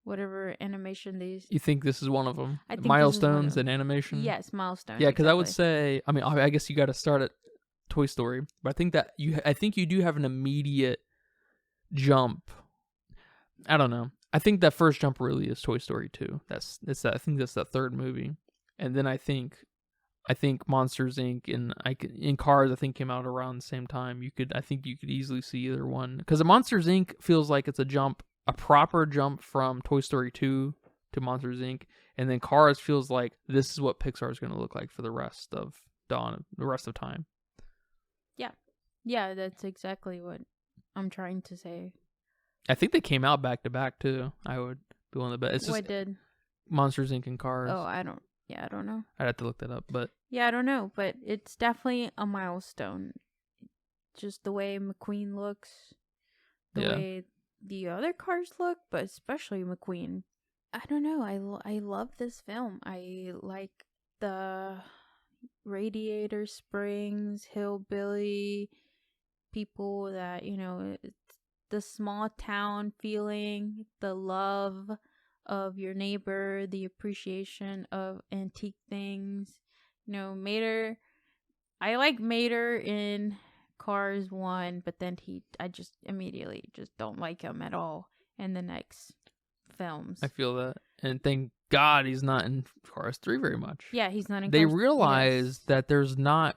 B: whatever animation these.
A: You think this is one of them?
B: I think
A: milestones in animation?
B: Yes, milestones.
A: Yeah, because I would say, I guess you got to start at Toy Story, but I think you do have an immediate jump I don't know. I think that first jump really is Toy Story 2. I think that's the third movie, and then I think Monsters Inc. and in Cars I think came out around the same time. I think you could easily see either one because Monsters Inc. feels like it's a proper jump from Toy Story 2 to Monsters Inc. And then Cars feels like this is what Pixar is going to look like for the rest of time.
B: Yeah, that's exactly what I'm trying to say.
A: I think they came out back to back too. I would be one of the best. It's just
B: What did?
A: Monsters Inc. and Cars.
B: Oh, I don't know.
A: I'd have to look that up, but
B: Yeah, I don't know, but it's definitely a milestone. Just the way McQueen looks, the way the other cars look, but especially McQueen. I don't know. I love this film. I like the Radiator Springs hillbilly people that, it's the small town feeling, the love of your neighbor, the appreciation of antique things. Mater, I like Mater in Cars 1, but then I just immediately just don't like him at all in the next films.
A: I feel that. And thank God he's not in Cars 3 very much.
B: Yeah, he's not in
A: They
B: Cars.
A: realize that there's not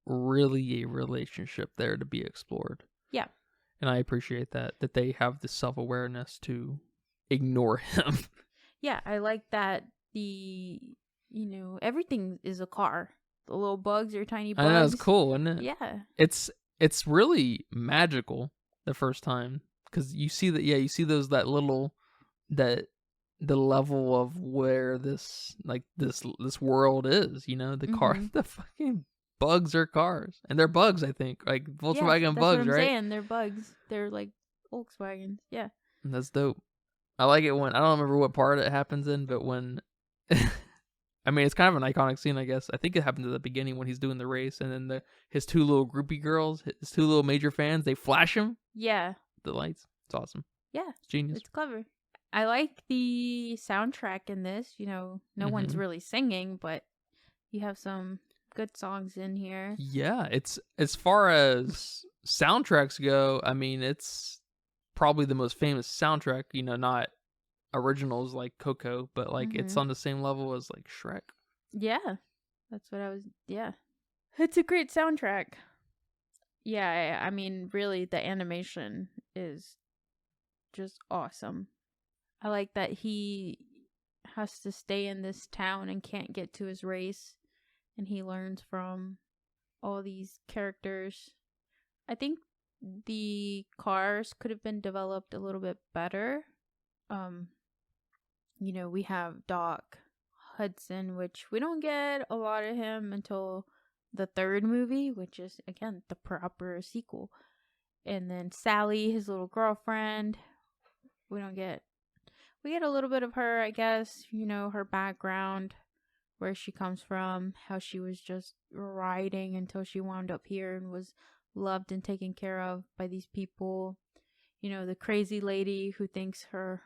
A: really a relationship there to be explored.
B: Yeah.
A: And I appreciate that they have the self-awareness to ignore him.
B: Yeah, I like that everything is a car. The little bugs are tiny bugs.
A: I know, it's cool, isn't it?
B: Yeah.
A: It's really magical the first time because you see the level of where this world is, the car, the fucking bugs are cars, and they're bugs. I think like Volkswagen bugs,
B: what I'm
A: right?
B: saying. They're bugs. They're like Volkswagens. Yeah,
A: and that's dope. I like it when I don't remember what part it happens in, but when I mean it's kind of an iconic scene, I guess. I think it happens at the beginning when he's doing the race, and then his two little groupie girls, his two little major fans, they flash him.
B: Yeah,
A: the lights. It's awesome.
B: Yeah,
A: it's genius.
B: It's clever. I like the soundtrack in this. No one's really singing, but you have some good songs in here.
A: Yeah, it's as far as soundtracks go, I mean, it's probably the most famous soundtrack, not originals like Coco, but like it's on the same level as like Shrek.
B: Yeah. That's what it's a great soundtrack. Yeah, I mean, really the animation is just awesome. I like that he has to stay in this town and can't get to his race, and he learns from all these characters. I think the cars could have been developed a little bit better. We have Doc Hudson, which we don't get a lot of him until the third movie, which is again the proper sequel. And then Sally, his little girlfriend, we get a little bit of her, I guess, her background, where she comes from, how she was just riding until she wound up here and was loved and taken care of by these people. The crazy lady who thinks her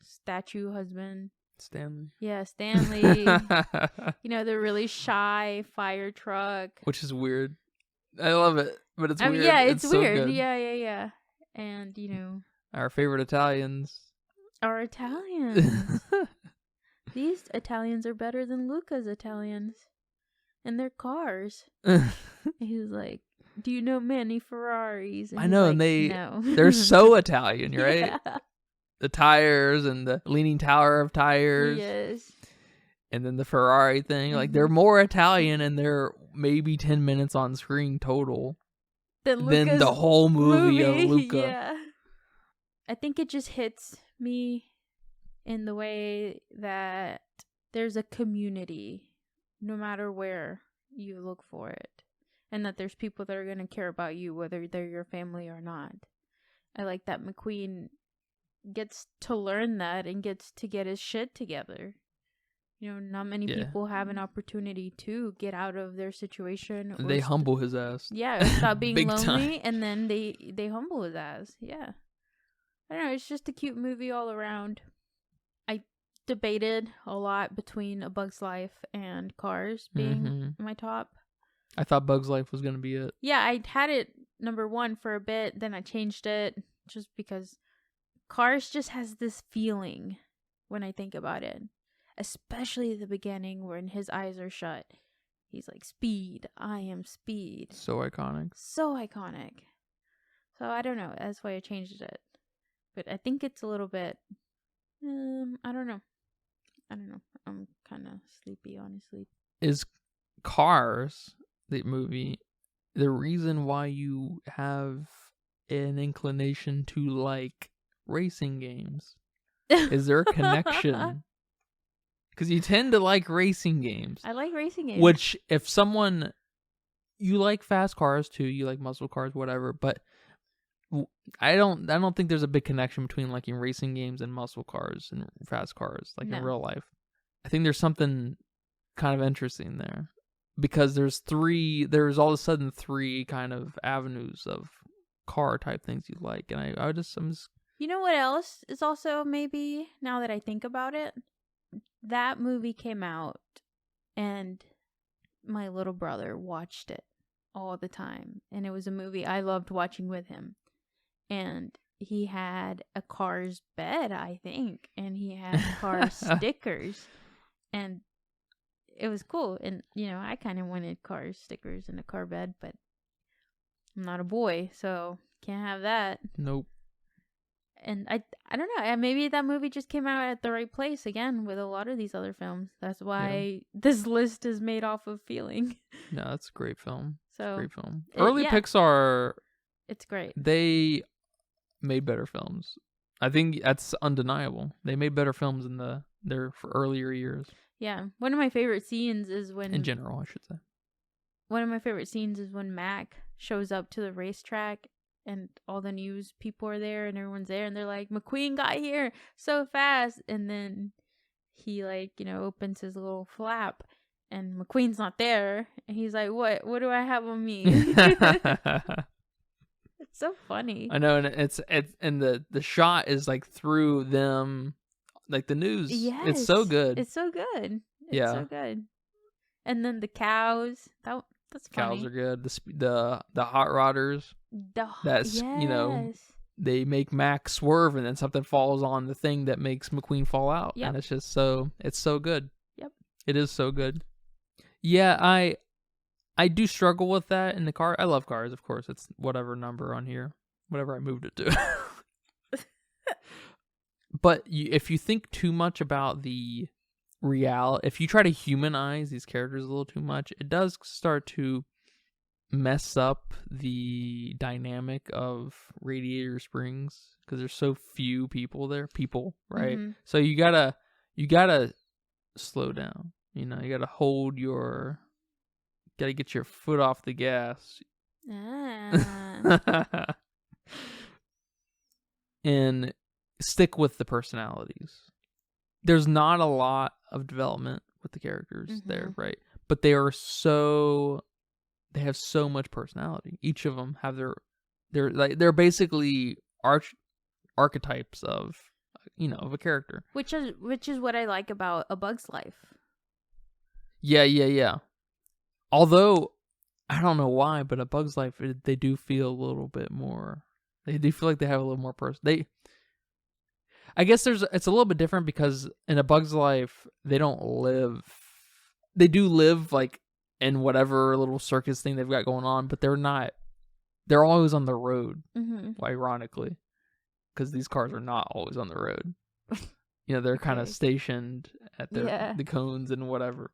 B: statue husband,
A: Stanley.
B: Yeah, Stanley. The really shy fire truck.
A: Which is weird. I love it, but it's weird.
B: Yeah, it's weird.
A: So good.
B: Yeah. And,
A: our favorite Italians.
B: Our Italians. These Italians are better than Luca's Italians. And their cars. He's like, do you know many Ferraris? And
A: I know,
B: like,
A: and
B: no.
A: They're so Italian, right?
B: Yeah.
A: The tires and the leaning tower of tires.
B: Yes.
A: And then the Ferrari thing. Like, they're more Italian and they're maybe 10 minutes on screen total than the whole movie of Luca.
B: Yeah. I think it just hits me in the way that there's a community no matter where you look for it. And that there's people that are going to care about you whether they're your family or not. I like that McQueen gets to learn that and gets to get his shit together. Not many people have an opportunity to get out of their situation.
A: They humble his ass.
B: Yeah, stop being lonely,
A: time.
B: And then they humble his ass. Yeah. I don't know, it's just a cute movie all around. I debated a lot between A Bug's Life and Cars being my top.
A: I thought Bug's Life was going to be it.
B: Yeah, I had it number 1 for a bit, then I changed it just because Cars just has this feeling when I think about it. Especially the beginning when his eyes are shut. He's like, speed. I am speed.
A: So iconic.
B: So iconic. So I don't know. That's why I changed it. But I think it's a little bit... I don't know. I'm kind of sleepy, honestly.
A: Is Cars, the movie, the reason why you have an inclination to like racing games? Is there a connection? Because you tend to like racing games.
B: I like racing games.
A: Which, if someone... You like fast cars too, you like muscle cars, whatever, but I don't think there's a big connection between liking racing games and muscle cars and fast cars, like in real life. I think there's something kind of interesting there. Because there's all of a sudden 3 kind of avenues of car type things you like. And I'm just...
B: You know what else is also maybe, now that I think about it? That movie came out and my little brother watched it all the time. And it was a movie I loved watching with him. And he had a Cars bed, I think. And he had Cars stickers. And it was cool. And, I kind of wanted Cars stickers and a car bed, but I'm not a boy, so can't have that.
A: Nope.
B: And I don't know. Maybe that movie just came out at the right place again with a lot of these other films. That's why this list is made off of feeling.
A: No, that's a great film.
B: So
A: great film. Early Pixar,
B: it's great.
A: They made better films. I think that's undeniable. They made better films in their earlier years.
B: Yeah, one of my favorite scenes is when...
A: In general, I should say.
B: One of my favorite scenes is when Mac shows up to the racetrack and all the news people are there and everyone's there and they're like, McQueen got here so fast. And then he opens his little flap and McQueen's not there. And he's like, what do I have on me? It's so funny.
A: I know. And the shot is like through them, like the news.
B: Yes.
A: It's so good.
B: It's so good.
A: Yeah.
B: So good. And then the cows. That's funny.
A: Cows are good. The hot rodders. They make Mac swerve and then something falls on the thing that makes McQueen fall out. Yep. And it's just it's so good.
B: Yep.
A: It is so good. Yeah, I do struggle with that in the car. I love Cars, of course. It's whatever number on here. Whatever I moved it to. But if you think too much about the reality, if you try to humanize these characters a little too much, it does start to mess up the dynamic of Radiator Springs because there's so few people there. Right? Mm-hmm. So you gotta slow down. You gotta gotta get your foot off the gas. And stick with the personalities. There's not a lot of development with the characters there, right? But they have so much personality. Each of them have they're basically archetypes of of a character.
B: Which is what I like about A Bug's Life.
A: Yeah. Although I don't know why, but A Bug's Life, they do feel a little bit more. They do feel like they have a little more person. I guess it's a little bit different because in A Bug's Life, they don't live. They do live like in whatever little circus thing they've got going on, but they're not. They're always on the road, ironically, because these cars are not always on the road. They're kind of stationed at the cones and whatever,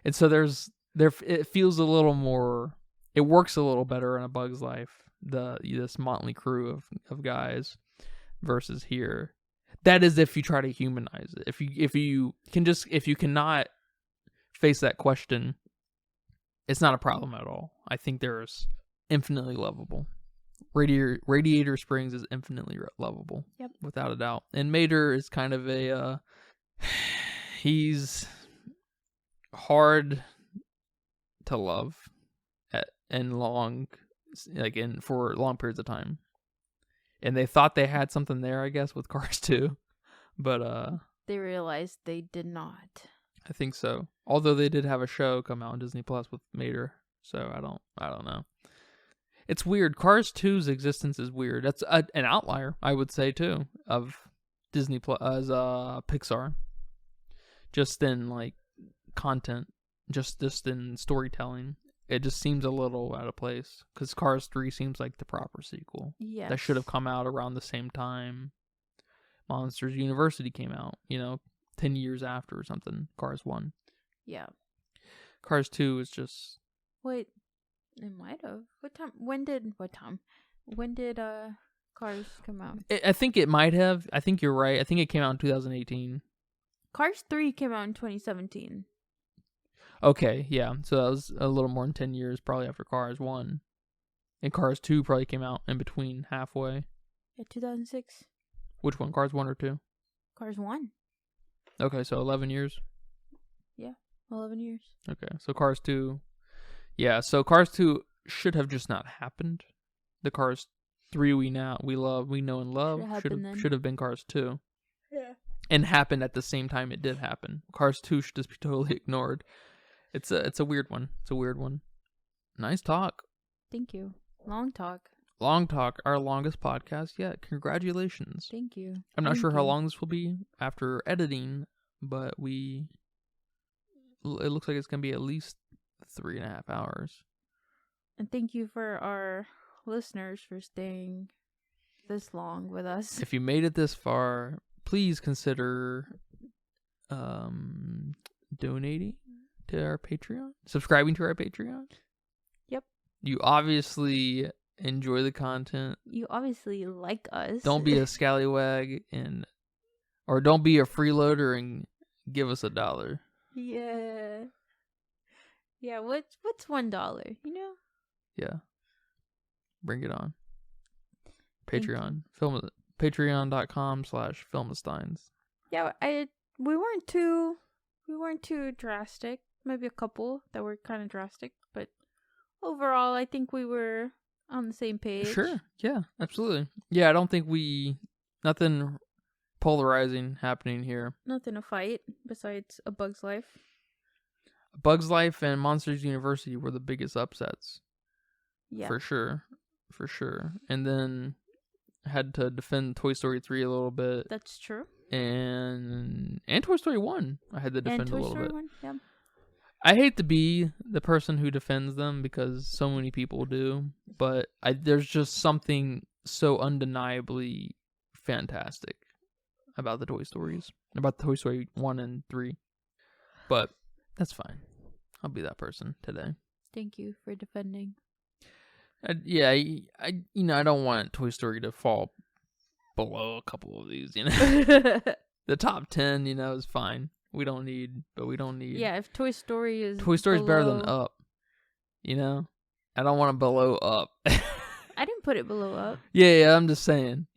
A: and so it feels a little more. It works a little better in A Bug's Life. This motley crew of guys versus here. That is if you try to humanize it. If you cannot face that question, it's not a problem at all. I think there's infinitely lovable. Radiator Springs is infinitely lovable.
B: Yep. Without
A: a doubt. And Mater is kind of he's hard to love for long periods of time. And they thought they had something there, I guess, with Cars 2. But
B: they realized they did not.
A: I think so. Although they did have a show come out on Disney Plus with Mater. So I don't know. It's weird. Cars 2's existence is weird. That's an outlier, I would say, too, of Disney Plus as Pixar. Just in like content, just in storytelling, it just seems a little out of place. Because Cars 3 seems like the proper sequel.
B: Yes.
A: That should have come out around the same time Monsters University came out. 10 years after or something. Cars 1.
B: Yeah.
A: Cars 2 is just.
B: Wait, it might have. When did Cars come out?
A: I think it might have. I think you're right. I think it came out in 2018.
B: Cars 3 came out in 2017.
A: Okay, yeah. So that was a little more than 10 years probably after Cars 1. And Cars 2 probably came out in between halfway.
B: Yeah, 2006.
A: Which one? Cars 1 or 2?
B: Cars 1.
A: Okay, so 11 years.
B: Yeah, 11 years.
A: Okay, so Cars 2. Yeah, so Cars 2 should have just not happened. The Cars 3 we know and love should have been Cars 2.
B: Yeah.
A: And happened at the same time it did happen. Cars 2 should just be totally ignored. It's a weird one. It's a weird one. Nice talk.
B: Thank you. Long talk.
A: Long talk, our longest podcast yet. Congratulations.
B: Thank you.
A: I'm not sure how long this will be after editing, but it looks like it's going to be at least 3.5 hours.
B: And thank you for our listeners for staying this long with us.
A: If you made it this far, please consider donating to our Patreon, subscribing to our Patreon.
B: Yep.
A: You obviously enjoy the content.
B: You obviously like us.
A: Don't be a scallywag or don't be a freeloader and give us $1.
B: Yeah. Yeah, what's $1,
A: Yeah. Bring it on. Patreon. Patreon.com/Filmistines.
B: Yeah, we weren't too drastic. Maybe a couple that were kind of drastic, but overall I think we were on the same page.
A: Sure. Yeah, absolutely. Yeah, I don't think nothing polarizing happening here.
B: Nothing to fight besides A Bug's Life.
A: A Bug's Life and Monsters University were the biggest upsets.
B: Yeah.
A: For sure. And then had to defend Toy Story 3 a little bit.
B: That's true.
A: And Toy Story 1 I had to defend a little bit.
B: 1, yeah.
A: I hate to be the person who defends them because so many people do, but there's just something so undeniably fantastic about the Toy Stories, about Toy Story 1 and 3. But that's fine. I'll be that person today.
B: Thank you for defending.
A: I don't want Toy Story to fall below a couple of these, The top 10, is fine. We don't need.
B: Yeah, if Toy Story is
A: better than Up. I don't want to below Up.
B: I didn't put it below Up.
A: Yeah, I'm just saying,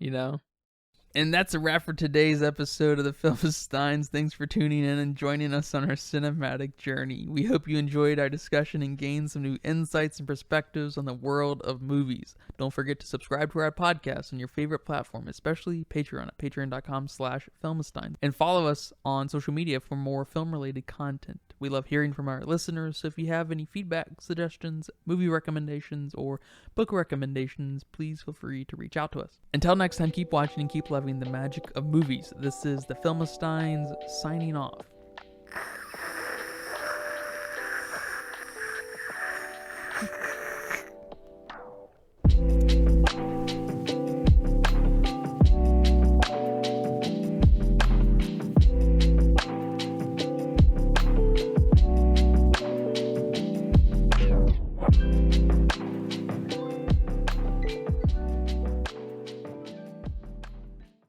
A: And that's a wrap for today's episode of the Filmistines. Thanks for tuning in and joining us on our cinematic journey. We hope you enjoyed our discussion and gained some new insights and perspectives on the world of movies. Don't forget to subscribe to our podcast on your favorite platform, especially Patreon at patreon.com/Filmistines. And follow us on social media for more film-related content. We love hearing from our listeners, so if you have any feedback, suggestions, movie recommendations, or book recommendations, please feel free to reach out to us. Until next time, keep watching and keep loving the magic of movies. This is the Filmistines signing off.